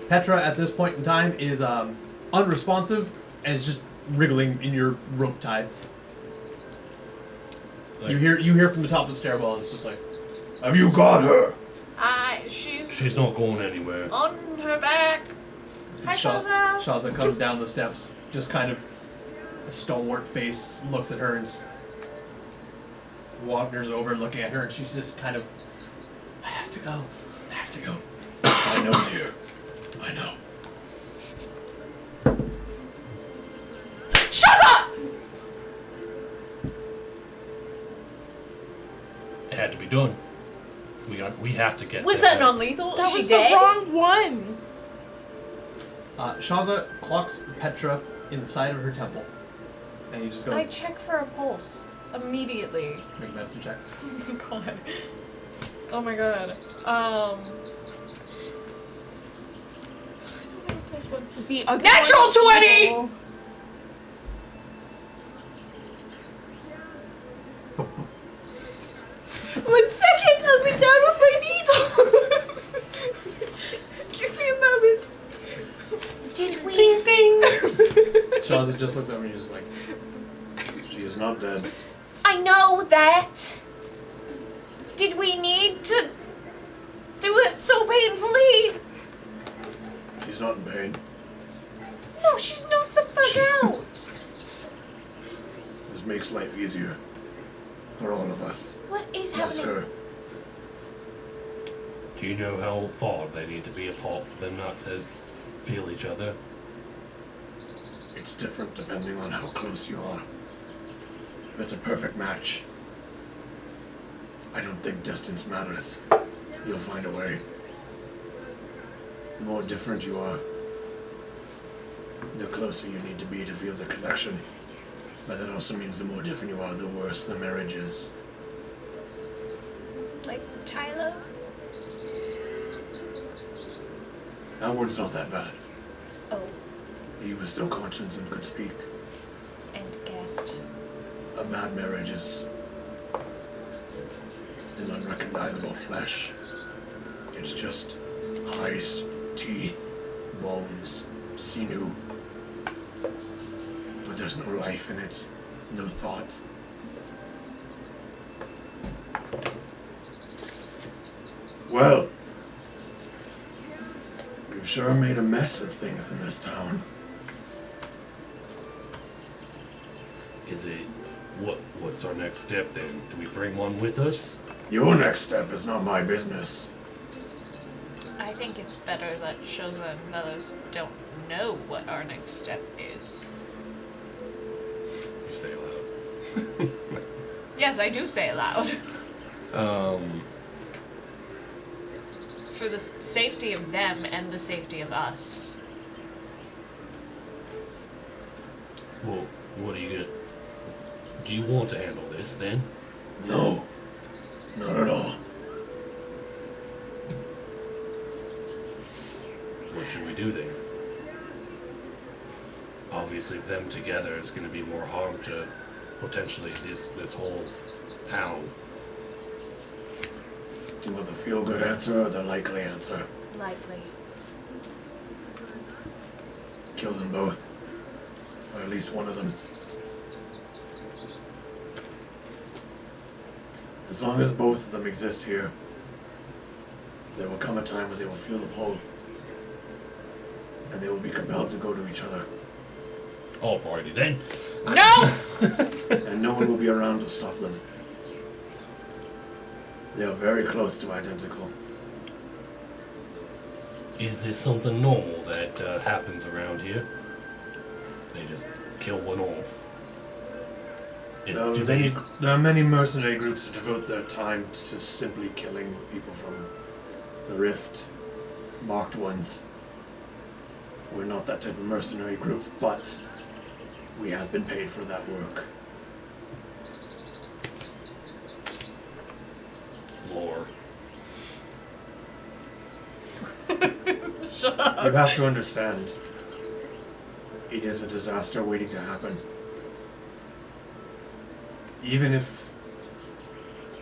Petra at this point in time is unresponsive and is just wriggling in your rope tie. Like, You hear from the top of the stairwell, and it's just like, "Have you got her?" She's not going anywhere. On her back. Hi, Shaza. Shaza comes down the steps, just kind of stalwart face, looks at her and just wanders over looking at her, and she's just kind of, I have to go. I know, dear. I know. be done. We have to get. Was to that her. non-lethal? That Is she was dead? the wrong one. Shaza clocks Petra in the side of her temple. And he just goes, I check for a pulse immediately. make a medicine check. Oh my god. Oh my god. The other Natural one's 20! evil. One second, I'll be down with my needle. Give me a moment. Did we? Bing, bing. Shaza just looks over and he's just like, she is not dead. I know that. Did we need to do it so painfully? She's not in pain. No, she's knocked the fuck out. This makes life easier. For all of us. What is Bless happening? her. Do you know how far they need to be apart for them not to feel each other? It's different depending on how close you are. If it's a perfect match, I don't think distance matters. You'll find a way. The more different you are, the closer you need to be to feel the connection. But that also means the more different you are, the worse the marriage is. Like Tyler? That one's not that bad. Oh, He was still conscious and could speak. and guessed. A bad marriage is an unrecognizable flesh. It's just eyes, teeth, bones, sinew. But there's no life in it, no thought. Well, we've sure made a mess of things in this town. Is it what's our next step then? Do we bring one with us? Your next step is not my business. I think it's better that Shoza and Melos don't know what our next step is. You say loud. Yes, I do say it loud. For the safety of them and the safety of us. Well, what are you gonna... Do you want to handle this then? No, not at all. What should we do then? Obviously, them together is going to be more harm to potentially this whole town. Do you want the feel-good answer or the likely answer? Likely. Kill them both. Or at least one of them. As long as both of them exist here, there will come a time when they will feel the pull. And they will be compelled to go to each other. Alrighty then. No! And no one will be around to stop them. They are very close to identical. Is this something normal that happens around here? They just kill one off. There are many mercenary groups that devote their time to simply killing people from the Rift, marked ones. We're not that type of mercenary group, but we have been paid for that work. Lore. Shut up. You have to understand, it is a disaster waiting to happen. Even if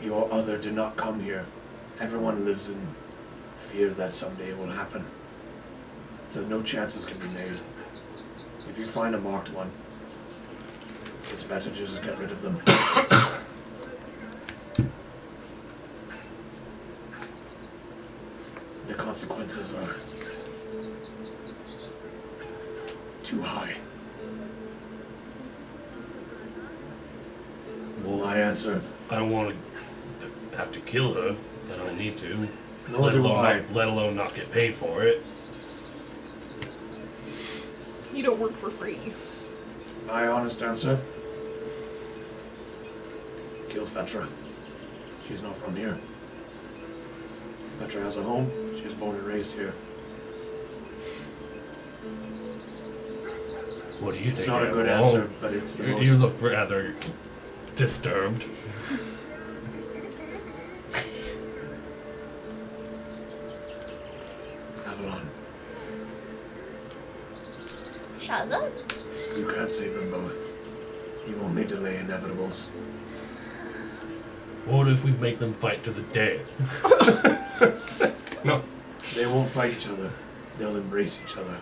your other did not come here, everyone lives in fear that someday it will happen. So no chances can be made. If you find a marked one, it's better to just get rid of them. The consequences are too high. Well, My answer, I don't want to have to kill her. I don't need to. nor do I. Let alone not get paid for it. You don't work for free. My honest answer, kill Fetra. She's not from here. Petra has a home. She was born and raised here. What do you It's think? not a good Avalon? answer, but it's the most... You look rather disturbed. Avalon, Shaza? you can't save them both. You only delay inevitables. What if we make them fight to the death? No. They won't fight each other. They'll embrace each other.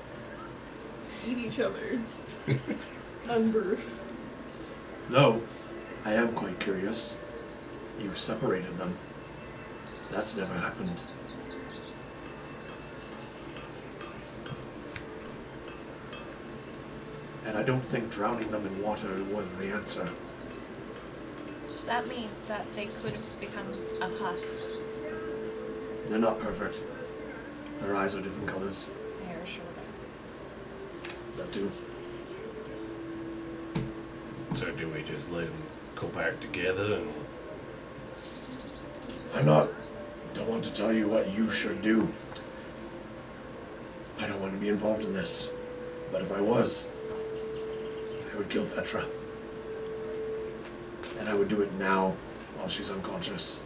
Eat each other. Unbirth. Though, I am quite curious. You separated them. That's never happened. And I don't think drowning them in water was the answer. Does that mean that they could have become a husk? They're not perfect. Her eyes are different colors. Hair shorter. That too. So do we just let them go back together and... Don't want to tell you what you should do. I don't want to be involved in this. But if I was, I would kill Petra. And I would do it now, while she's unconscious.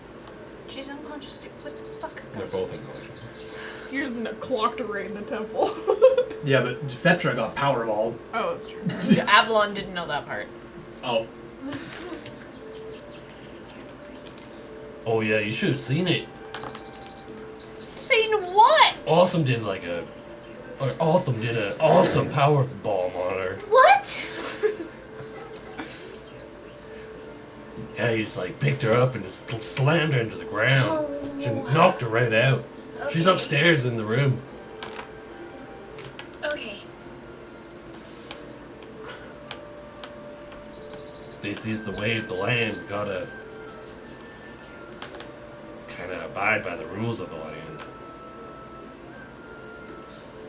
She's unconscious. What the fuck? They're both unconscious. You're just clocked array in the temple. Yeah, but Fetra got powerballed. Oh, that's true. Avalon didn't know that part. Oh. Oh yeah, you should have seen it. Seen what? Awesome did an awesome power bomb on her. What? Yeah, he just like picked her up and just slammed her into the ground. Oh, She knocked her right out. She's Okay. upstairs in the room. Okay. This is the way of the land. Gotta kind of abide by the rules of the land.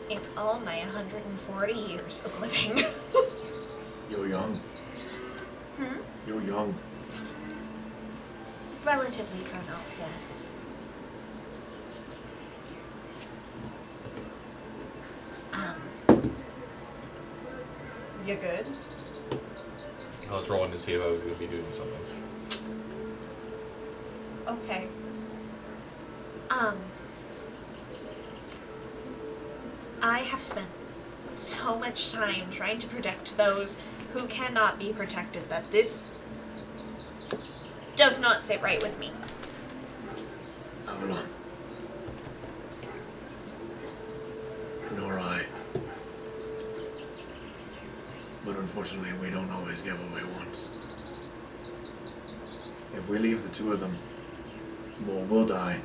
In all my 140 years of living. You're young. You're young. Relatively grown up, yes. You good? I was rolling to see if I was going to be doing something. Okay. I have spent so much time trying to protect those who cannot be protected that this does not sit right with me. Avalon. Nor I. But unfortunately, we don't always get what we want. If we leave the two of them, more will die.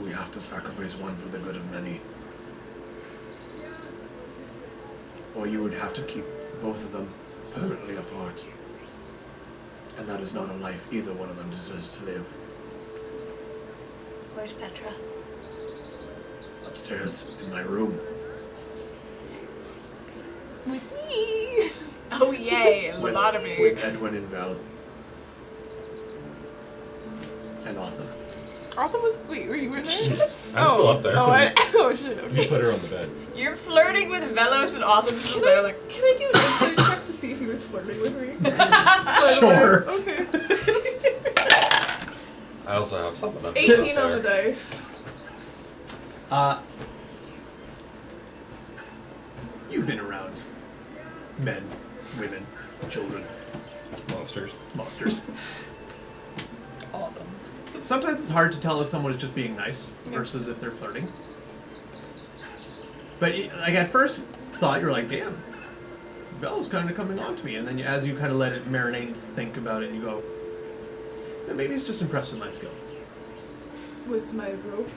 We have to sacrifice one for the good of many. Or you would have to keep both of them permanently apart. And that is not a life either one of them deserves to live. Where's Petra? Upstairs, in my room. With me. Oh yay, a With, lobotomy. with Edwin and Val. And Arthur. Arthur was. Wait, were you in there? Yes. I'm still up there. Oh, oh shit. You Okay. put her on the bed. You're flirting with Velos and Autumn just Can there I, like can I do an insight check to see if he was flirting with me? By the way. Sure. Okay. I also have something up 18 on there. the dice. You've been around men, women, children, Monsters. monsters. Sometimes it's hard to tell if someone is just being nice versus if they're flirting. But like at first thought, you were like, damn, Belle's kind of coming on to me. And then as you kind of let it marinate and think about it, you go, yeah, maybe he's just impressed with my skill. With my rope.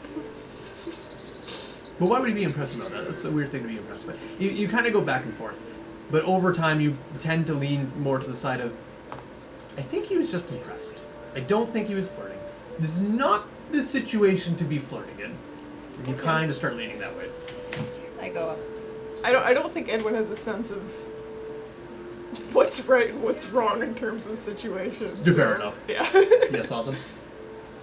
But why would he be impressed about that? That's a weird thing to be impressed by. You kind of go back and forth. But over time, you tend to lean more to the side of, I think he was just impressed. I don't think he was flirting. This is not the situation to be flirting in. You kind of start leaning that way. I go up. I don't think Edwin has a sense of what's right and what's wrong in terms of situations. Fair enough. Yeah. Yes, Autumn.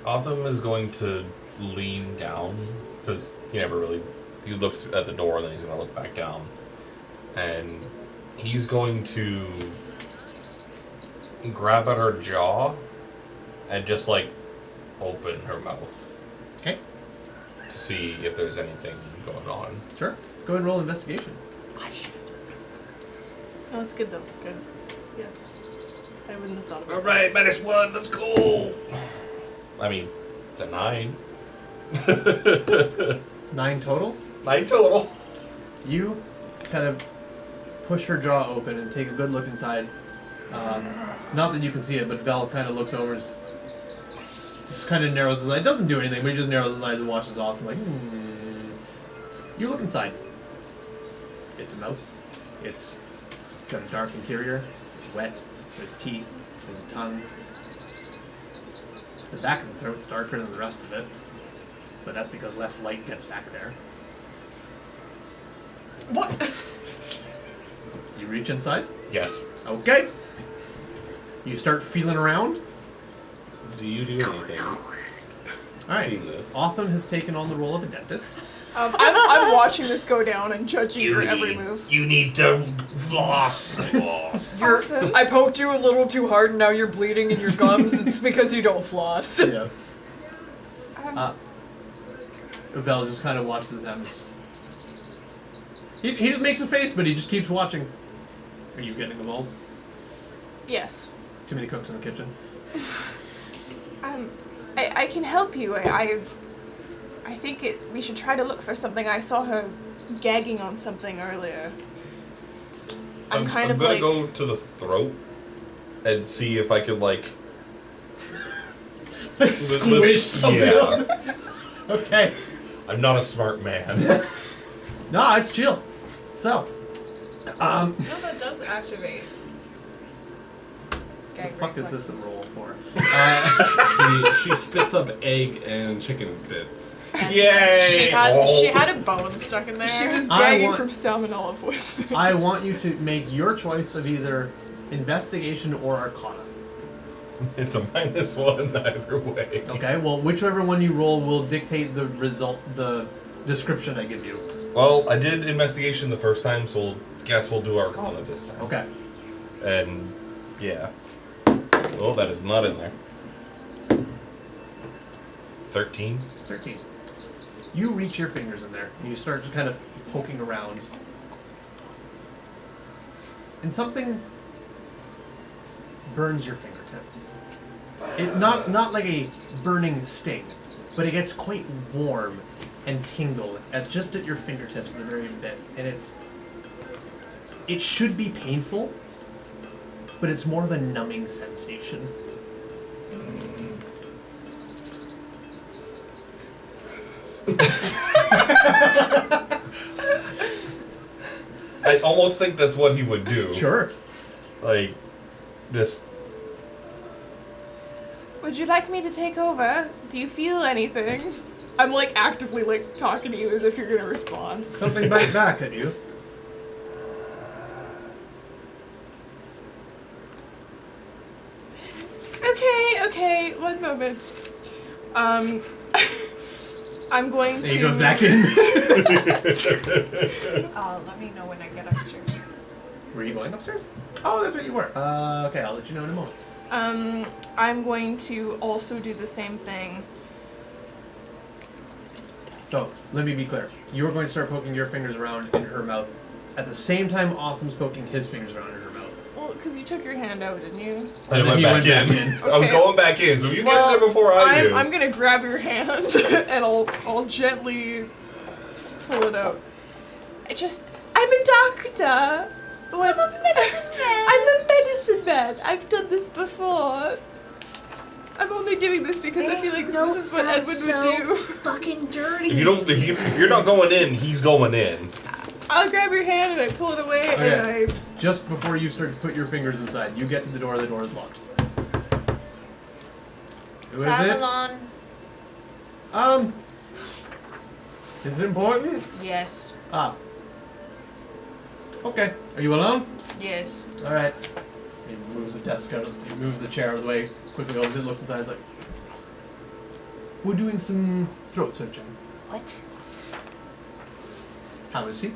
Autumn is going to lean down because he never really. He looks at the door and then he's going to look back down, and he's going to grab at her jaw and just like open her mouth. Okay. To see if there's anything going on. Sure. Go ahead and roll investigation. No, that's good though. Good. Yes. I wouldn't have thought about All right, -1. Let's go. I mean, it's a 9. 9 total. 9 total. You kind of push her jaw open and take a good look inside. Not that you can see it, but Val kind of looks over and just kind of narrows his eyes. Doesn't do anything, but he just narrows his eyes and watches off. Like, You look inside. It's a mouth. It's got a dark interior. It's wet. There's teeth. There's a tongue. The back of the throat's darker than the rest of it, but that's because less light gets back there. What? You reach inside? Yes. Okay. You start feeling around. Do you do anything? Alright. Seeing this. Autumn has taken on the role of a dentist. I'm watching this go down and judging your every move. You need to floss. Autumn. I poked you a little too hard and now you're bleeding in your gums. It's because you don't floss. Yeah. Vel just kind of watches them. He just makes a face, but he just keeps watching. Are you getting involved? Yes. Too many cooks in the kitchen. I can help you. I think we should try to look for something. I saw her gagging on something earlier. I'm gonna go to the throat and see if I could like squish something. Yeah. Okay. I'm not a smart man. No, it's chill. So, No, that does activate. what the fuck is this a roll for? She spits up egg and chicken bits. Yay! She had a bone stuck in there. She was I gagging want- from salmonella poisoning. I want you to make your choice of either investigation or arcana. It's a -1 either way. Okay, well, whichever one you roll will dictate the result, the description I give you. Well, I did investigation the first time, so we'll do Arcana this time. Okay. And yeah. Oh, that is not in there. 13. 13. You reach your fingers in there, and you start just kind of poking around. And something burns your fingertips. It not like a burning sting, but it gets quite warm and tingle just at your fingertips the very bit. And it should be painful, but it's more of a numbing sensation. I almost think that's what he would do. Sure. Like, this. Would you like me to take over? Do you feel anything? I'm like actively like talking to you as if you're gonna respond. Something bites back at you. Okay, one moment. I'm going to. And he goes back in. Let me know when I get upstairs. Were you going upstairs? Oh, that's where you were. Okay, I'll let you know in a moment. I'm going to also do the same thing. So, let me be clear. You're going to start poking your fingers around in her mouth at the same time Autumn's poking his fingers around in her mouth. Well, because you took your hand out, didn't you? I then went he back went in. back in. I was Okay. going back in, so you get in there before I do. I'm gonna grab your hand and I'll gently pull it out. I'm a doctor. I'm a medicine man. I'm a medicine man. I've done this before. I'm only doing this because I feel like this is what Edwin would do. Fucking dirty. If you're not going in, he's going in. I'll grab your hand and I pull it away and Okay. Just before you start to put your fingers inside, you get to the door is locked. Who is it? Savalon. Is it important? Yes. Ah. Okay. Are you alone? Yes. All right. He moves the desk out. He moves the chair out of the way. Quickly opens it. Looks inside. He's like, "We're doing some throat searching. What? How is he?"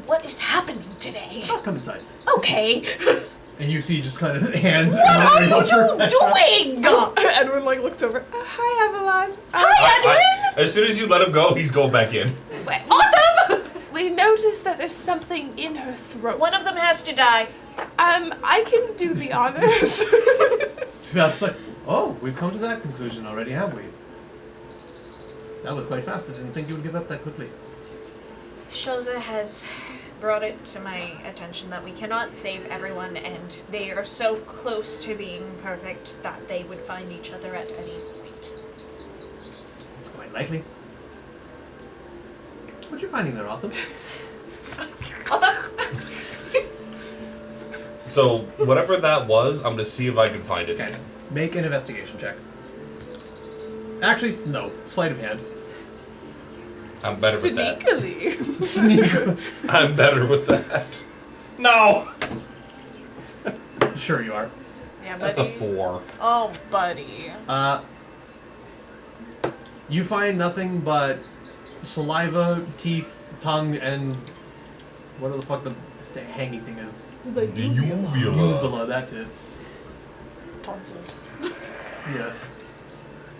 What is happening today? Oh, come inside. Okay. And you see just kind of hands. What are you doing? Edwin like looks over. Hi, Avalon. Hi, Edwin. As soon as you let him go, he's going back in. Autumn. We noticed that there's something in her throat. One of them has to die. I can do the honors. It's like, oh, we've come to that conclusion already, have we? That was quite fast. I didn't think you would give up that quickly. Shoza has brought it to my attention that we cannot save everyone, and they are so close to being perfect that they would find each other at any point. It's quite likely. What you finding there, Autumn? So, whatever that was, I'm gonna see if I can find it. Okay. Make an investigation check. Actually, no. Sleight of hand. I'm better with that. Sneakily. Sneak. I'm better with that. No! Sure you are. Yeah, buddy. That's a 4. Oh, buddy. You find nothing but saliva, teeth, tongue, and whatever the fuck the hangy thing is. The Uvula, that's it. Tonsils. Yeah.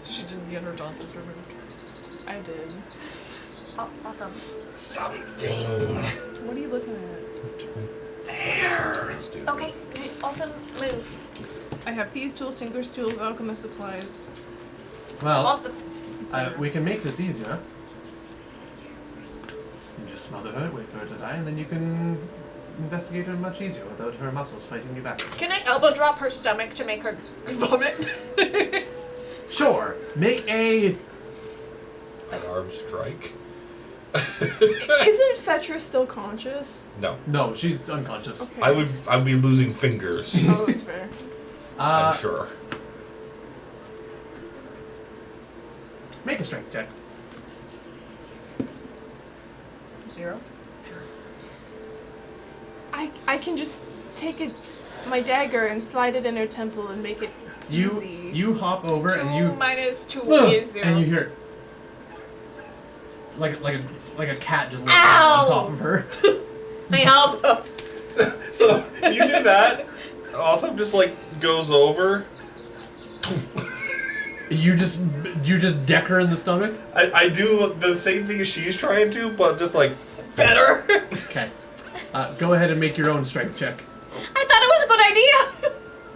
She didn't get her tonsils removed. I did. Oh, Autumn. Something. What are you looking at? Okay, Autumn, move. I have thieves' tools, tinker's tools, alchemist supplies. Well, Autumn. we can make this easier. You just smother her, wait for her to die, and then you can investigate her much easier without her muscles fighting you back. Can I elbow drop her stomach to make her vomit? Sure. Make a... An arm strike? Isn't Fetra still conscious? No. No, she's unconscious. Okay. I'd be losing fingers. Oh, that's fair. I'm sure. Make a strength check. 0. I can just take my dagger and slide it in her temple and make it easy. You hop over 2 and you... minus 2 Ugh, is 0. and you hear... Like a cat just looking Ow! on top of her. My elbow. So, you do that, Autumn just, like, goes over. You just deck her in the stomach? I do the same thing as she's trying to, but just, like... Better. Okay. Go ahead and make your own strength check. I thought it was a good idea.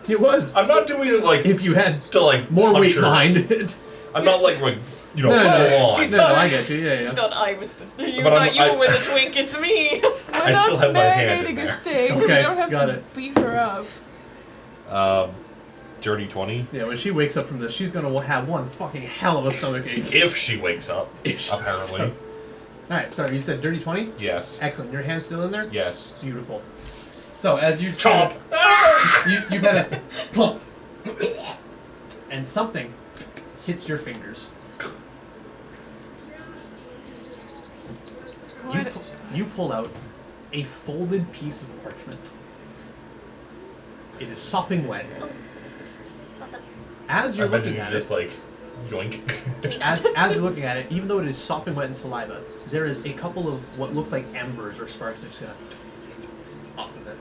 It was. I'm not doing it, like, If you had to, like, more punch weight her. behind it. I'm not, like, you know, No, full on. No, I get you. Yeah, You yeah. thought I was the. You But thought I- you were the twink. It's me. We're I not still have my hand in marinating a there. steak. Okay, We don't have got to it. beat her up. Dirty 20. Yeah, when she wakes up from this, she's gonna have one fucking hell of a stomach ache. If she wakes up, If she apparently. wakes Alright, sorry, you said dirty 20? Yes. Excellent. Your hand's still in there? Yes. Beautiful. So, as you... Chomp! You got a plump. And something hits your fingers. What? You pull out a folded piece of parchment. It is sopping wet. As I you're imagine looking you at just, it, like, yoink. as you're looking at it, even though it is sopping wet in saliva, there is a couple of what looks like embers or sparks that just gonna off of it.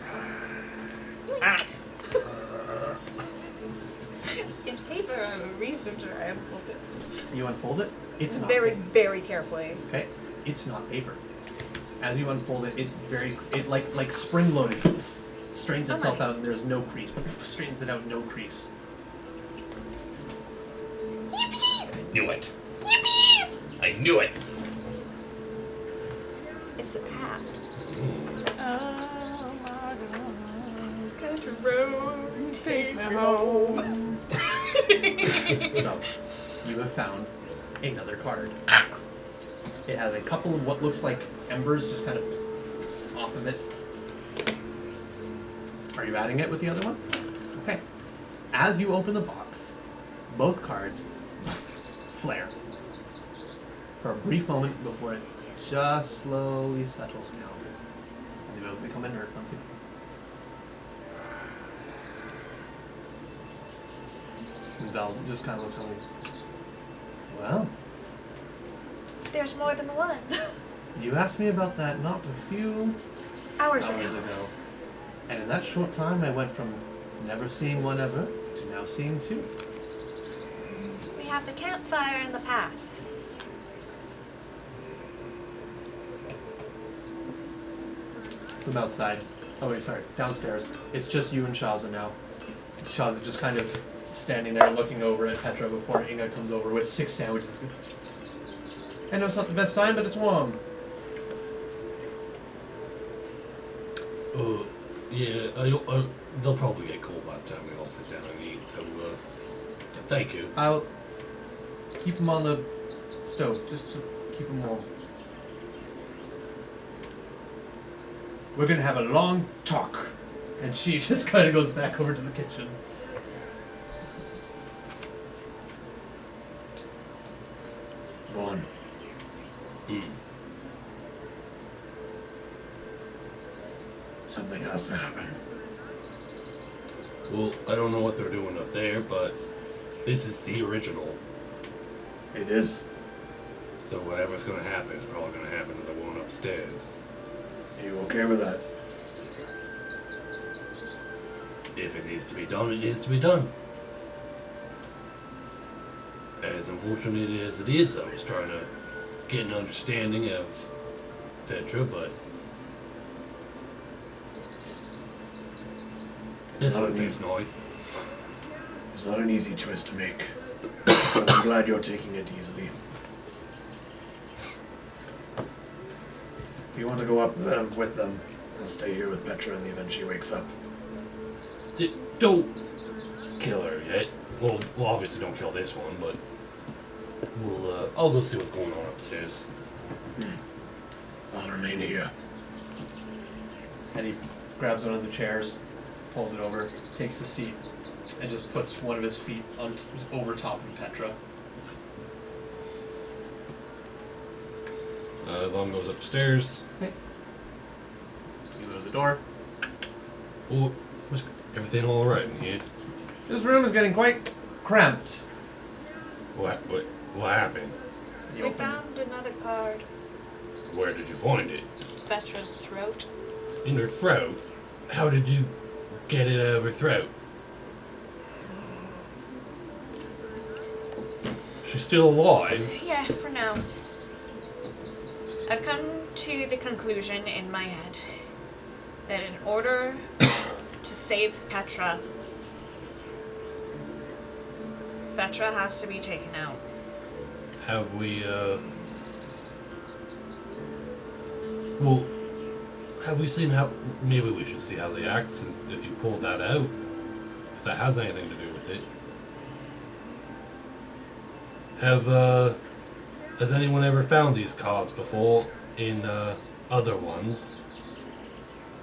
Is paper a researcher? I unfold it You unfold it. It's not very, paper. very carefully. Okay, it's not paper. As you unfold it, it like spring loaded straightens Oh itself my. out, and there's no crease. Straightens it out, no crease. Knew it. I knew it. It's the path. Oh my god. Country road, Take me home. So, you have found another card. It has a couple of what looks like embers just kind of off of it. Are you adding it with the other one? Okay. As you open the box, both cards flare. for a brief moment before it just slowly settles down. And they both become inert once again. And Val just kind of looks at me. Well, There's more than one. you asked me about that not a few Hours hours ago. ago. And in that short time, I went from never seeing one ever to now seeing two. We have the campfire in the path. From outside. Oh wait, sorry. Downstairs. It's just you and Shaza now. Shaza just kind of standing there looking over at Petra before Inga comes over with 6 sandwiches. I know it's not the best time, but it's warm. Yeah, they'll probably get cold by the time we all sit down and eat, so, thank you. I'll keep them on the stove, just to keep them warm. We're gonna have a long talk. And she just kind of goes back over to the kitchen. Vaughn. Something has to happen. Well, I don't know what they're doing up there, but this is the original. It is. So whatever's gonna happen is probably gonna happen to the one upstairs. Are you okay with that? If it needs to be done, it needs to be done. As unfortunate as it is, I was trying to get an understanding of Petra, but this one seems nice. It's not an easy choice to make. But I'm glad you're taking it easily. If you want to go up with them, I'll stay here with Petra in the event she wakes up. Don't kill her yet. Well, obviously don't kill this one, but I'll go see what's going on upstairs. I'll remain here. And he grabs one of the chairs, pulls it over, takes a seat, and just puts one of his feet on over top of Petra. Lon goes upstairs. Okay. You go to the door. Oh, was everything all right in here? This room is getting quite cramped. What happened? You We open found another card. Where did you find it? Petra's throat. In her throat? How did you get it out of her throat? She's still alive? Yeah, for now. I've come to the conclusion in my head that in order to save Petra, Petra has to be taken out. Have we, well, have we seen how, maybe we should see how they act since if you pull that out, if that has anything to do with it. Has anyone ever found these cards before in, other ones?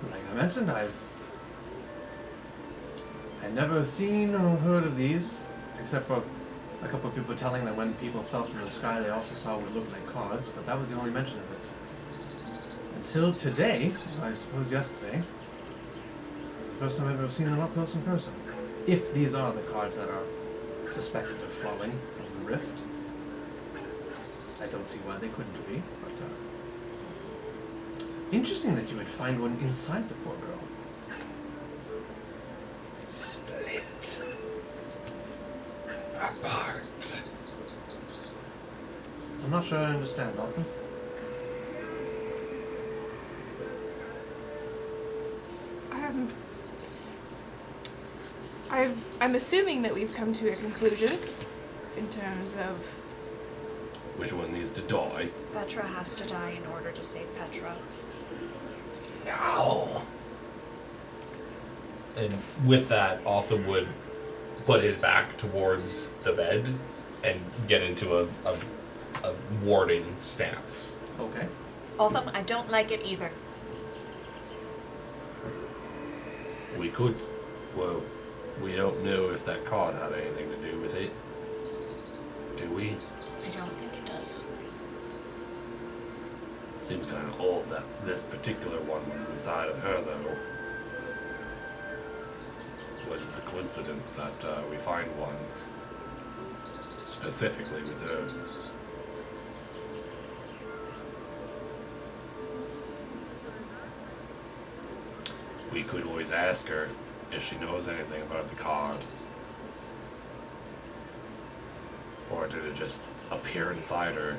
Like I mentioned, I've never seen or heard of these, except for a couple of people telling that when people fell from the sky, they also saw what looked like cards, but that was the only mention of it. Until today, I suppose yesterday, was the first time I've ever seen an up-close in person. If these are the cards that are suspected of falling from the rift, I don't see why they couldn't be, but interesting that you would find one inside the poor girl. Split apart. I'm not sure I understand, Dolphin. I'm assuming that we've come to a conclusion in terms of Which one needs to die? Petra has to die in order to save Petra. No. And with that, Autumn would put his back towards the bed and get into a warding stance. Okay. Autumn, I don't like it either. We could, well, we don't know if that card had anything to do with it. Do we? I don't think it does. Seems kind of odd that this particular one was inside of her, though. What is the coincidence that we find one specifically with her? We could always ask her if she knows anything about the card. Or did it just appear inside her?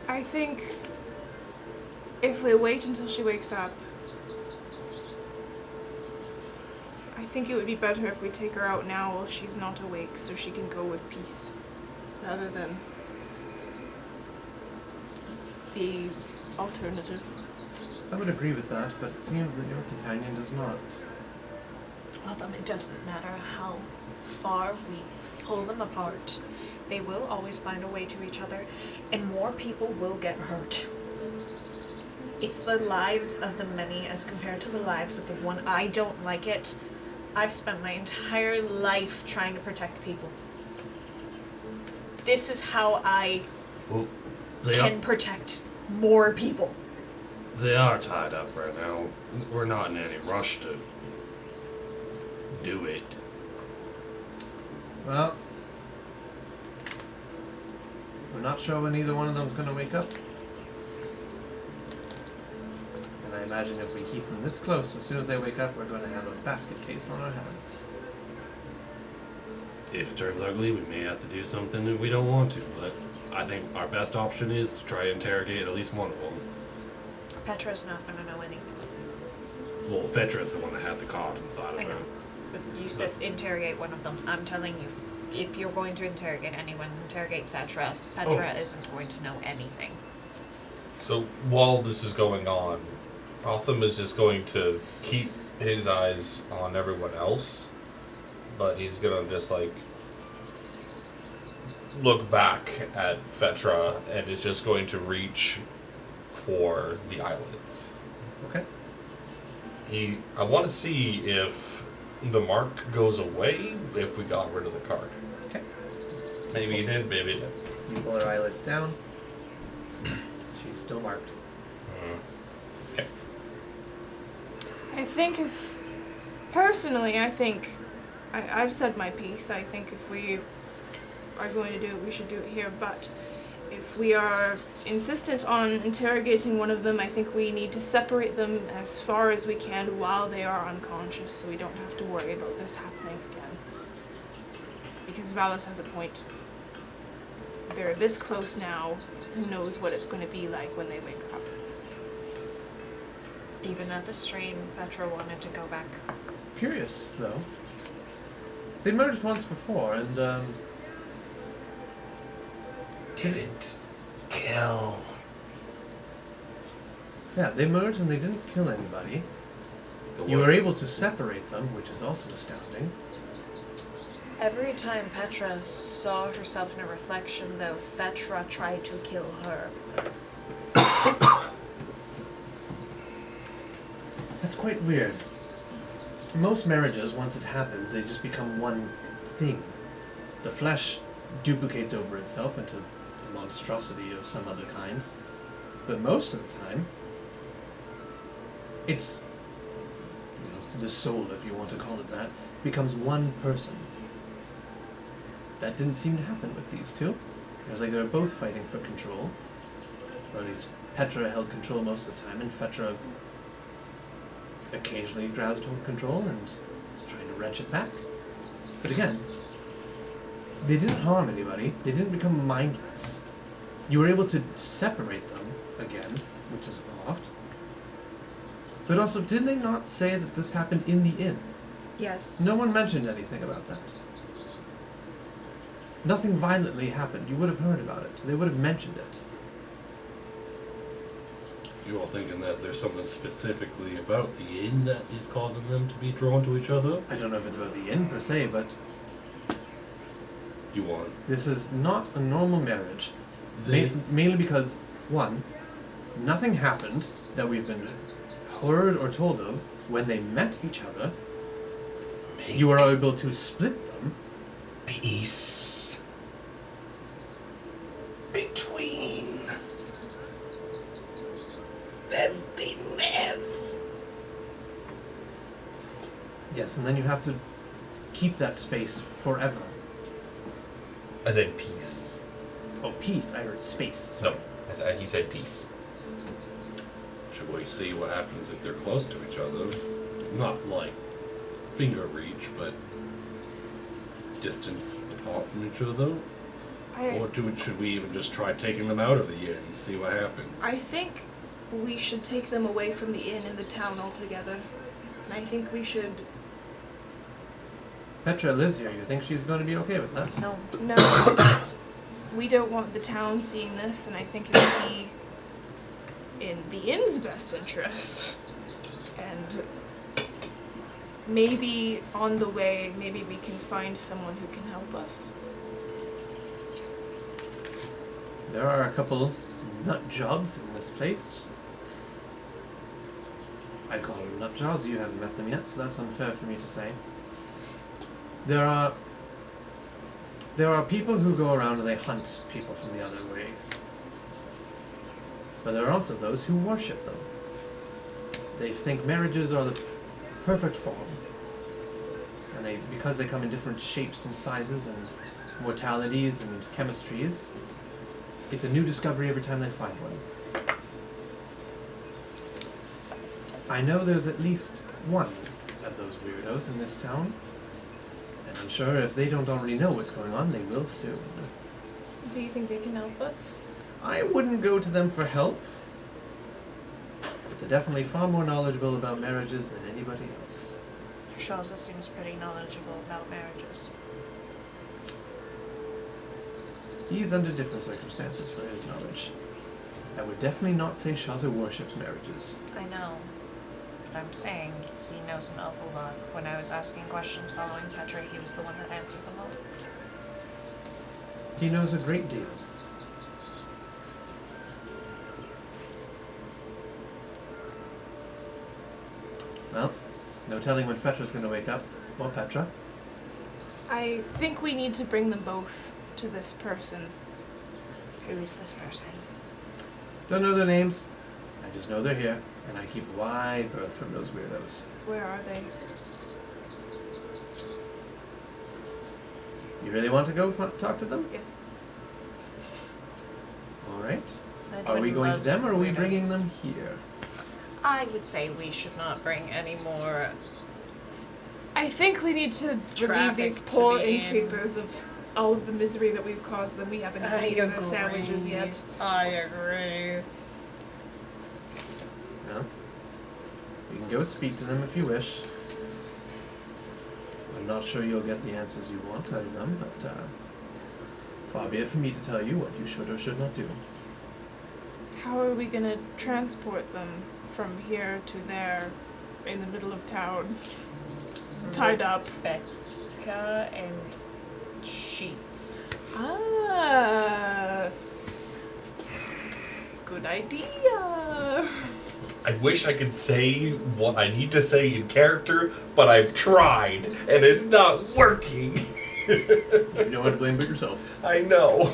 I think if we wait until she wakes up, I think it would be better if we take her out now while she's not awake so she can go with peace, rather than the alternative. I would agree with that, but it seems that your companion does not. Well, then it doesn't matter how far we pull them apart. They will always find a way to each other, and more people will get hurt. It's the lives of the many as compared to the lives of the one. I don't like it. I've spent my entire life trying to protect people. This is how I Well, can protect more people. They are tied up right now. We're not in any rush to do it. Well, we're not sure when either one of them's going to wake up. And I imagine if we keep them this close, as soon as they wake up, we're going to have a basket case on our hands. If it turns ugly, we may have to do something that we don't want to, but I think our best option is to try and interrogate at least one of them. Petra's not going to know anything. Well, Fetra's the one that had the card inside of I her. know. But you said interrogate one of them. I'm telling you, if you're going to interrogate anyone, interrogate Petra. Petra isn't going to know anything. So while this is going on, Otham is just going to keep his eyes on everyone else, but he's gonna just like look back at Fetra and is just going to reach for the eyelids. Okay. I want to see if the mark goes away if we got rid of the card. Okay. Maybe he did, maybe he didn't. You pull her eyelids down. She's still marked. Okay. I think I've said my piece. I think if we are going to do it, we should do it here, but if we are insistent on interrogating one of them, I think we need to separate them as far as we can while they are unconscious so we don't have to worry about this happening again. Because Valis has a point. They're this close now, who knows what it's going to be like when they wake up. Even at the stream, Petra wanted to go back. Curious, though. They merged once before, and, Didn't kill. yeah, they merged and they didn't kill anybody. You were able to separate them, which is also astounding. Every time Petra saw herself in a reflection, though, Petra tried to kill her. That's quite weird. In most marriages, once it happens, they just become one thing. The flesh duplicates over itself into a monstrosity of some other kind. But most of the time, it's, the soul, if you want to call it that, becomes one person. That didn't seem to happen with these two. It was like they were both fighting for control. Or at least Petra held control most of the time, and Fetra occasionally grabbed hold control and was trying to wrench it back. But again, they didn't harm anybody. They didn't become mindless. You were able to separate them again, which is odd. But also, did they not say that this happened in the inn? Yes. No one mentioned anything about that. Nothing violently happened. You would have heard about it. They would have mentioned it. You all thinking that there's something specifically about the inn that is causing them to be drawn to each other? I don't know if it's about the inn per se, but You want this is not a normal marriage. Mainly because, one, nothing happened that we've been heard or told of when they met each other. You were able to split them. Peace between this, and then you have to keep that space forever. I said peace. Oh, peace. I heard space. No, he said peace. Should we see what happens if they're close to each other? Not like finger reach, but distance apart from each other? Or should we even just try taking them out of the inn and see what happens? I think we should take them away from the inn and the town altogether. And I think we should... Petra lives here. You think she's going to be okay with that? No. No, but we don't want the town seeing this, and I think it would be in the inn's best interest. And maybe on the way, maybe we can find someone who can help us. There are a couple nut jobs in this place. I call them nut jobs. You haven't met them yet, so that's unfair for me to say. There are people who go around and they hunt people from the other ways. But there are also those who worship them. They think marriages are the perfect form. And because they come in different shapes and sizes and mortalities and chemistries, it's a new discovery every time they find one. I know there's at least one of those weirdos in this town. And I'm sure if they don't already know what's going on, they will soon. Do you think they can help us? I wouldn't go to them for help. But they're definitely far more knowledgeable about marriages than anybody else. Shaza seems pretty knowledgeable about marriages. He's under different circumstances for his knowledge. I would definitely not say Shaza worships marriages. I know. But I'm saying he knows an awful lot. When I was asking questions following Petra, he was the one that answered them all. He knows a great deal. Well, no telling when Petra's going to wake up. Well, Petra. I think we need to bring them both to this person. Who is this person? Don't know their names. I just know they're here, and I keep wide berth from those weirdos. Where are they? You really want to go talk to them? Yes. All right. I'd Are we going to love them, or are we weirdo. bringing them here? I would say we should not bring any more. I think we need to relieve Traffic these to poor be in. innkeepers of all of the misery that we've caused them. We haven't eaten their sandwiches yet. I agree. Well, you can go speak to them if you wish. I'm not sure you'll get the answers you want out of them, but far be it from me to tell you what you should or should not do. How are we gonna transport them from here to there in the middle of town? Tied up. Becca and sheets. Ah. Good idea. I wish I could say what I need to say in character, but I've tried, and it's not working. You know how to blame but yourself. I know.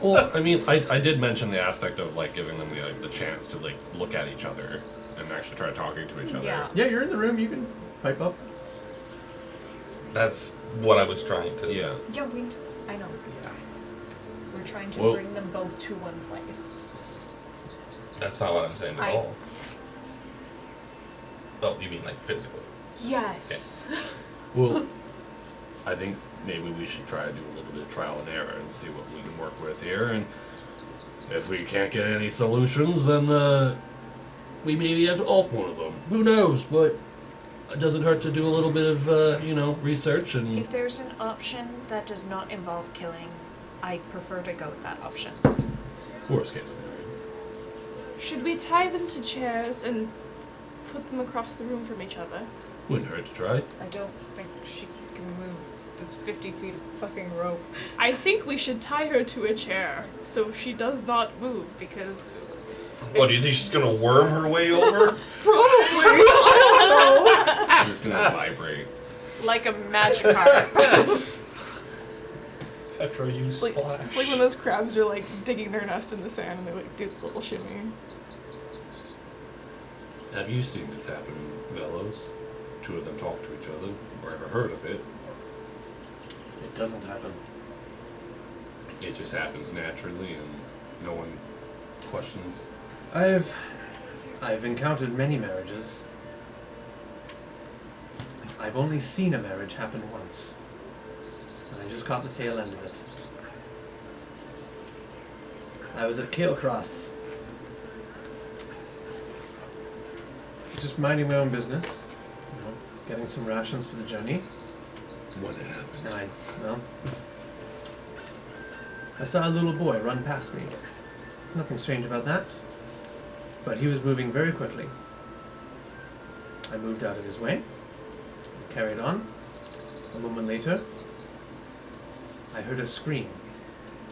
Well, I mean, I did mention the aspect of like giving them the chance to like look at each other and actually try talking to each other. Yeah. Yeah, you're in the room. You can pipe up. That's what I was trying to. Yeah. Yeah, I know. Yeah. We're trying to Well- bring them both to one place. That's not what I'm saying at all. Oh, you mean like physically? Yes. Well, I think maybe we should try to do a little bit of trial and error and see what we can work with here. And if we can't get any solutions, then we maybe have to off one of them. Who knows? But it doesn't hurt to do a little bit of research and. If there's an option that does not involve killing, I prefer to go with that option. Worst case scenario. Should we tie them to chairs and put them across the room from each other? Wouldn't hurt to try. I don't think she can move. It's 50 feet of fucking rope. I think we should tie her to a chair so she does not move because What, do you think she's gonna worm her way over? probably. I'm just gonna vibrate. Like a magic carpet. Petra, you It's like when those crabs are like digging their nest in the sand and they like do the little shimmy. Have you seen this happen, Velos? two of them talk to each other or ever heard of it. It doesn't happen. It just happens naturally, and no one questions. I've encountered many marriages. I've only seen a marriage happen once, and I just caught the tail end of it. I was at Cross, just minding my own business, getting some rations for the journey. What happened? And I saw a little boy run past me. Nothing strange about that, but he was moving very quickly. I moved out of his way, carried on. A moment later, I heard a scream,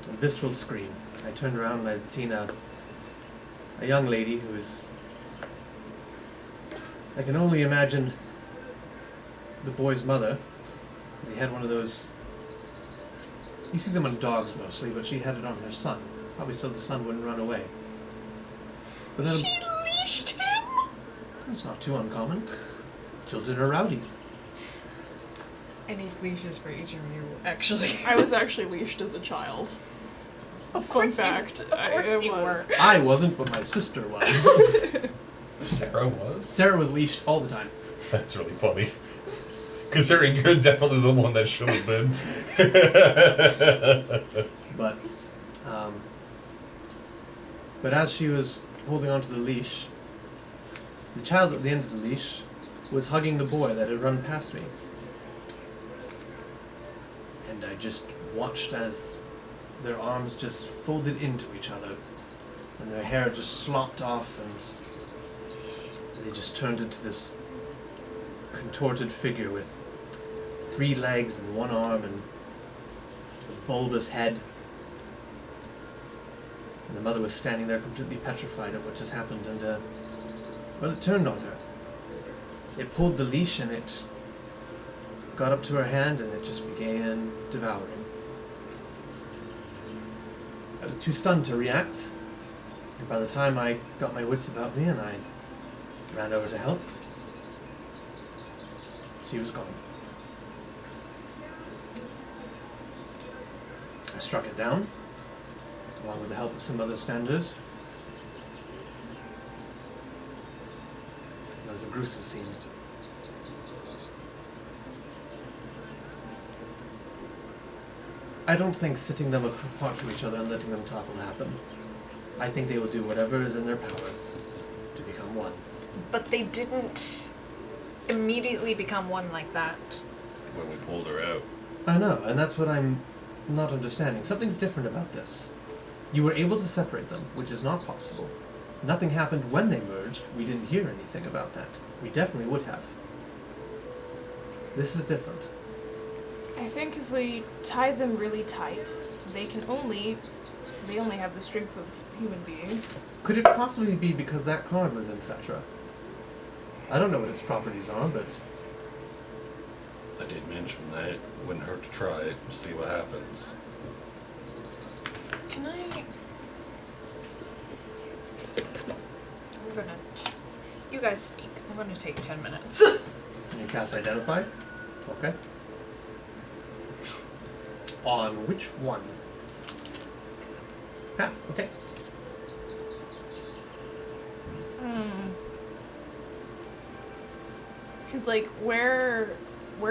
a visceral scream. I turned around and I'd seen a young lady who was, I can only imagine the boy's mother. He had one of those, you see them on dogs mostly, but she had it on her son, probably so the son wouldn't run away. But then She leashed him? it's not too uncommon. Children are rowdy. I need leashes for each of you, actually. I was actually leashed as a child. Fun fact. Of course you were. I wasn't, but my sister was. Sarah was? Sarah was leashed all the time. That's really funny. Considering you're definitely the one that should have been. But as she was holding onto the leash, the child at the end of the leash was hugging the boy that had run past me. And I just watched as their arms just folded into each other, and their hair just slopped off, and they just turned into this contorted figure with 3 legs and 1 arm and a bulbous head. And the mother was standing there completely petrified of what just happened, and well, it turned on her. It pulled the leash and it got up to her hand and it just began devouring. I was too stunned to react, and by the time I got my wits about me and I ran over to help, she was gone. I struck it down, along with the help of some other standers. It was a gruesome scene. I don't think sitting them apart from each other and letting them talk will happen. I think they will do whatever is in their power to become one. But they didn't immediately become one like that. When we pulled her out. I know, and that's what I'm not understanding. Something's different about this. You were able to separate them, which is not possible. Nothing happened when they merged. We didn't hear anything about that. We definitely would have. This is different. I think if we tie them really tight, they only have the strength of human beings. Could it possibly be because that card was in Fetra? I don't know what its properties are, but I did mention that. Wouldn't hurt to try it, see what happens. Can I... I'm gonna... You guys speak. I'm gonna take 10 minutes. can you cast Identify? Okay. On which one? Ah, okay. Because, like, where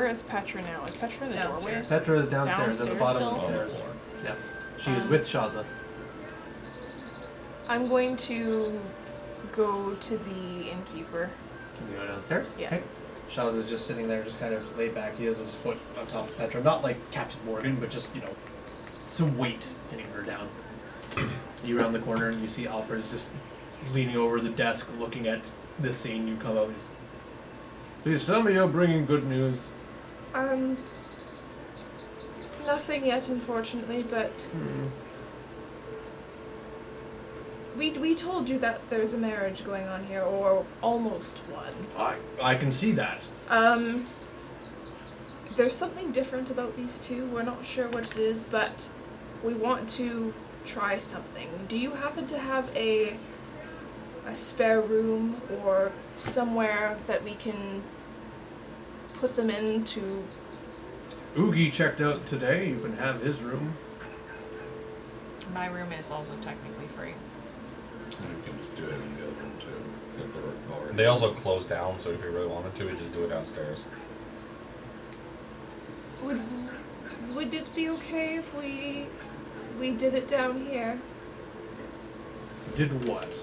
is Petra now? Is Petra in the Downstairs. doorway? Petra is downstairs at the bottom of the Downstairs stairs. still? Yeah. She is with Shaza. I'm going to go to the innkeeper. Can you go downstairs? Yeah. Okay. Shaza's just sitting there, just kind of laid back. He has his foot on top of Petra. Not like Captain Morgan, but just, some weight hitting her down. You round the corner and you see Alfred's just leaning over the desk looking at this scene. You come out. Please tell me you're bringing good news. Nothing yet, unfortunately, but we told you that there's a marriage going on here, or almost one. I can see that. There's something different about these two. We're not sure what it is, but we want to try something. Do you happen to have a spare room or somewhere that we can put them into. Oogie checked out today. You can have his room. My room is also technically free. You can just do it in the other room too. If they're already- They also close down, so if you really wanted to, you just do it downstairs. Would it be okay if we did it down here? Did what?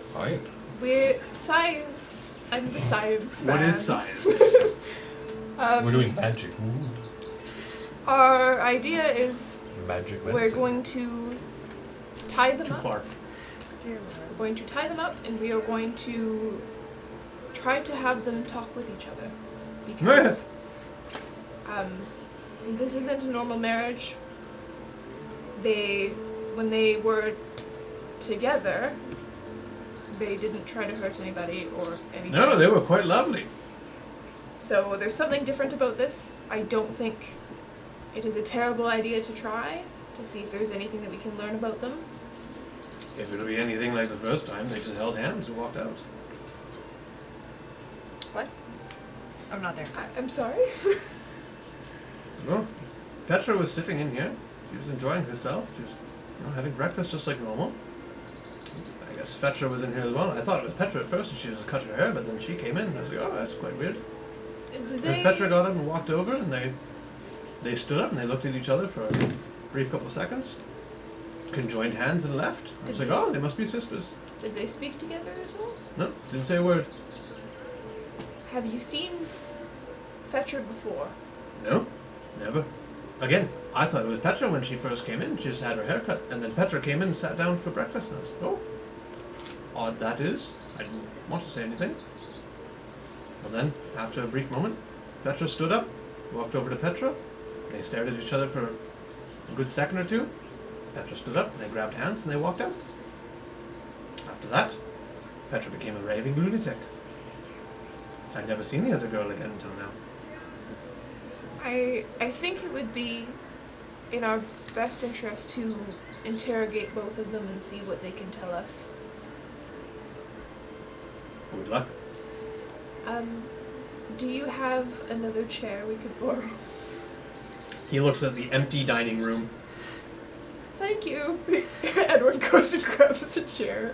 Science. We're science. I'm the science man. What is science? We're doing magic. Our idea is Magic medicine. we're going to tie them Too up. far. We're going to tie them up, and we are going to try to have them talk with each other, because this isn't a normal marriage. When they were together, they didn't try to hurt anybody or anything. No, they were quite lovely. So there's something different about this. I don't think it is a terrible idea to try to see if there's anything that we can learn about them. If it'll be anything like the first time, they just held hands and walked out. What? I'm not there. I'm sorry. Well, Petra was sitting in here. She was enjoying herself. She was, having breakfast just like normal. I guess Petra was in here as well. I thought it was Petra at first, and she just cut her hair, but then she came in, and I was like, oh, that's quite weird. Did And Petra got up and walked over, and they stood up and they looked at each other for a brief couple of seconds, conjoined hands and left. I was like, oh, they must be sisters. Did they speak together as well? No, didn't say a word. Have you seen Fetcher before? No, never. Again, I thought it was Petra when she first came in. She just had her hair cut, and then Petra came in and sat down for breakfast, and I was like, oh, odd that is. I didn't want to say anything. Well then, after a brief moment, Petra stood up, walked over to Petra, and they stared at each other for a good second or two. Petra stood up, and they grabbed hands, and they walked out. After that, Petra became a raving lunatic. I'd never seen the other girl again until now. I think it would be in our best interest to interrogate both of them and see what they can tell us. Good luck. Do you have another chair we could borrow? He looks at the empty dining room. Thank you. Edward goes and grabs a chair.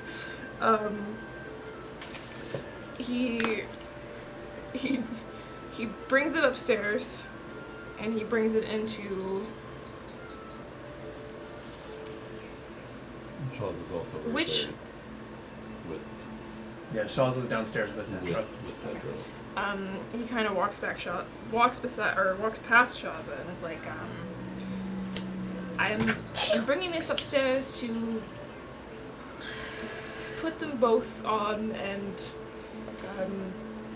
He brings it upstairs, and he brings it into. Shaw's is also right Which- there with Yeah, Shaw's is downstairs with Petra. with Pedro. He kind of walks past Shaza and is like, I'm bringing this upstairs to put them both on, and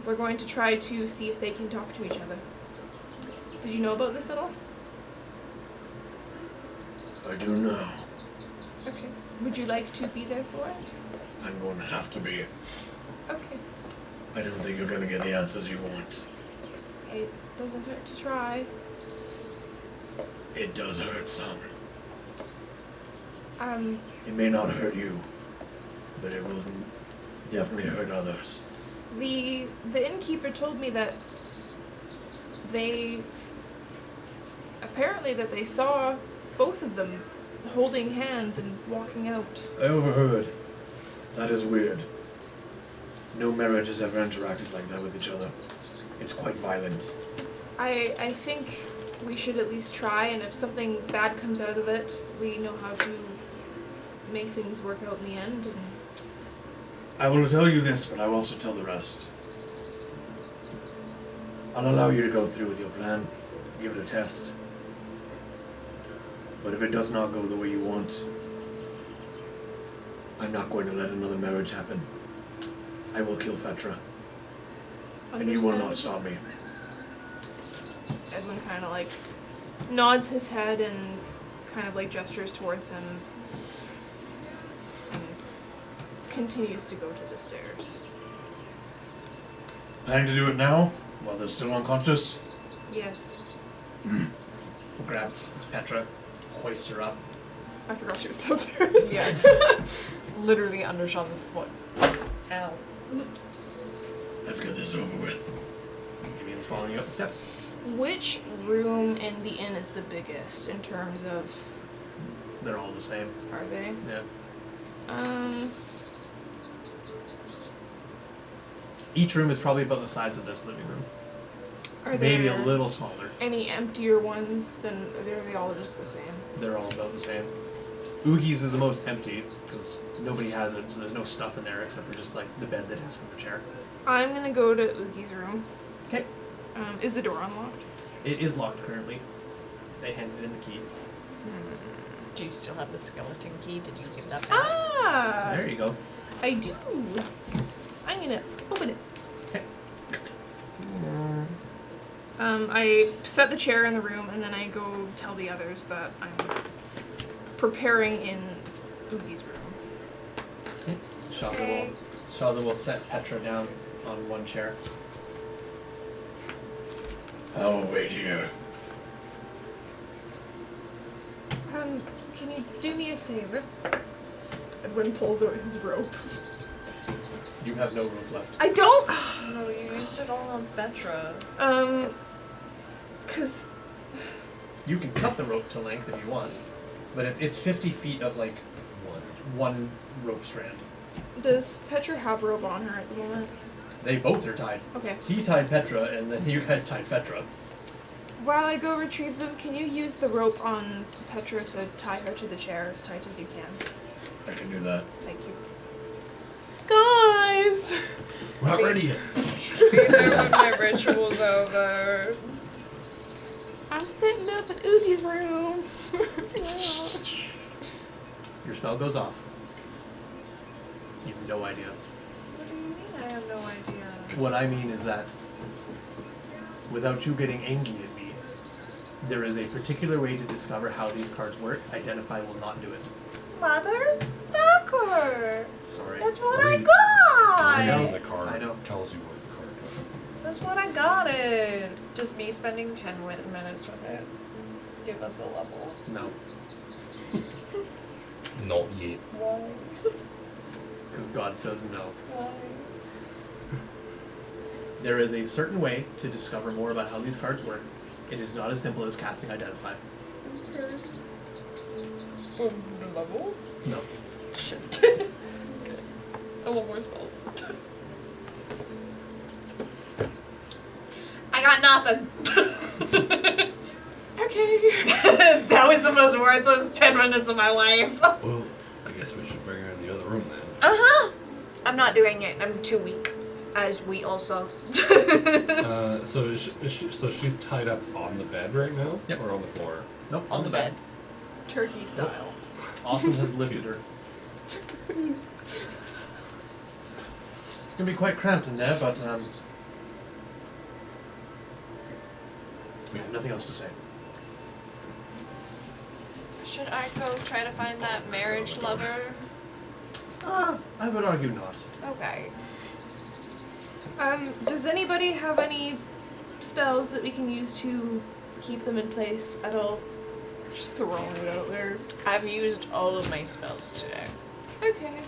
we're going to try to see if they can talk to each other. Did you know about this at all? I do know. Okay. Would you like to be there for it? I'm going to have to be. Okay. I don't think you're going to get the answers you want. It doesn't hurt to try. It does hurt some. It It may not hurt you, but it will definitely hurt others. The innkeeper told me that they saw both of them holding hands and walking out. I overheard. That is weird. No marriage has ever interacted like that with each other. It's quite violent. I think we should at least try, and if something bad comes out of it, we know how to make things work out in the end. And I will tell you this, but I will also tell the rest. I'll allow you to go through with your plan, give it a test. But if it does not go the way you want, I'm not going to let another marriage happen. I will kill Fetra, and you will not stop me. Edwin kind of like nods his head and kind of like gestures towards him and continues to go to the stairs. Planning to do it now, while they're still unconscious? Yes. Grabs Petra, hoists her up. I forgot she was downstairs. Yes. Literally under Shaw's foot. Ow. Let's get this over with. he's following you up the steps. Which room in the inn is the biggest in terms of? They're all the same. Are they? Yeah. Each room is probably about the size of this living room. Are there Maybe a little smaller. any emptier ones? Then are they all just the same? They're all about the same. Oogie's is the most empty because nobody has it, so there's no stuff in there except for just like the bed, the desk, and the chair. I'm gonna go to Oogie's room. Okay. Is the door unlocked? It is locked currently. They handed in the key. Do you still have the skeleton key? Did you give that back? Ah! There you go. I do. I'm gonna open it. Okay. I set the chair in the room and then I go tell the others that I'm preparing in Oogie's room. Okay. Shaza will set Petra down on one chair. I will wait here. Can you do me a favor? Edwin pulls out his rope. You have no rope left. I don't. No, you used it all on Petra. Cause You can cut the rope to length if you want, but it's 50 feet of like one rope strand. does Petra have rope on her at the moment? They both are tied. Okay. He tied Petra, and then you guys tied Petra. While I go retrieve them, can you use the rope on Petra to tie her to the chair as tight as you can? I can do that. Thank you. Guys! We're not ready yet. Be there when my ritual's over. I'm sitting up in Oogie's room. Your spell goes off. You have no idea. What do you mean? I have no idea. What I mean is that, without you getting angry at me, there is a particular way to discover how these cards work. Identify will not do it. Motherfucker! Sorry. That's what I Read- got! I know. The card I know. tells you what the card does. That's what I got it. Just me spending 10 minutes with it. Give us a level. No. Not yet. Why? Because God says no. Why? There is a certain way to discover more about how these cards work. It is not as simple as casting Identify. Okay. Level? No. Shit. Okay. I want more spells. I got nothing. Okay. That was the most worthless 10 minutes of my life. Well, I guess we should bring her in the other room then. Uh-huh. I'm not doing it. I'm too weak. As we also. So she's tied up on the bed right now? Yep. Or on the floor? Nope. On the bed. Turkey style. Austin has lifted her. It's gonna be quite cramped in there, but we have nothing else to say. Should I go try to find that marriage lover? I would argue not. Okay. Does anybody have any spells that we can use to keep them in place at all? Just throwing it out there. I've used all of my spells today. Okay.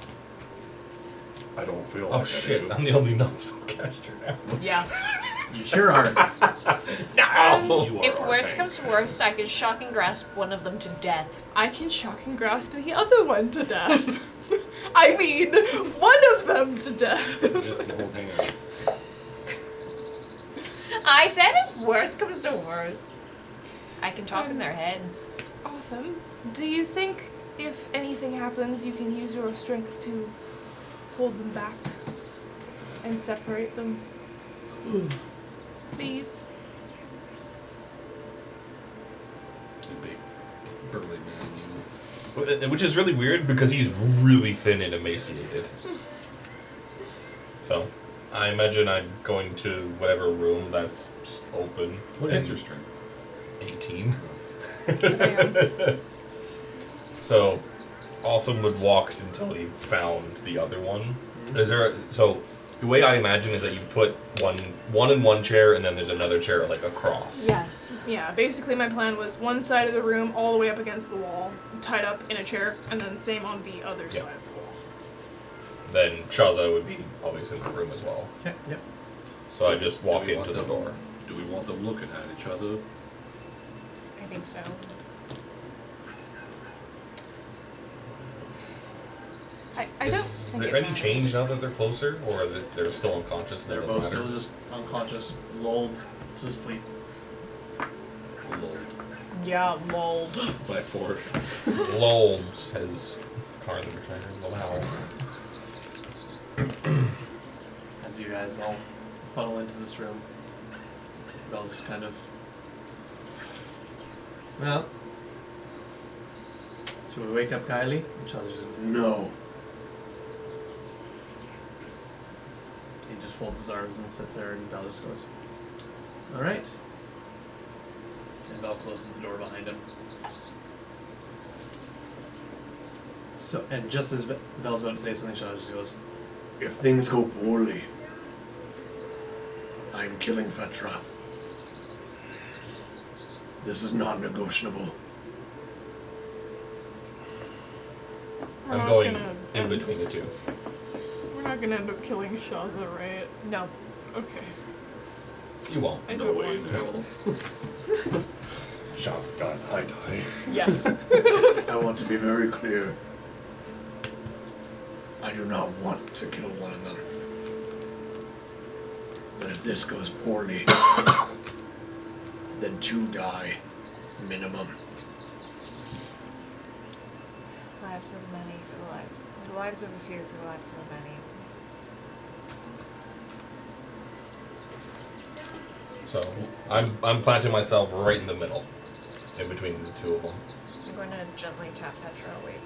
I don't feel like Oh I shit, do. I'm the only non-spellcaster now. Yeah. You sure are. No! You are If worst arcane. comes to worst, I can shock and grasp one of them to death. I can shock and grasp the other one to death. I mean, one of them to death. Just hold hands. I said if worst comes to worst. I can talk in their heads. Awesome. Do you think if anything happens, you can use your strength to hold them back and separate them? Please. You big burly man, you. Which is really weird because he's really thin and emaciated. So, I imagine I'm going to whatever room that's open. What is your strength? 18. Damn. So, Autumn would walk until he found the other one. Is there so the way I imagine is that you put one in one chair and then there's another chair like across. Yes. Yeah, basically my plan was one side of the room all the way up against the wall, tied up in a chair, and then same on the other Yep. side of the wall. Then Shaza would be always in the room as well. Okay, yep. So I just walk Do we into want the them- door. Do Do we want them looking at each other? I think so. I don't Is think there it any matters. change now that they're closer, or that they're still unconscious? And They're it both doesn't still matter? just unconscious, lulled to sleep. Lol. Yeah, mold. By force. Lol, says Karn the Betrayer. Wow. As you guys all funnel into this room, they'll just kind of. Well. Should we wake up Kylie? And Charlie just goes, no. He just folds his arms and sits there, and Val just goes, alright. And Val closes the door behind him. So, and just as Val's about to say something, Charlie just goes, If things go poorly, I'm killing Fetra. This is not negotiable. We're I'm not going gonna in end- between the two. We're not gonna end up killing Shaza, right? No. Okay. You won't. I No don't way in want hell. to. Shaza dies, I die. Yes. I want to be very clear. I do not want to kill one of them. But if this goes poorly, then 2 die, minimum. Lives of the many for the lives of a few for the lives of the many. So I'm planting myself right in the middle, in between the two of them. I'm going to gently tap Petra awake.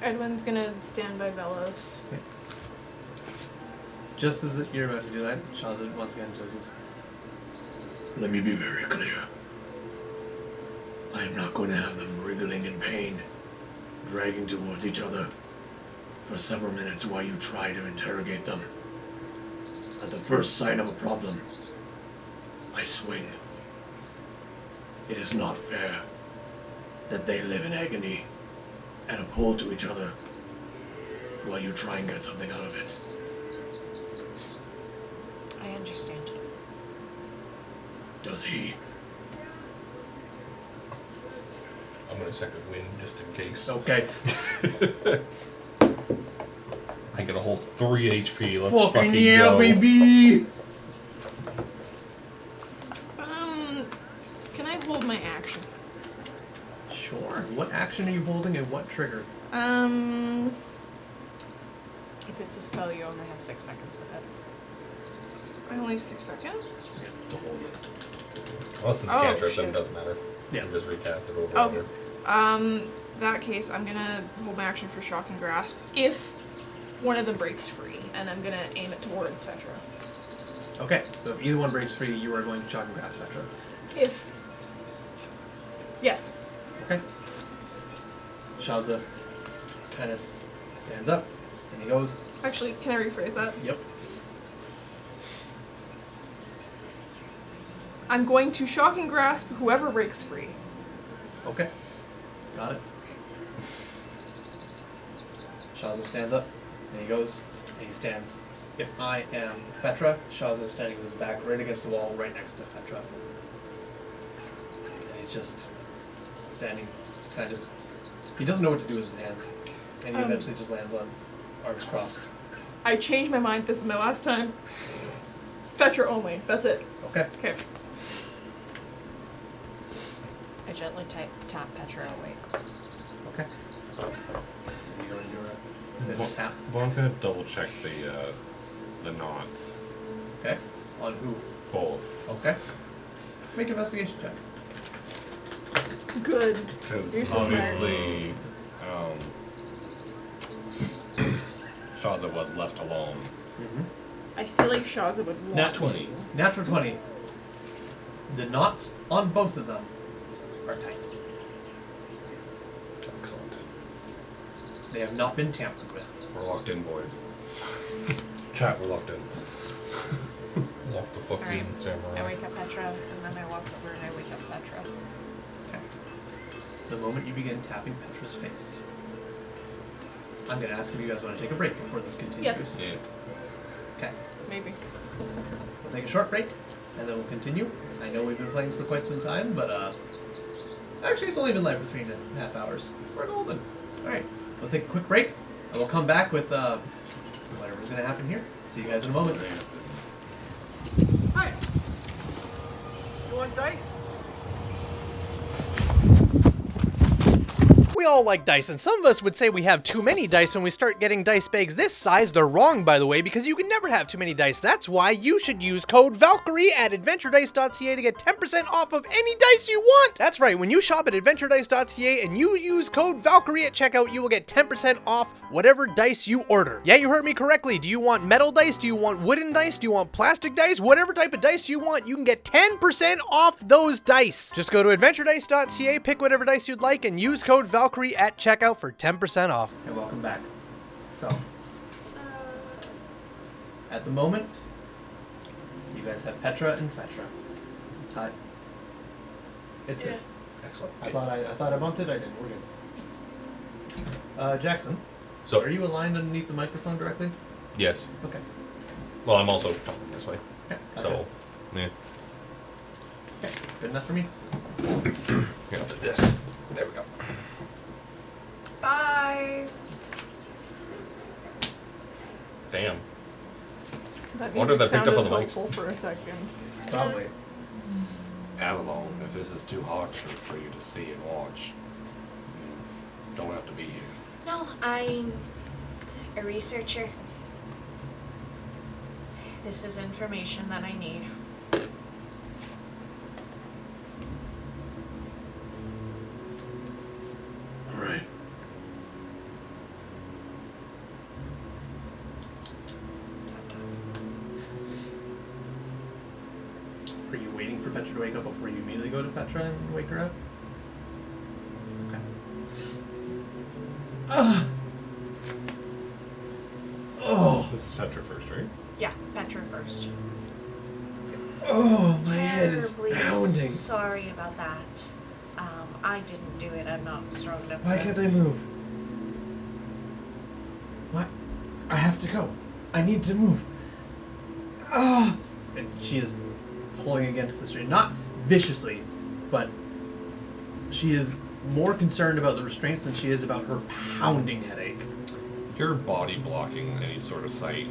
Edwin's gonna stand by Velos. just as you're about to do that, Shaza once again Joseph. Let me be very clear. I am not going to have them wriggling in pain, dragging towards each other for several minutes while you try to interrogate them. At the first sign of a problem, I swing. It is not fair that they live in agony and appeal to each other while you try and get something out of it. I understand. Does he? I'm gonna second wind just in case. Okay. I get a whole 3 HP. Let's Fucking fucking yeah, go. baby! Can I hold my action? Sure. What action are you holding and what trigger? If it's a spell, you only have 6 seconds with it. I only have 6 seconds? To hold it. Unless it's a Oh, cantrip, then shit. it doesn't matter. Yeah. You can just recast it over. Okay. and over. That case, I'm gonna hold my action for Shock and Grasp if one of them breaks free, and I'm gonna aim it towards Fetra. Okay, so if either one breaks free, you are going to shock and grasp Fetra. If. Yes. Okay. Shaza kind of stands up and he goes, Actually, can I rephrase that? yep. I'm going to Shock and Grasp whoever breaks free. Okay. Got it. Shaza stands up and he goes and he stands. If I am Fetra, Shaza is standing with his back right against the wall right next to Fetra. And he's just standing kind of. He doesn't know what to do with his hands. And he eventually just lands on arms crossed. I changed my mind. This is my last time. Fetra only. That's it. Okay. Okay. I gently tap Petra awake. Okay. You go to your Well, tap. Vaughn's gonna double check the knots. Okay. On who? Both. Okay. Make an investigation check. Good. You're Because so smart. obviously, Shaza was left alone. Mm-hmm. I feel like Shaza would want Nat 20. to. Natural 20. The knots on both of them are tight. Excellent. They have not been tampered with. We're locked in, boys. Chat, we're locked in. Lock the fucking Alright. I samurai. wake up Petra, and then I walk over and I wake up Petra. Okay. The moment you begin tapping Petra's face, I'm going to ask if you guys want to take a break before this continues. Yes. Yeah. Okay. Maybe. We'll take a short break, and then we'll continue. I know we've been playing for quite some time, but actually it's only been live for 3.5 hours. We're golden. Alright, we'll take a quick break, and we'll come back with whatever's going to happen here. See you guys in a moment. Hi. You want dice? We all like dice, and some of us would say we have too many dice when we start getting dice bags this size. They're wrong, by the way, because you can never have too many dice. That's why you should use code Valkyrie at adventuredice.ca to get 10% off of any dice you want. That's right, when you shop at adventuredice.ca and you use code Valkyrie at checkout, you will get 10% off whatever dice you order. Yeah, you heard me correctly. Do you want metal dice? Do you want wooden dice? Do you want plastic dice? Whatever type of dice you want, you can get 10% off those dice. Just go to adventuredice.ca, pick whatever dice you'd like, and use code Valkyrie at checkout for 10% off. And welcome back. So, at the moment, you guys have Petra and Fetra. Tied. It's good. Excellent. I thought I bumped it. I didn't. We're good. Jackson. So, Are you aligned underneath the microphone directly? yes. Okay. Well, I'm also talking this way. Okay. So, yeah. Okay. Good enough for me. Here, I'll do this. There we go. Bye. Damn. That Wonder music that picked up sounded on the mics. hopeful for a second. Probably. Avalon, if this is too hard for you to see and watch, you don't have to be here. No, I'm a researcher. This is information that I need. All right. Are you waiting for Petra to wake up before you immediately go to Petra and wake her up? Okay. Oh! This is Tetra first, right? Yeah, Petra first. Oh, my head is Terribly pounding. sorry about that. I didn't do it. I'm not strong enough. Why can't I move? What? I have to go. I need to move. Ah! And she is pulling against the street. Not viciously, but she is more concerned about the restraints than she is about her pounding headache. You're body blocking any sort of sight.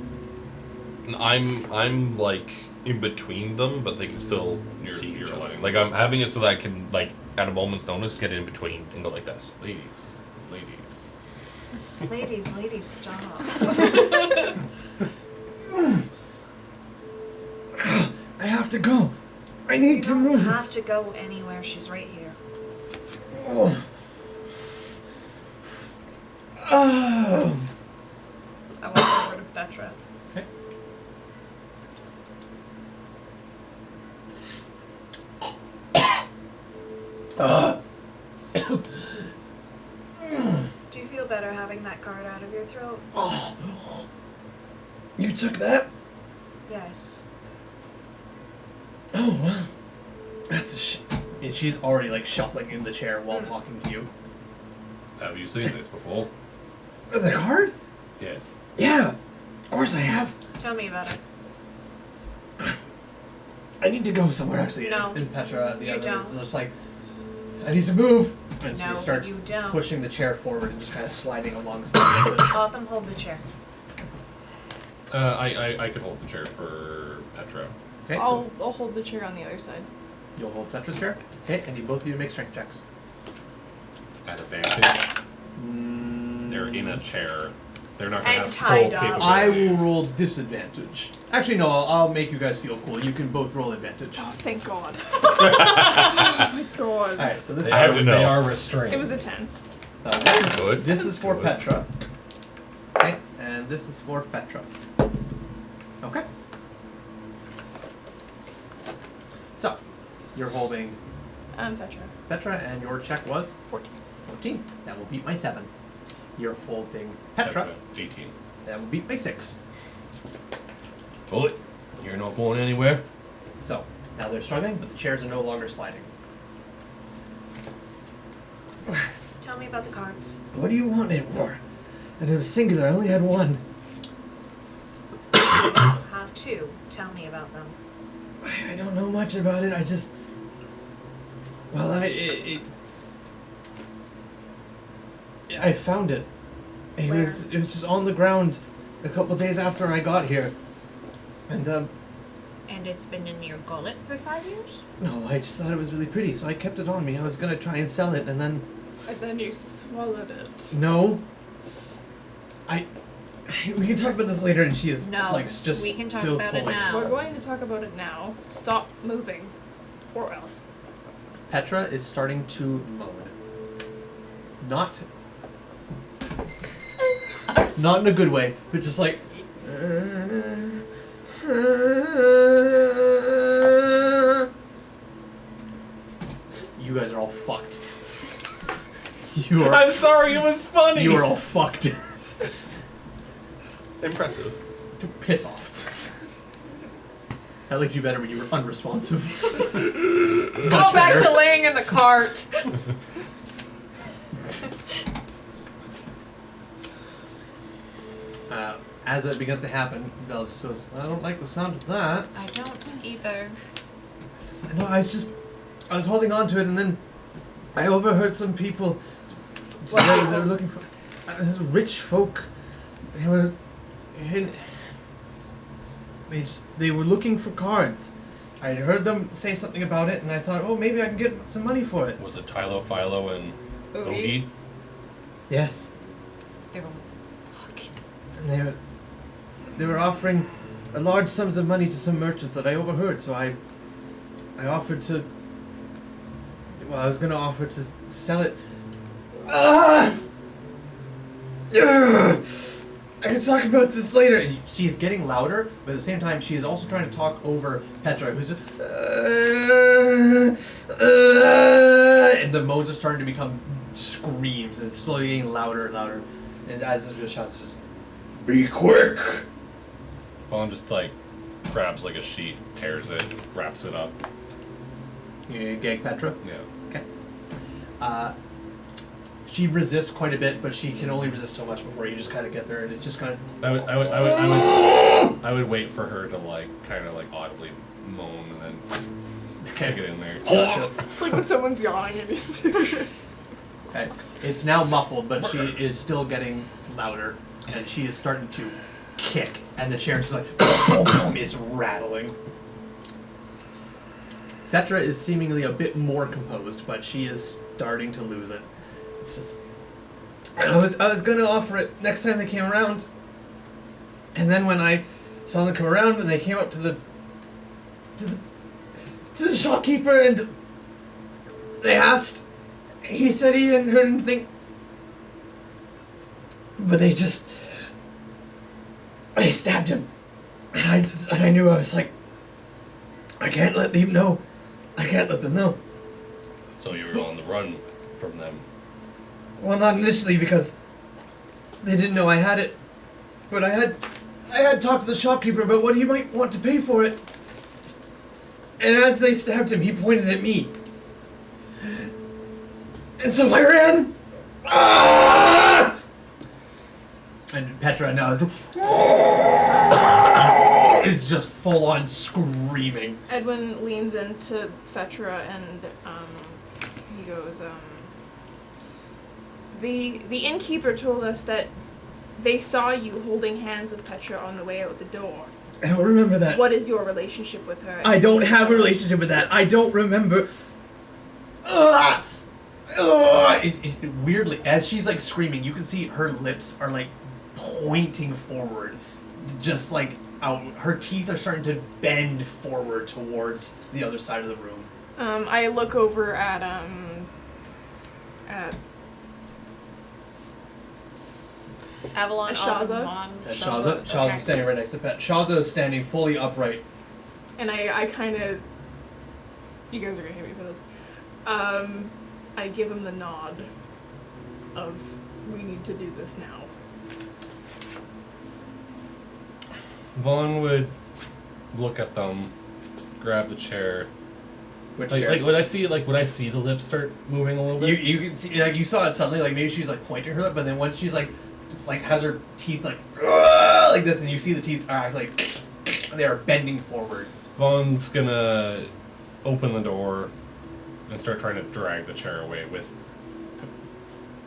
I'm like in between them, but they can still see each you're other. letting Like them I'm having it so that I can like at a moment's notice get in between and go like this. Ladies. Ladies, stop. I have to go. I need to You move. don't have to go anywhere. She's right here. Oh. Oh. I walk over to Petra. Okay. Do you feel better having that card out of your throat? Oh. You took that? Yes. Oh, wow. That's and she's already like shuffling in the chair while talking to you. Have you seen this before? The card? Yes. Yeah. Of course I have. Tell me about it. I need to go somewhere actually. No. And Petra, the You other, don't. is just like, I need to move. And No, she starts you don't. pushing the chair forward and just kind of sliding alongside of it. Autumn, hold the chair. I could hold the chair for Petra. Okay. I'll hold the chair on the other side. You'll hold Petra's chair. Okay, and you both of you make strength checks. At advantage. Mm, They're in a chair. They're not going And to have full tied up. capabilities. I will roll disadvantage. Actually, no, I'll make you guys feel cool. You can both roll advantage. Oh, thank God. Oh my God. Alright, so this I have to know. They are restrained. It was a 10. That's good. This That's is for good. Petra. Okay, and this is for Fetra. Okay. So, you're holding Fetra. Petra, and your check was 14. 14. That will beat my 7. You're holding Petra. 18. That will beat my 6. Bullet, you're not going anywhere. So, now they're struggling, but the chairs are no longer sliding. Tell me about the cards. What do you want it for? And it was singular, I only had one. I have two. Tell me about them. I don't know much about it. I just... Well, I found it. It was just on the ground a couple days after I got here. And And it's been in your gullet for 5 years? no, I just thought it was really pretty, so I kept it on me. I was gonna try and sell it, and then... And then you swallowed it. No. We can talk about this later, and she is No, like just we can talk still about it pulling. now. We're going to talk about it now. Stop moving. Or else. Petra is starting to moan. Not in a good way, but just like. You guys are all fucked. You are. I'm sorry, it was funny. You are all fucked. Impressive. Piss off. I liked you better when you were unresponsive. Go back to laying in the cart. As that begins to happen, Bella just goes, I don't like the sound of that. I don't either. No, I was holding on to it, and then I overheard some people. They were looking for rich folk. They were looking for cards. I heard them say something about it, and I thought, oh, maybe I can get some money for it. Was it Tylo, Philo, and Oogie? Yes, They were and they were offering large sums of money to some merchants that I overheard. So I offered to. Well, I was going to offer to sell it. I can talk about this later. And she's getting louder, but at the same time, she is also trying to talk over Petra, who's just, and the moans are starting to become screams, and it's slowly getting louder and louder. And as this shouts, just, be quick! Vaughn just like grabs like a sheet, tears it, wraps it up. You gag Petra? Yeah. Okay. She resists quite a bit, but she can only resist so much before you just kind of get there, and it's just kind of. I would wait for her to like kind of like audibly moan and then stick it in there. It's like when someone's yawning and he's... Okay. It's now muffled, but she is still getting louder, and she is starting to kick, and the chair is like is rattling. Thetra is seemingly a bit more composed, but she is starting to lose it. It's just, I was gonna offer it next time they came around, and then when I saw them come around and they came up to the shopkeeper and they asked, he said he hadn't heard anything, but they stabbed him, and I knew, I was like, I can't let them know. I can't let them know. So you were on the run from them. Well, not initially, because they didn't know I had it. But I had talked to the shopkeeper about what he might want to pay for it. And as they stabbed him, he pointed at me. And so I ran. Ah! And Petra now is just full on screaming. Edwin leans into Fetra and he goes, the innkeeper told us that they saw you holding hands with Petra on the way out the door. I don't remember that. What is your relationship with her? I don't have a relationship with that. I don't remember. Weirdly, as she's like screaming, you can see her lips are like pointing forward, just like out. Her teeth are starting to bend forward towards the other side of the room. I look over at Avalon, Shaza. Shaza's standing right next to Pet. Shaza is standing fully upright. and I kind of, you guys are gonna hate me for this. I give him the nod of, we need to do this now. Vaughn would look at them, grab the chair. Which Like, chair? like when I see the lips start moving a little bit. You can see, like, you saw it suddenly, like maybe she's like pointing her lip, but then once she's like has her teeth like this, and you see the teeth are actually they are bending forward Vaughn's gonna open the door and start trying to drag the chair away with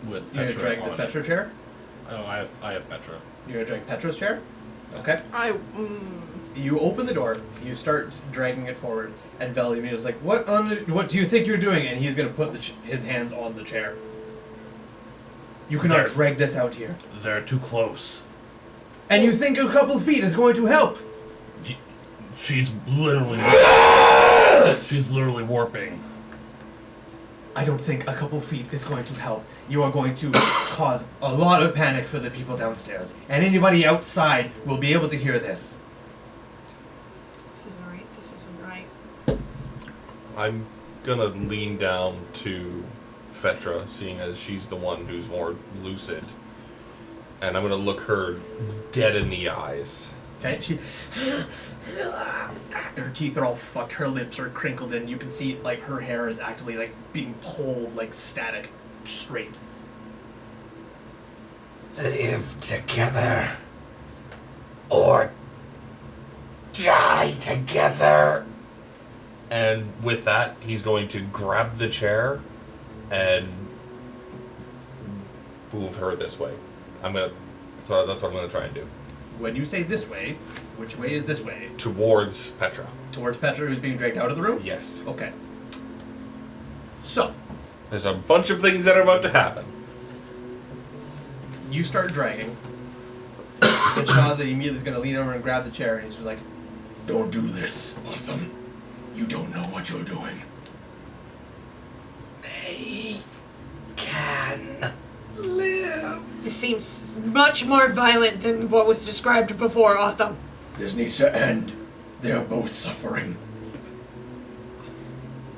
You're gonna Petra drag the on Petra it. chair? Oh, I have Petra. You're gonna drag Petra's chair? Okay. You open the door, you start dragging it forward, and Velimir like, what do you think you're doing? And he's gonna put his hands on the chair. You cannot There. drag this out here. They're too close. And you think a couple feet is going to help? She's literally warping. I don't think a couple feet is going to help. You are going to cause a lot of panic for the people downstairs. And anybody outside will be able to hear this. This isn't right. This isn't right. I'm gonna lean down to Fetra, seeing as she's the one who's more lucid. And I'm gonna look her dead in the eyes. Okay, her teeth are all fucked, her lips are crinkled in, you can see like her hair is actually like being pulled like static straight. Live together. Or die together. And with that, he's going to grab the chair and move her this way. So that's what I'm gonna try and do. When you say this way, which way is this way? Towards Petra. Towards Petra who's being dragged out of the room? Yes. Okay. So, There's a bunch of things that are about to happen. you start dragging. And Shaza immediately is going to lean over and grab the chair, and he's just like, Don't do this, Artham. You don't know what you're doing. They can live. This seems much more violent than what was described before, Autumn. This needs to end. They're both suffering.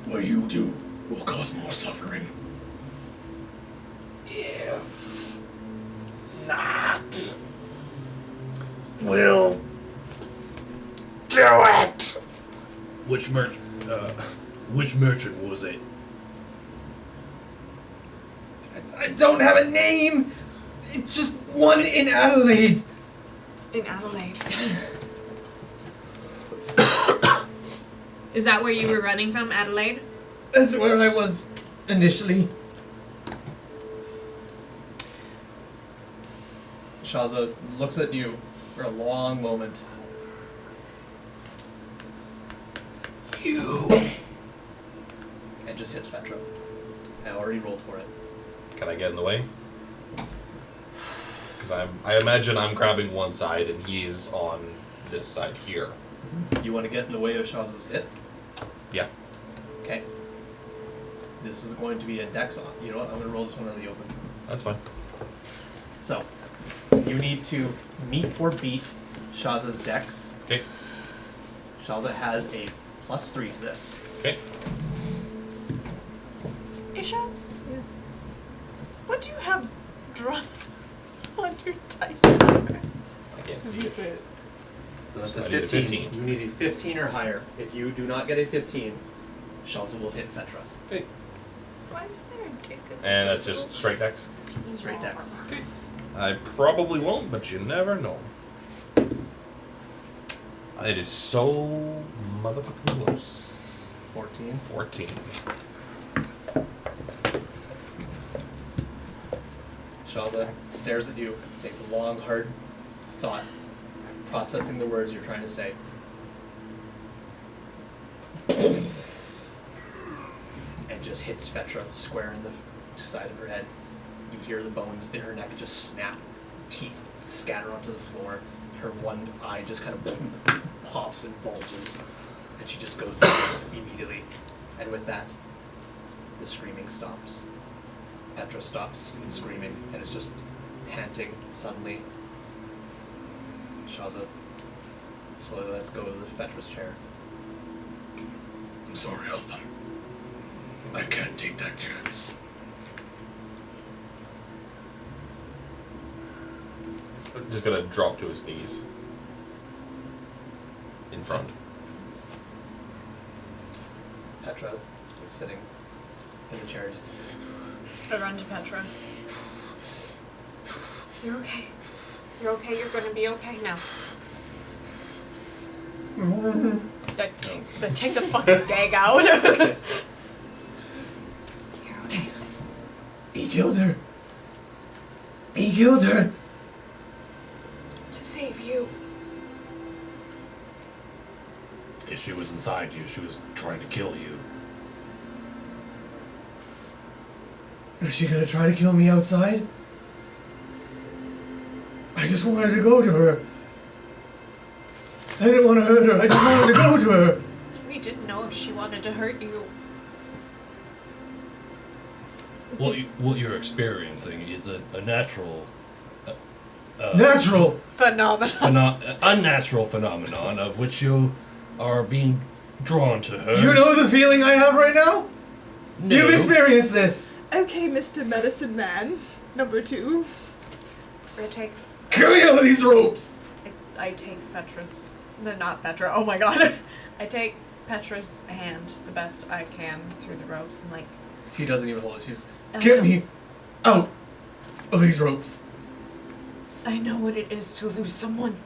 What you do will cause more suffering. If not, we'll do it. Which merchant was it? I don't have a name! It's just one in Adelaide! In Adelaide. Is that where you were running from, Adelaide? That's where I was initially. Shaza looks at you for a long moment. You. And just hits Fetra. I already rolled for it. Can I get in the way? Because I imagine I'm grabbing one side and he is on this side here. You want to get in the way of Shaza's hit? Yeah. Okay. This is going to be a dex off. You know what? I'm going to roll this one in the open. That's fine. So, you need to meet or beat Shaza's dex. Okay. Shaza has a +3 to this. Okay. Isha? Yes. What do you have drawn on your dice? I can't see it. So that's So a I need a 15. 15. You need a 15 or higher. If you do not get a 15, Shaza will hit Fetra. Okay. Why is there a dick? And that's just straight dex. Straight dex. Okay. I probably won't, but you never know. It is so motherfucking close. 14. 14. Shaza stares at you, takes a long, hard thought, processing the words you're trying to say. And just hits Fetra square in the side of her head. You hear the bones in her neck just snap, teeth scatter onto the floor. Her one eye just kind of pops and bulges, and she just goes down immediately. And with that, the screaming stops. Petra stops screaming and is just panting suddenly. Shaza slowly lets go of the Fetra's chair. I'm sorry, Artham. I can't take that chance. I'm just gonna drop to his knees. In front. Petra is sitting in the chair just... I run to Petra. You're okay. You're okay. You're gonna be okay now. Take the fucking gag out. You're okay. He killed her. He killed her. To save you. If she was inside you, she was trying to kill you. Is she gonna try to kill me outside? I just wanted to go to her. I didn't want to hurt her. I just wanted to go to her. We didn't know if she wanted to hurt you. What you're experiencing is a natural... Natural. Phenomenal. Unnatural phenomenon of which you are being drawn to her. You know the feeling I have right now? No. You've experienced this. Okay, Mr. Medicine Man, number 2. I take Get me out of these ropes. I take Petra's... No, not Petra. Oh my god. I take Petra's hand the best I can through the ropes. I'm like... She doesn't even hold it. She's... Get me out of these ropes. I know what it is to lose someone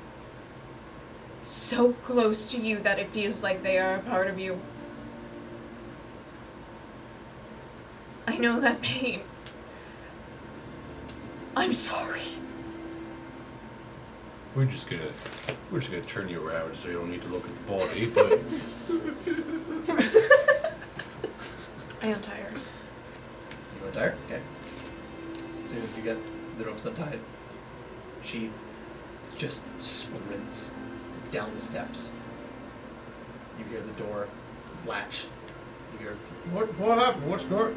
so close to you that it feels like they are a part of you. I know that pain. I'm sorry. We're just gonna turn you around so you don't need to look at the body, but I am tired. You want tired? Okay. As soon as you get the ropes untied, she just sprints down the steps. You hear the door latch. You hear, what happened? What's going?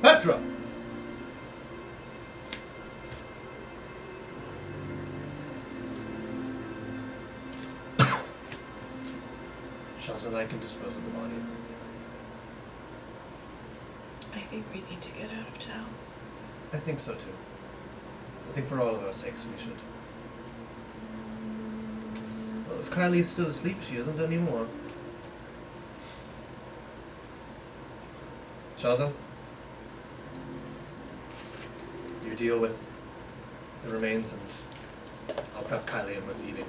Petra! Shaz and I can dispose of the body. I think we need to get out of town. I think so too. I think for all of our sakes we should. Well, if Kylie's still asleep, she isn't anymore. Shaza? You deal with the remains and I'll prep Kylie and we're leaving.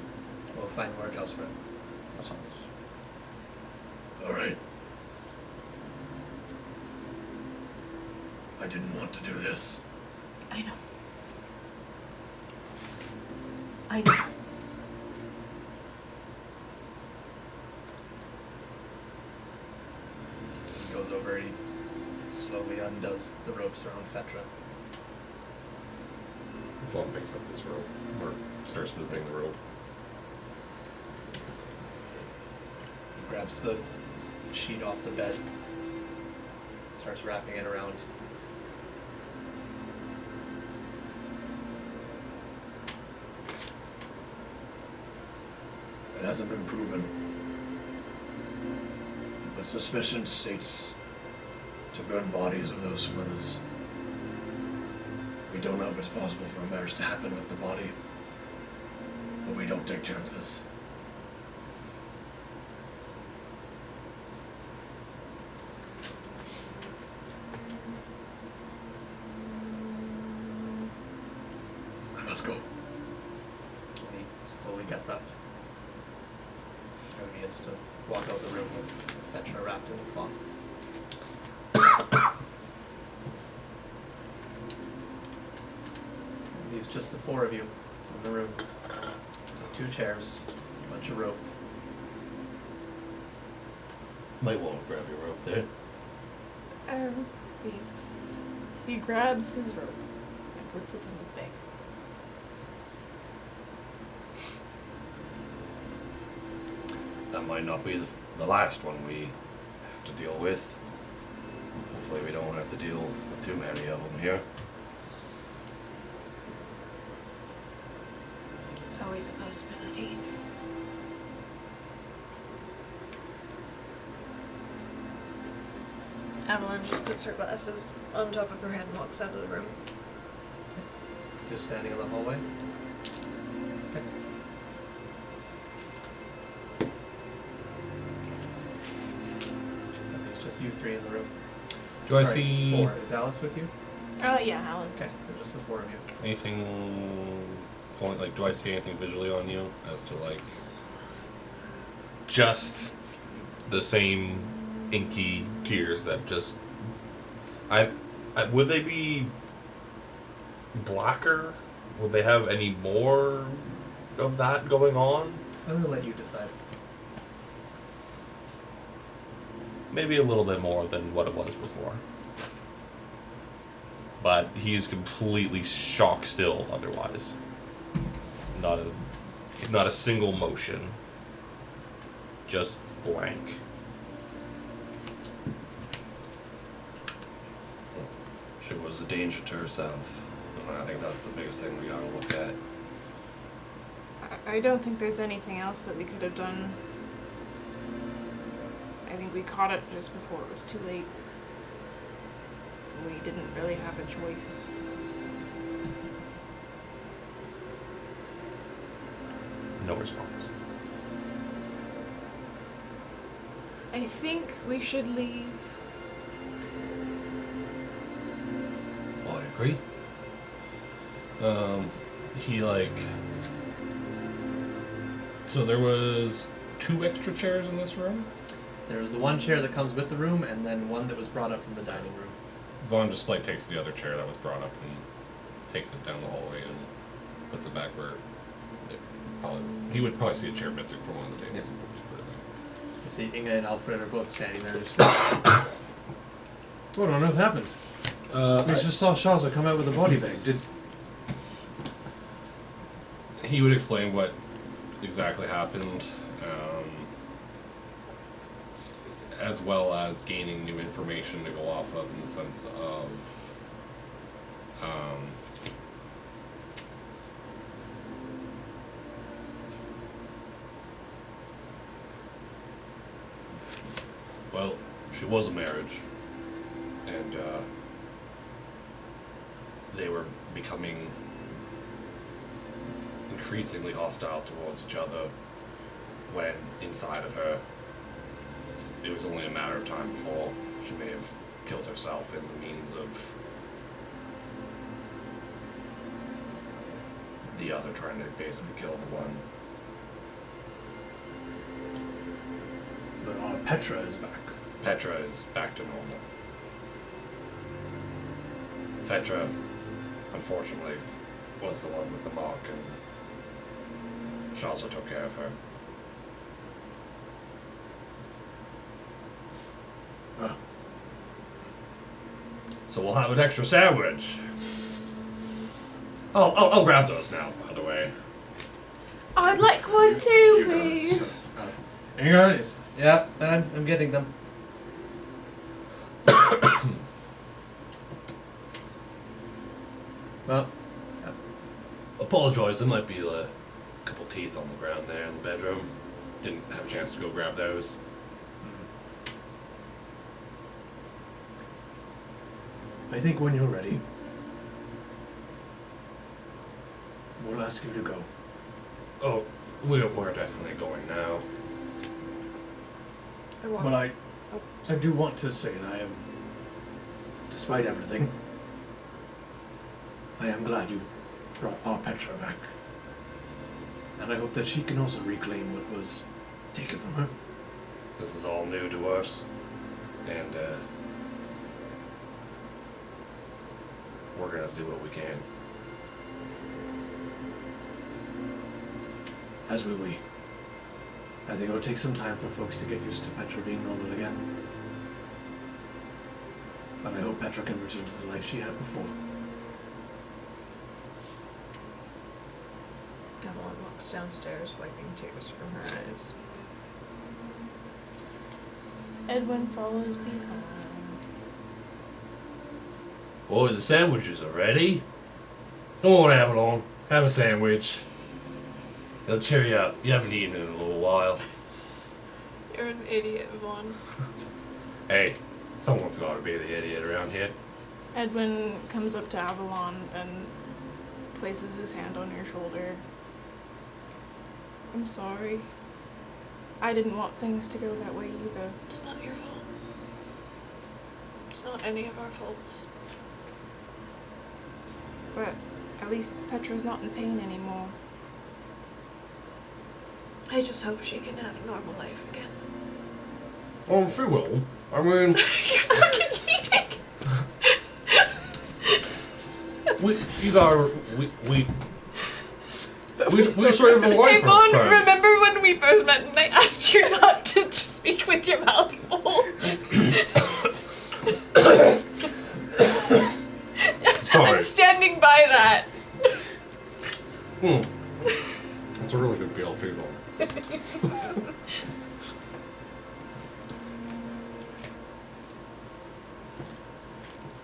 We'll find work elsewhere. Alright. I didn't want to do this. I know. I know. He goes over and he slowly undoes the ropes around Fetra. Vaughn picks up his rope, or starts looping the rope. He grabs the sheet off the bed, starts wrapping it around. It hasn't been proven. But suspicion states to burn bodies of those Smithers. We don't know if it's possible for a marriage to happen with the body, but we don't take chances. I must go. And he slowly gets up and begins to walk out the room with Fetra wrapped in a cloth. And leaves just the four of you in the room. 2 chairs, a bunch of rope. might want to grab your rope there. He grabs his rope and puts it in his bag. That might not be the last one we have to deal with. Hopefully we don't have to deal with too many of them here. It's always a possibility. Avalon just puts her glasses on top of her head and walks out of the room. Just standing in the hallway. Okay. It's just you 3 in the room. Do I Sorry, see 4. Is Alice with you? Oh yeah, Alan. Okay, so just the 4 of you. anything going, like, do I see anything visually on you as to, like, Just the same inky tears that just. Would they be blacker? Would they have any more of that going on? I'm gonna let you decide. Maybe a little bit more than what it was before. But he's completely shock still otherwise. Not a single motion. Just blank. She was a danger to herself. And I think that's the biggest thing we gotta look at. I don't think there's anything else that we could have done. I think we caught it just before it was too late. We didn't really have a choice. No response. I think we should leave. I agree. So there was 2 extra chairs in this room? There's the one chair that comes with the room, and then one that was brought up from the dining room. Vaughn just takes the other chair that was brought up and takes it down the hallway and puts it back where he would probably see a chair missing from one of the tables. Just put it there. You see, Inga and Alfred are both standing there. Just what on earth happened? We just saw Shaza come out with a body bag. He would explain what exactly happened, as well as gaining new information to go off of in the sense of Well, she was a marriage, and they were becoming increasingly hostile towards each other when inside of her it was only a matter of time before she may have killed herself in the means of the other trying to basically kill the one. But Petra is back. Petra is back to normal. Petra, unfortunately, was the one with the mark, and Shaza took care of her. So we'll have an extra sandwich. I'll grab those now, by the way. I'd like one too, please. Inga, yeah, I'm getting them. Well, Apologize, there might be a couple teeth on the ground there in the bedroom. Didn't have a chance to go grab those. I think when you're ready, we'll ask you to go. Oh, we're definitely going now. But I do want to say that I am, despite everything, I am glad you brought our Petra back. And I hope that she can also reclaim what was taken from her. This is all new to us, and we're gonna do what we can. As will we. I think it'll take some time for folks to get used to Petra being normal again. But I hope Petra can return to the life she had before. Evelyn walks downstairs, wiping tears from her eyes. Edwin follows behind. Boy, the sandwiches are ready. Come on, Avalon. Have a sandwich. It'll cheer you up. You haven't eaten in a little while. You're an idiot, Vaughn. Hey, someone's got to be the idiot around here. Edwin comes up to Avalon and places his hand on your shoulder. I'm sorry. I didn't want things to go that way either. It's not your fault. It's not any of our faults. But at least Petra's not in pain anymore. I just hope she can have a normal life again. Oh, she will. I mean, we sort of Hey, avoid Vaughn, for time. remember when we first met and I asked you not to just speak with your mouth full? Sorry. I'm standing by that. That's a really good BLT though.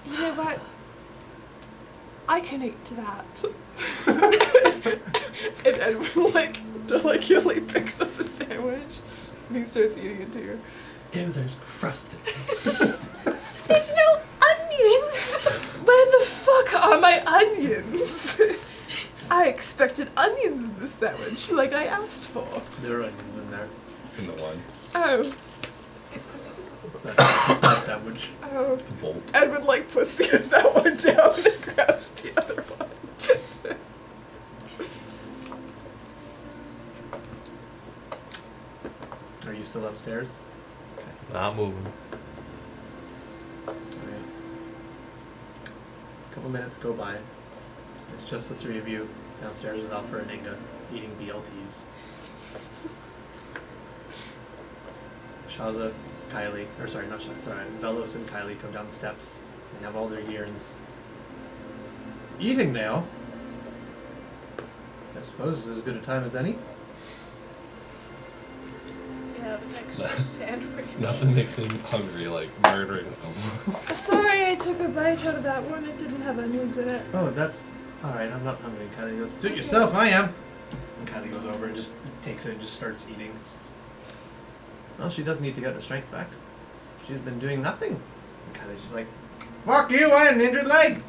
You know what? I can eat that. And Edward, like, delicately picks up a sandwich and he starts eating it too. Ew, there's crust in it. There's no onions. Where the fuck are my onions? I expected onions in this sandwich, like I asked for. There are onions in there. In the one. Oh, It's not a sandwich. oh. Bolt. Edward, like, puts that one down and grabs the other one. Are you still upstairs? Not moving. Alright. A couple minutes go by. It's just the three of you downstairs with Alpha and Inga eating BLTs. Shaza, Kylie, or sorry, not Shaza, sorry, Velos and Kylie come down the steps. They have all their yearns. Eating now? I suppose this is as good a time as any. Yeah, an extra sandwich. Nothing makes me hungry like murdering someone. Sorry, I took a bite out of that one. It didn't have onions in it. Oh, that's alright, I'm not hungry. Kylie goes, Suit yourself, I am. and Kylie goes over and just takes it and just starts eating. Well, she does need to get her strength back. She's been doing nothing. And Kylie's just like, Fuck you, I had an injured leg.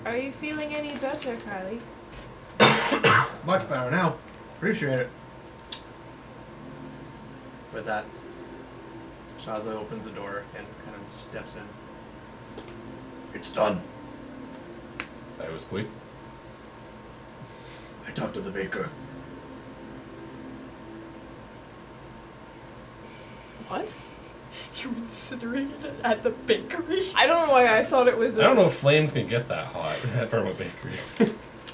Are you feeling any better, Kylie? Much better now. Appreciate it. with that, Shaza opens the door and kind of steps in. It's done. That was quick. I talked to the baker. What? You incinerated it at the bakery? I don't know why I thought it was I don't know if flames can get that hot from a bakery.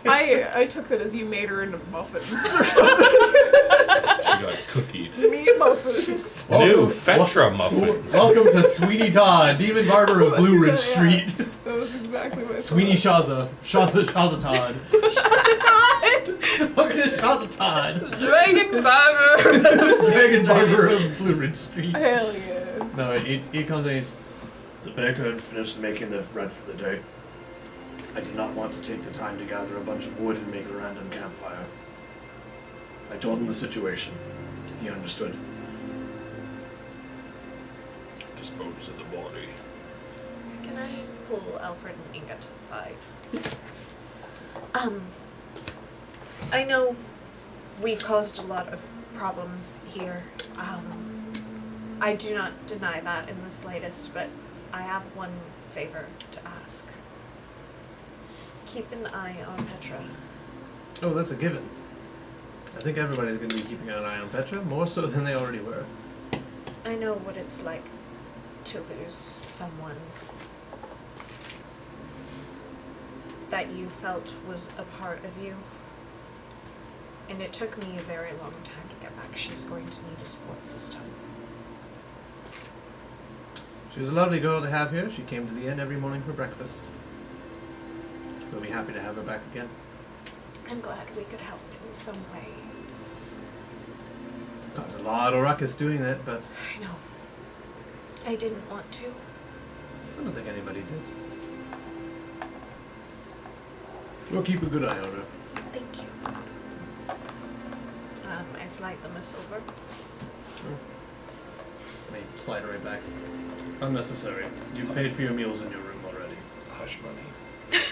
I took that as you made her into muffins or something. She got cookied. Meat muffins. New Fetra muffins. Welcome to Sweeney Todd, Demon Barber of Blue Ridge Street. That was exactly what I Sweeney thought. Shaza Todd. Shaza Todd! Welcome to Shaza Todd. Dragon Barber! Dragon Barber of Blue Ridge Street. Hell yeah. No, he comes in. The baker had finished making the bread for the day. I did not want to take the time to gather a bunch of wood and make a random campfire. I told him the situation. He understood. Dispose of the body. Can I pull Alfred and Inga to the side? I know we've caused a lot of problems here. I do not deny that in the slightest, but I have one favor to ask. Keep an eye on Petra. Oh, that's a given. I think everybody's going to be keeping an eye on Petra, more so than they already were. I know what it's like to lose someone that you felt was a part of you. And it took me a very long time to get back. She's going to need a support system. She was a lovely girl to have here. She came to the inn every morning for breakfast. We'll be happy to have her back again. I'm glad we could help in some way. Caused a lot of ruckus doing that, but I know. I didn't want to. I don't think anybody did. We'll keep a good eye on her. Thank you. I slide them a silver. Sure. They slide her right back. Unnecessary. You've paid for your meals in your room already. Hush money.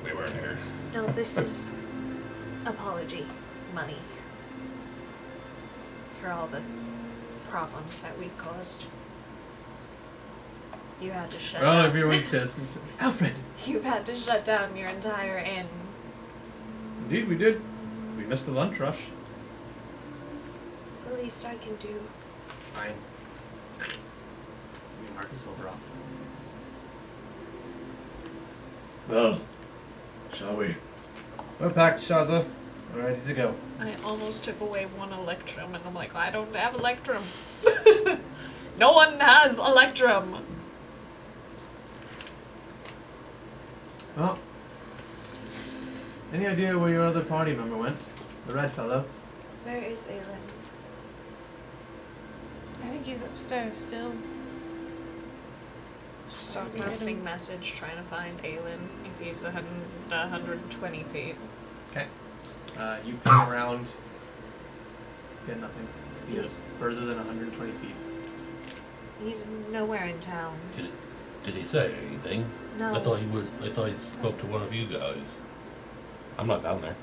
We weren't here. No, this is apology money for all the problems that we've caused. You had to shut Well, down. everyone says, Alfred! You've had to shut down your entire inn. Indeed, we did. We missed the lunch rush. It's the least I can do. Fine. We mark a silver off. Well, shall we? We're packed, Shaza. We're ready to go. I almost took away one electrum, and I'm like, I don't have electrum. No one has electrum. Well, any idea where your other party member went? The red fellow? Where is Aelin? I think he's upstairs still. Broadcasting message trying to find Aelin if he's 120 feet. Okay. You come around. Get nothing. He is further than 120 feet. He's nowhere in town. Did he say anything? No. I thought he spoke to one of you guys. I'm not down there.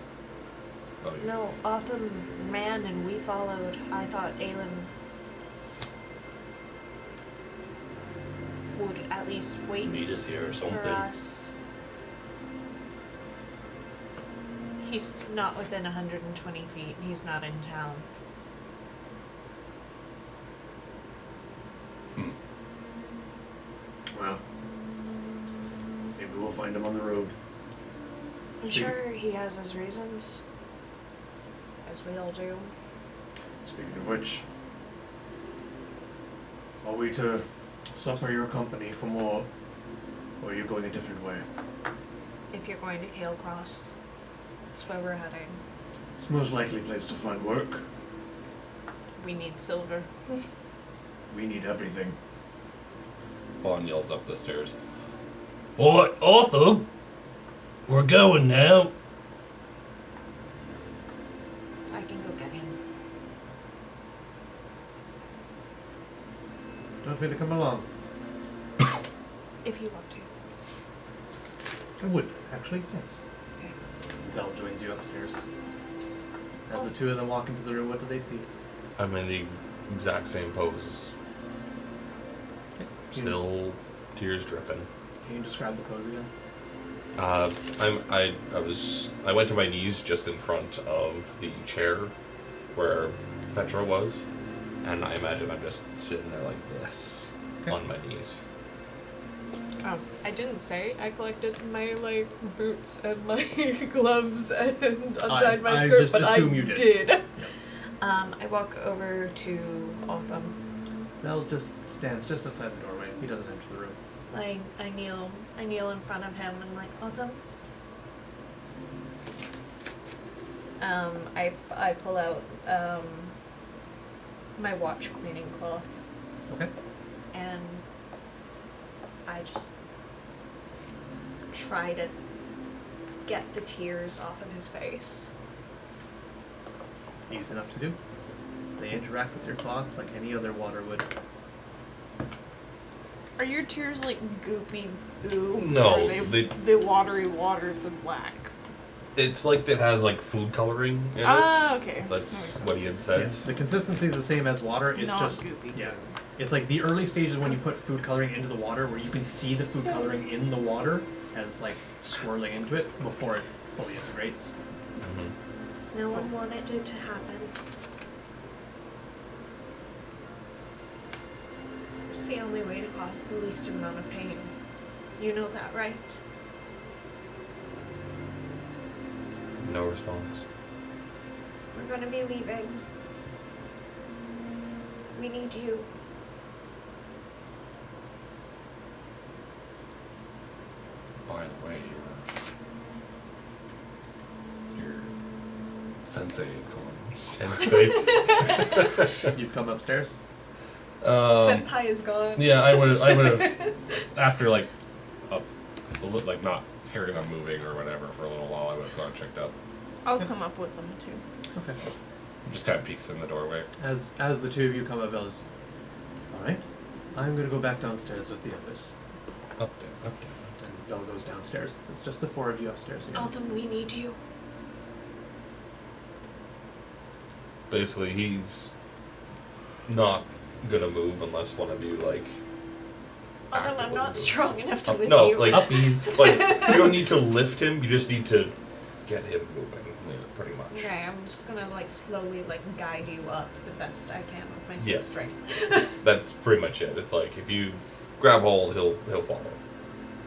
Oh, yeah. No, Otham ran and we followed. I thought Aelin would at least wait Meet us here or something. for us. He's not within 120 feet. He's not in town. Well, maybe we'll find him on the road. I'm sure he has his reasons. As we all do. Speaking of which, are we to suffer your company for more, or are you going a different way? If you're going to Kale Cross, that's where we're heading. It's the most likely place to find work. We need silver. We need everything. Fawn yells up the stairs. Alright, Arthur! We're going now. I can go get him. Don't want me to come along? If you want to. I would, actually, yes. Okay. Belle joins you upstairs. As the two of them walk into the room, what do they see? I'm in the exact same pose. Still tears dripping. Can you describe the pose again? I went to my knees just in front of the chair where Fetra was, and I imagine I'm just sitting there like this on my knees. I didn't say I collected my boots and my gloves and untied my I skirt, just but I assume you did. did. I walk over to Otham. Belle just stands just outside the doorway. He doesn't enter the room. I kneel in front of him and like, Otham. I pull out my watch cleaning cloth Okay. and I just try to get the tears off of his face. Easy enough to do. They interact with your cloth like any other water would. Are your tears like goopy goo? No, Or are they watery water the black? It's like it has like food coloring in it. Ah, okay. That's That makes what he sense. had said. The consistency is the same as water. It's Not just goopy. yeah. It's like the early stages when you put food coloring into the water, where you can see the food coloring in the water as like swirling into it before it fully integrates. Mm-hmm. No one wanted it to happen. It's the only way to cause the least amount of pain. You know that, right? No response. We're gonna be leaving. We need you. By the way, your sensei is gone. Sensei. You've come upstairs. Senpai is gone. Yeah, I would have after like not hearing them moving or whatever for a little while. I would have gone and checked up. I'll come up with them too. Okay. Just kind of peeks in the doorway. As the two of you come up, Belle's. All right. I'm gonna go back downstairs with the others. Up there. And Belle goes downstairs. It's just the four of you upstairs again. Otham, we need you. Basically, he's not gonna move unless one of you like. Otham, I'm actively not moves. strong enough to lift No, you. like you don't need to lift him. You just need to get him moving. Yeah. Pretty much. Okay, I'm just gonna like slowly like guide you up the best I can with my Yeah. strength. That's pretty much it. It's like if you grab hold, he'll follow.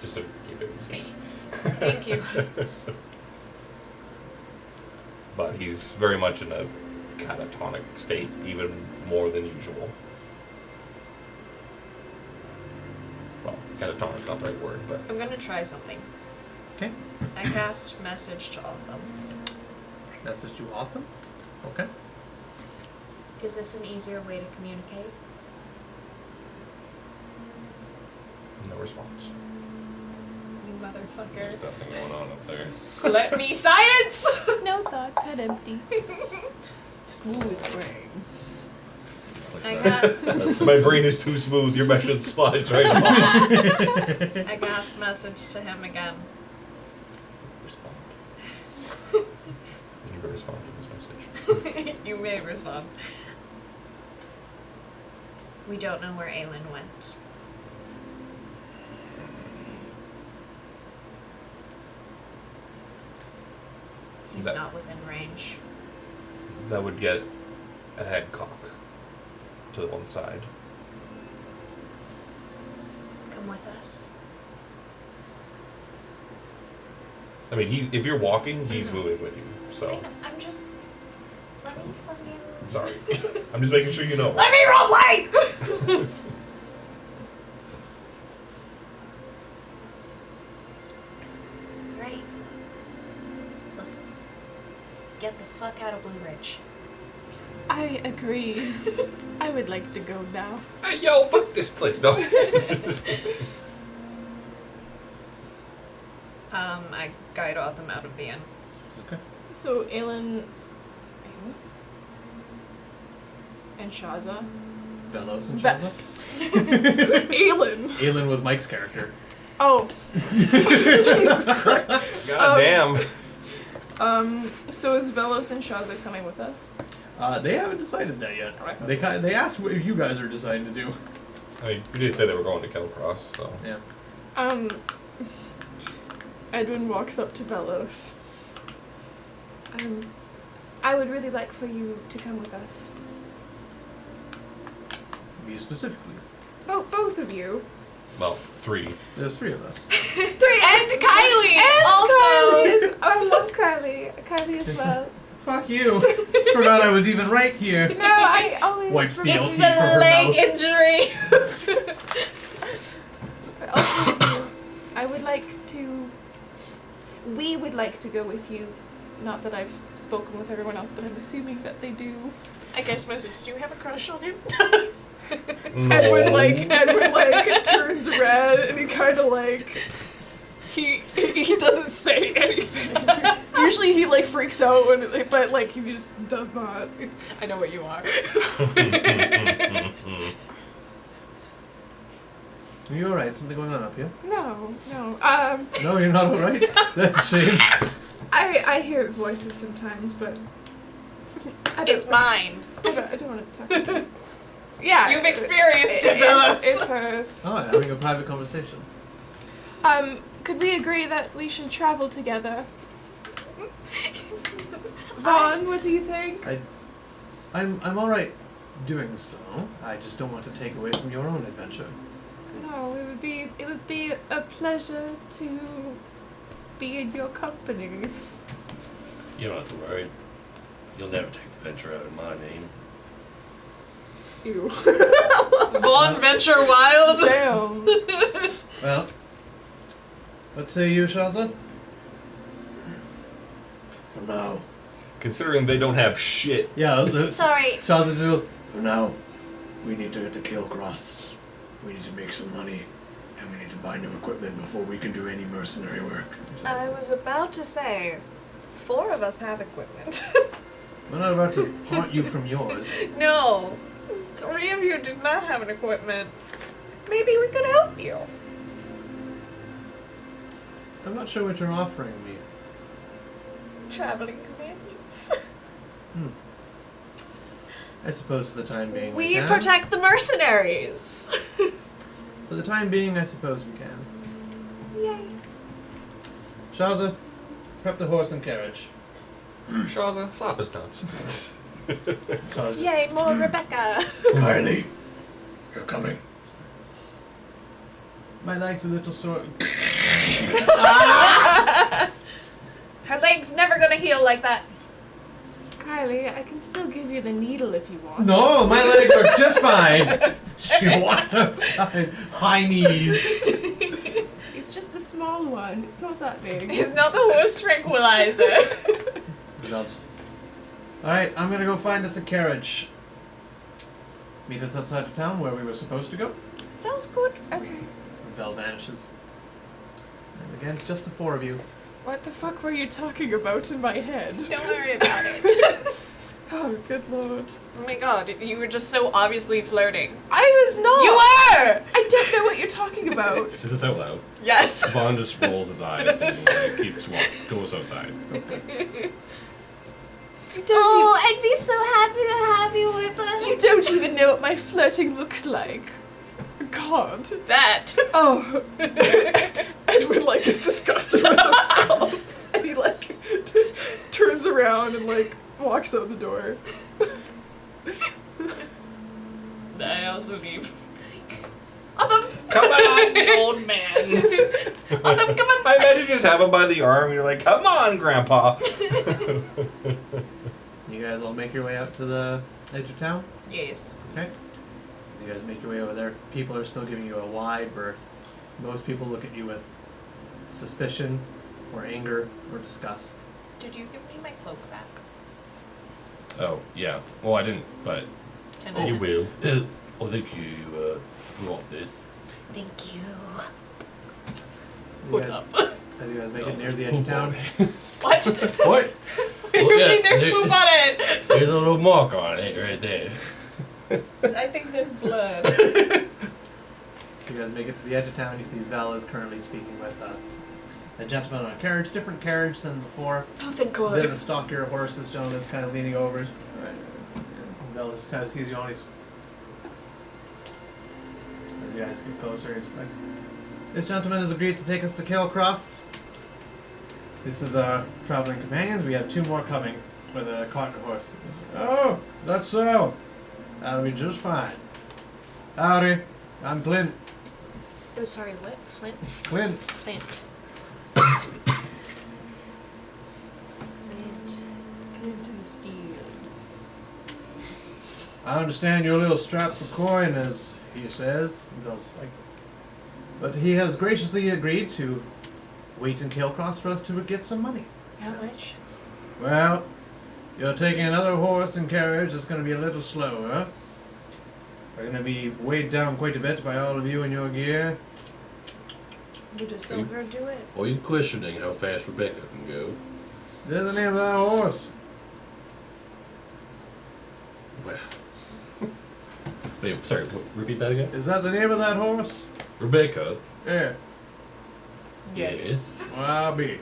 Just to keep it easy. Thank you. But he's very much in a catatonic state, even more than usual. Well, catatonic's not the right word, but I'm gonna try something. Okay. I cast message to all of them. Message to Autumn. Okay. Is this an easier way to communicate? no response. You motherfucker. There's nothing going on up there. Let me science! No thoughts, head empty. Smooth brain. It's like I that. got My brain is too smooth. Your message slides right off. I cast message to him again. Respond. You never respond to this message. You may respond. We don't know where Aelin went. He's That- not within range. That would get a head cock to one side. Come with us. I mean, if you're walking, he's moving with you. So I'm just. Let me fucking. sorry. I'm just making sure you know. Let me roleplay! Right. Let's get the fuck out of Blue Ridge. I agree. I would like to go now. Hey, yo, fuck this place, no. I guide Autumn out of the inn. Okay. So Aelin and Shaza. Bellows and Be- Shaza. Who's Aelin? Aelin was Mike's character. Oh. Jesus Christ. God damn. So is Velos and Shaza coming with us? They haven't decided that yet. Oh, I thought They asked what you guys are deciding to do. I mean, we did say they were going to Kelcross, so. Yeah. Edwin walks up to Velos. I would really like for you to come with us. Me specifically. Both of you. Well, 3. There's 3 of us. Three. And Kylie! And Also! Kylie is, I love Kylie. Kylie as well. Fuck you. Forgot I was even right here. No, I always Wipes me remember. out. It's for her the leg mouth. injury! I would like to. We would like to go with you. Not that I've spoken with everyone else, but I'm assuming that they do. I guess message. Do you have a crush on him? No. Edwin like turns red and he kind of like he doesn't say anything. Usually he like freaks out when but like he just does not. I know what you are. Are you alright? Something going on up here? No. No, you're not alright? That's a shame. I hear voices sometimes, but I don't, It's mine. I don't want to talk to them. Yeah, You've experienced it, Velos. It's hers. Oh, having a private conversation. Could we agree that we should travel together? Vaughn, what do you think? I'm alright doing so. I just don't want to take away from your own adventure. No, it would be a pleasure to be in your company. You don't have to worry. You'll never take the venture out of my name. Ew. Vaughn Venture Wild. Damn. Well, what say you, Shaza? For now. Considering they don't have shit. Yeah, Sorry. Shaza just For now, we need to get to Keelcross. We need to make some money, and we need to buy new equipment before we can do any mercenary work. I was about to say, 4 of us have equipment. we're not about to part you from yours. No. 3 of you do not have an equipment. Maybe we could help you. I'm not sure what you're offering me. Traveling companions. I suppose for the time being We can. protect the mercenaries. For the time being, I suppose we can. Yay. Shaza, prep the horse and carriage. Shaza, slap his nuts. Yay, more Rebecca. Kylie, you're coming. My leg's a little sore. Her leg's never gonna heal like that. Kylie, I can still give you the needle if you want. No, my leg works just fine. She walks outside, high knees. It's just a small one. It's not that big. It's not the horse tranquilizer. Alright, I'm gonna go find us a carriage. Meet us outside of town where we were supposed to go. Sounds good. Okay. Vel vanishes. And again, it's just the four of you. What the fuck were you talking about in my head? Don't worry about it. Oh, good lord. Oh my god, you were just so obviously flirting. I was not! You were! I don't know what you're talking about. Is this out loud? Yes. Vaughn just rolls his eyes and like, goes outside. I'd be so happy to have you with us. You don't even know what my flirting looks like. God. That. Oh. Edward, like, is disgusted with himself. And he, like, turns around and, like, walks out the door. I also leave. Come on, old man. Come on. I imagine you just have him by the arm and you're like, come on, Grandpa. You guys all make your way out to the edge of town? Yes. Okay. You guys make your way over there. People are still giving you a wide berth. Most people look at you with suspicion, or anger, or disgust. Did you give me my cloak back? Oh, yeah. Well, I didn't, but Can you I? will. I think you want this. Thank you. You Put guys, up. as you guys make it near the edge of town, What? What? What do you mean there's poop on it? There's a little mark on it right there. I think there's blood. you guys make it to the edge of town. You see Vel is currently speaking with a gentleman on a carriage, different carriage than before. Oh, thank A bit of a God. stockier horse. This gentleman's kind of leaning over. Right. Vel just kind of sees you on. As you guys get closer, he's like, "This gentleman has agreed to take us to Kilcross. This is our traveling companions. We have two more coming with a cart and a horse." "Oh, that's so. That'll be just fine. Howdy, I'm Clint. Oh, sorry, what? Flint? Clint. Flint. Clinton Steele. I understand you're a little strapped for coin, as he says." He goes like, "But he has graciously agreed to wait in Kilcross for us to get some money." How much? "Well, you're taking another horse and carriage. It's going to be a little slower. We're going to be weighed down quite a bit by all of you and your gear." Would a silver do it? Are you questioning how fast Rebecca can go? "There's the name of that horse." Well, Wait, sorry, repeat that again? "Is that the name of that horse?" Rebecca? "Yeah. Yes. Well, I'll be.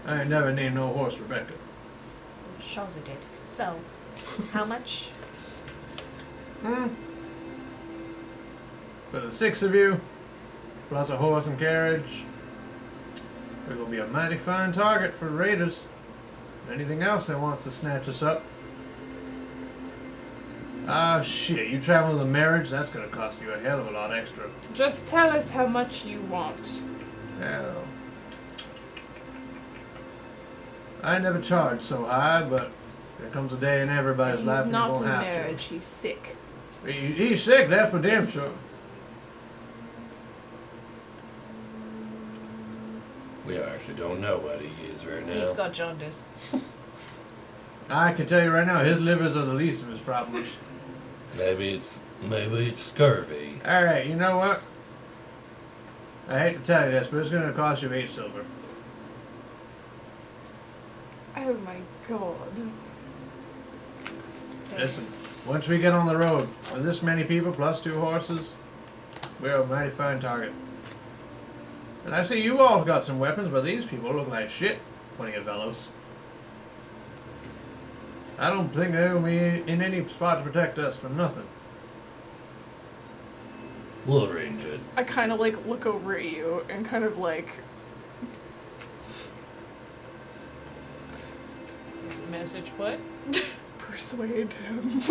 I ain't never named no horse Rebecca." Shaza did. So, how much? For the six of you, plus a horse and carriage, it will be a mighty fine target for raiders. Anything else that wants to snatch us up. Ah, shit, you traveling with a marriage? That's gonna cost you a hell of a lot extra. Just tell us how much you want. Hell. I never charged so high, but there comes a day in everybody's He's life when you not won't in have marriage, he's sick. to. He's sick, that's for damn Yes. sure. We actually don't know what he is right now. He's got jaundice. I can tell you right now, his livers are the least of his problems. Maybe it's scurvy. Alright, you know what? I hate to tell you this, but it's gonna cost you 8 silver. Oh my god. Listen, once we get on the road with this many people plus 2 horses, we're a mighty fine target. And I see you all got some weapons, but these people look like shit, pointing at Velos. I don't think they'll be in any spot to protect us from nothing. We'll arrange it. I kind of like look over at you and kind of like Message what? Persuade him.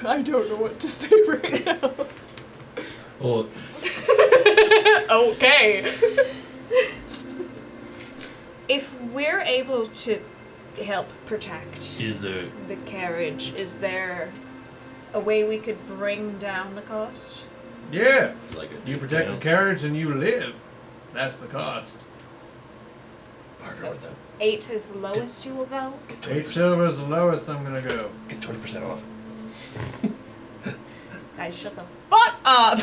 I don't know what to say right now. Well, Okay. If we're able to help protect is there? the carriage, is there a way we could bring down the cost? Yeah. Like a You discount? protect the carriage and you live. That's the cost. Partner So- with them. 8 is the lowest you will go? Get 8 20%, silver is the lowest I'm gonna go. get 20% off. Guys, shut the fuck up!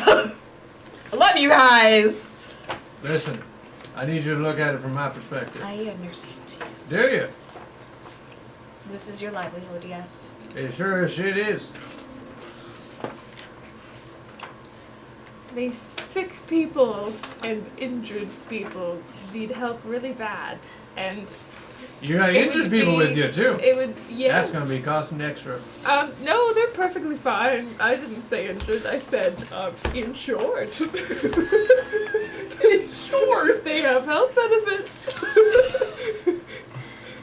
I love you guys! Listen, I need you to look at it from my perspective. I understand, yes. Do you? This is your livelihood, yes. It sure as shit is. These sick people and injured people need help really bad, and You got it injured would people be- with you too. It would, yes. That's gonna be costing extra. No, they're perfectly fine. I didn't say injured. I said, insured. Insured. They have health benefits.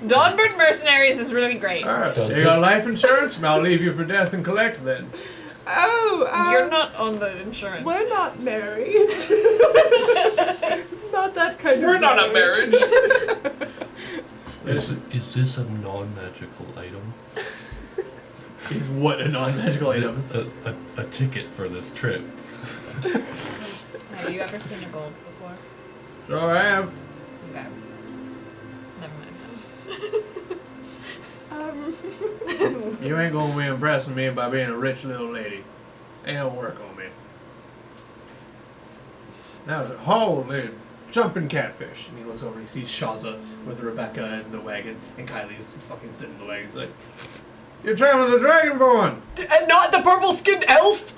Dawnbird Mercenaries is really great. Alright, Does you got this- life insurance? I'll leave you for death and collect then. Oh, You're not on the insurance. We're not married. Not that kind of. We're not a marriage. Is this a non-magical item? Is what a non-magical item? A ticket for this trip. Have you ever seen a gold before? Sure I have. Okay. Never mind You ain't gonna be impressing me by being a rich little lady. Ain't gonna work on me. Now, holy jumping catfish. And he looks over and he sees Shaza with Rebecca in the wagon, and Kylie's fucking sitting in the wagon. He's like, "You're traveling the Dragonborn! And not the purple-skinned elf!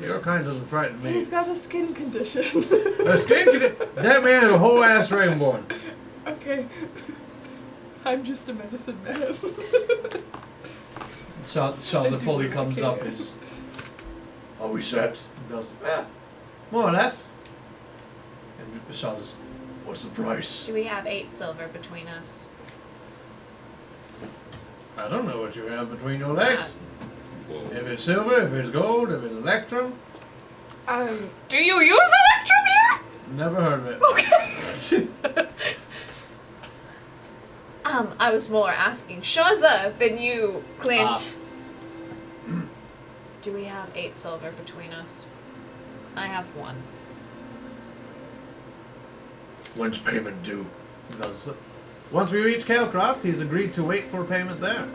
Your kind doesn't frighten me." He's got a skin condition. A skin that man is a whole ass Dragonborn. Okay. I'm just a medicine man. Shaza fully comes up and just, "Are we set?" He goes, "Yeah, more or less." And Shaza's, "What's the price?" Do we have 8 silver between us? "I don't know what you have between your legs. Whoa. If it's silver, if it's gold, if it's electrum, Do you use Electrum here? never heard of it." Okay. I was more asking Shaza than you, Clint. Do we have 8 silver between us? I have 1. When's payment due? He goes, "Once we reach Calecross, he's agreed to wait for payment there,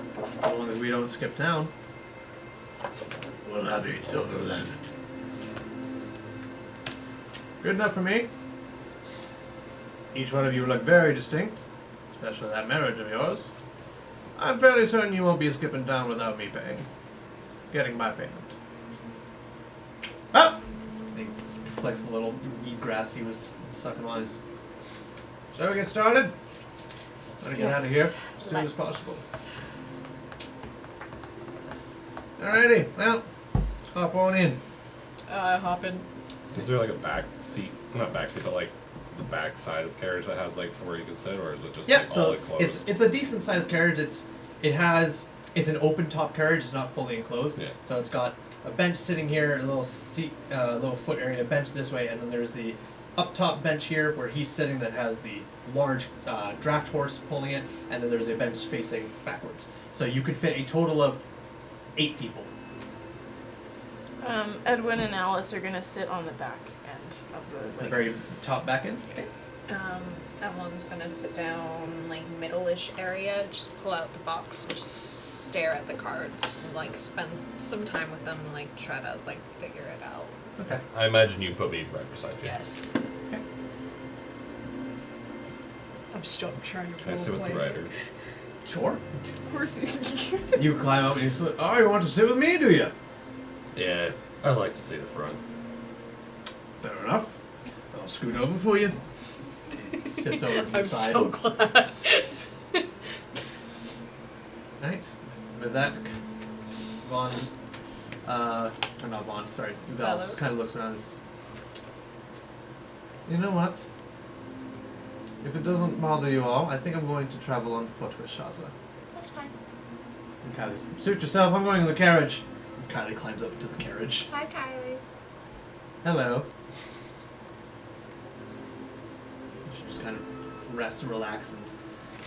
as long as we don't skip town." We'll have 8 silver then. Good enough for me. Each one of you look very distinct, especially that marriage of yours. I'm fairly certain you won't be skipping town without me getting my payment. Up! He flicks the little weed grass he was sucking on his. Shall we get started? Want to get out of here as soon as possible. Alrighty, well, let's hop on in. Hop in. Is there like a back seat? Not back seat, but like the back side of the carriage that has like somewhere you can sit, or is it just Yeah, like all so enclosed? it's a decent sized carriage. It's an open top carriage. It's not fully enclosed. Yeah. So it's got a bench sitting here, a little seat, little foot area, bench this way, and then there's the up top bench here where he's sitting that has the large draft horse pulling it, and then there's a bench facing backwards. So you could fit a total of 8 people. Edwin and Alice are gonna sit on the back end of the The very top back end. Okay. Evelyn's gonna sit down, like, middle-ish area, just pull out the box and just stare at the cards and, like, spend some time with them and, like, try to, like, figure it out. Okay. I imagine you put me right beside you. Yes. Okay. I've stopped trying to Can I sit with the rider? Sure. Of course You climb up and you say, "Oh, you want to sit with me, do you?" Yeah, I like to see the front. Fair enough. I'll scoot over for you. Sits over to the I'm side. so glad. Right. With that, Vaughn, or not Vaughn, sorry, Velos. kind of looks around. You know what? If it doesn't bother you all, I think I'm going to travel on foot with Shaza. That's fine. And Kylie, suit yourself, I'm going in the carriage. And Kylie climbs up into the carriage. Hi, Kylie. Hello. She just kind of rests and relaxes,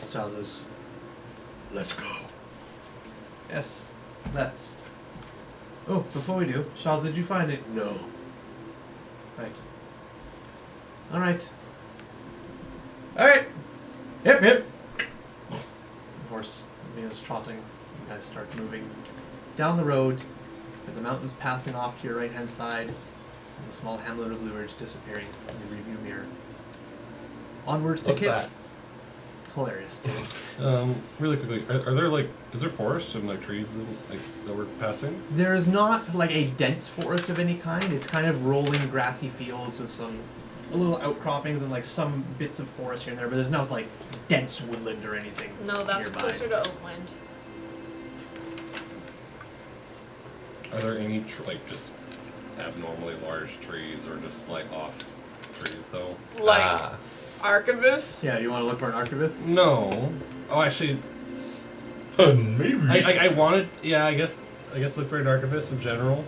and Shaza's, Let's go. yes, let's. Oh, before we do, Shaz, did you find it? No. Right. Alright. Alright! Hip, hip! The horse begins trotting. You guys start moving down the road, with the mountains passing off to your right hand side, and the small hamlet of Blue Ridge disappearing in the review mirror. Onwards to What's Kip. that? Hilarious. Really quickly, are there like, is there forest and like trees like that we're passing? There's not like a dense forest of any kind. It's kind of rolling grassy fields with some little outcroppings and like some bits of forest here and there, but there's no like dense woodland or anything. No, that's nearby. closer to Oakland. Are there any like just abnormally large trees or just like off trees though? Like archivists. Yeah, you want to look for an archivist? No. Oh, actually, Maybe. I wanted. Yeah, I guess look for an archivist in general.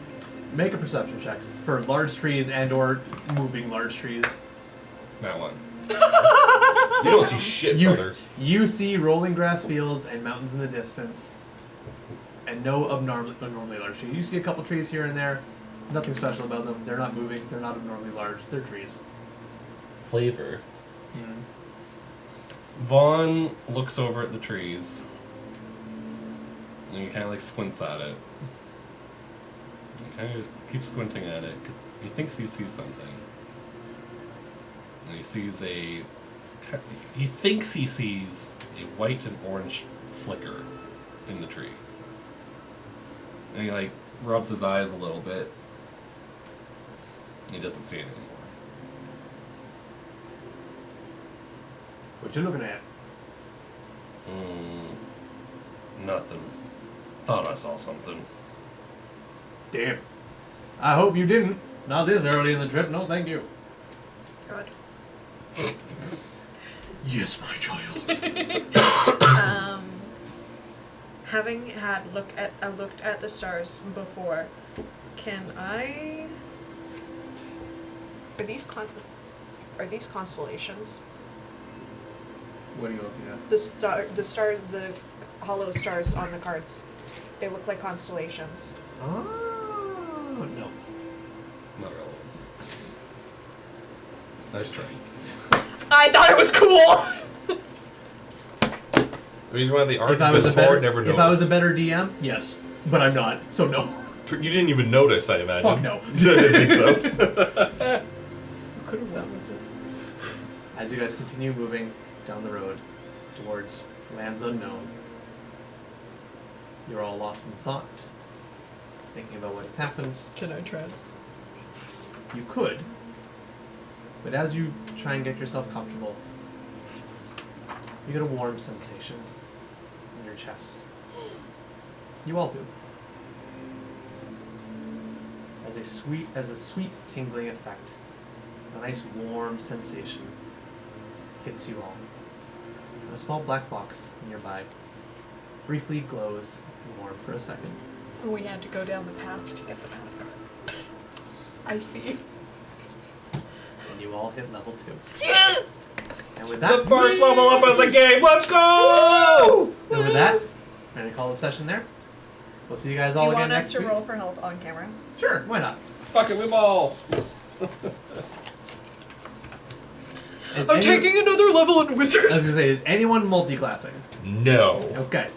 Make a perception check for large trees and/or moving large trees. That one. You don't see shit, brother. You see rolling grass fields and mountains in the distance, and no abnormally large trees. You see a couple trees here and there. Nothing special about them. They're not moving. They're not abnormally large. They're trees. Flavor. Vaughn looks over at the trees, and he kind of like squints at it. He kind of just keeps squinting at it because he thinks he sees something. And he thinks he sees a white and orange flicker in the tree. And he like rubs his eyes a little bit. And he doesn't see it anymore. What you looking at? Nothing. Thought I saw something. Damn. I hope you didn't. Not this early in the trip. No, thank you. God. Yes, my child. Having had looked at the stars before, can I? Are these constellations? What are you looking at? The stars, the hollow stars on the cards. They look like constellations. Oh, no. Not relevant. Nice try. I thought it was cool. The reason why the If I was archivist a better, never if I was a better DM, yes, but I'm not, so no. You didn't even notice, I imagine. Fuck no. I didn't think so. So, as you guys continue moving down the road towards lands unknown, you're all lost in thought, thinking about what has happened. Can I trans? You could, but as you try and get yourself comfortable, you get a warm sensation in your chest. You all do. As a sweet tingling effect, a nice warm sensation hits you all. And a small black box nearby briefly glows and warm for a second. We had to go down the path to get the path card. I see. And you all hit level 2. Yes! And with that, The first level up of the game, let's go! and with that, I'm gonna call the session there. We'll see you guys Do all you again want us next to week. roll for health on camera? Sure, why not? Fucking we ball. I'm taking another level in I was wizard. gonna say, is anyone multi-classing? No. Okay.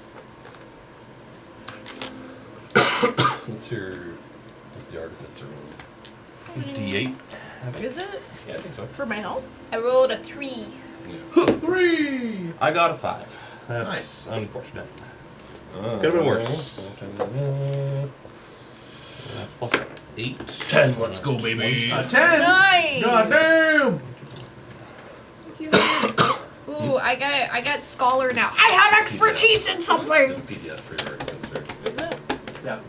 What's the artificer roll? D8. Is it Yeah, I think so. for my health? I rolled a 3. Yeah. 3! I got a 5. That's Nice. unfortunate. Could have been worse. That's plus 8. 10, let's go, baby. A 10! Nice! God damn! Ooh, I got scholar now. I have expertise in something. It's a PDF for your artificer. Is it? Yeah.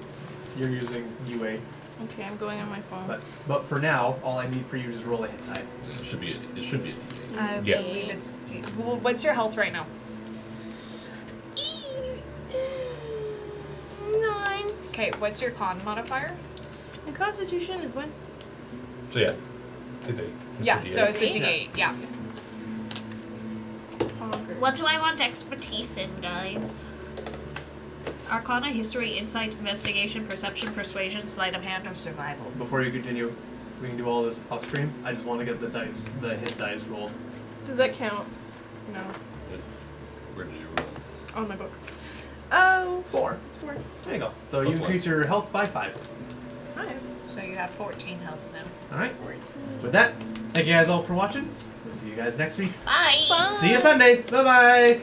You're using UA. Okay, I'm going on my phone. But for now, all I need for you is roll a hit die. It should be a D8. I Yeah. believe it's. Well, what's your health right now? 9. Okay, what's your con modifier? And Constitution is when? So yeah, it's a Yeah, D8. so it's a D8? D8. Yeah. What do I want expertise in, guys? Arcana, history, insight, investigation, perception, persuasion, sleight of hand, or survival. Before you continue, we can do all this off stream. I just want to get the hit dice rolled. Does that count? No. Where did you roll? On my book. Oh, 4. 4. There you go. So Plus you increase your health by 5. 5. So you have 14 health now. All right. With that, thank you guys all for watching. We'll see you guys next week. Bye! See you Sunday. Bye bye.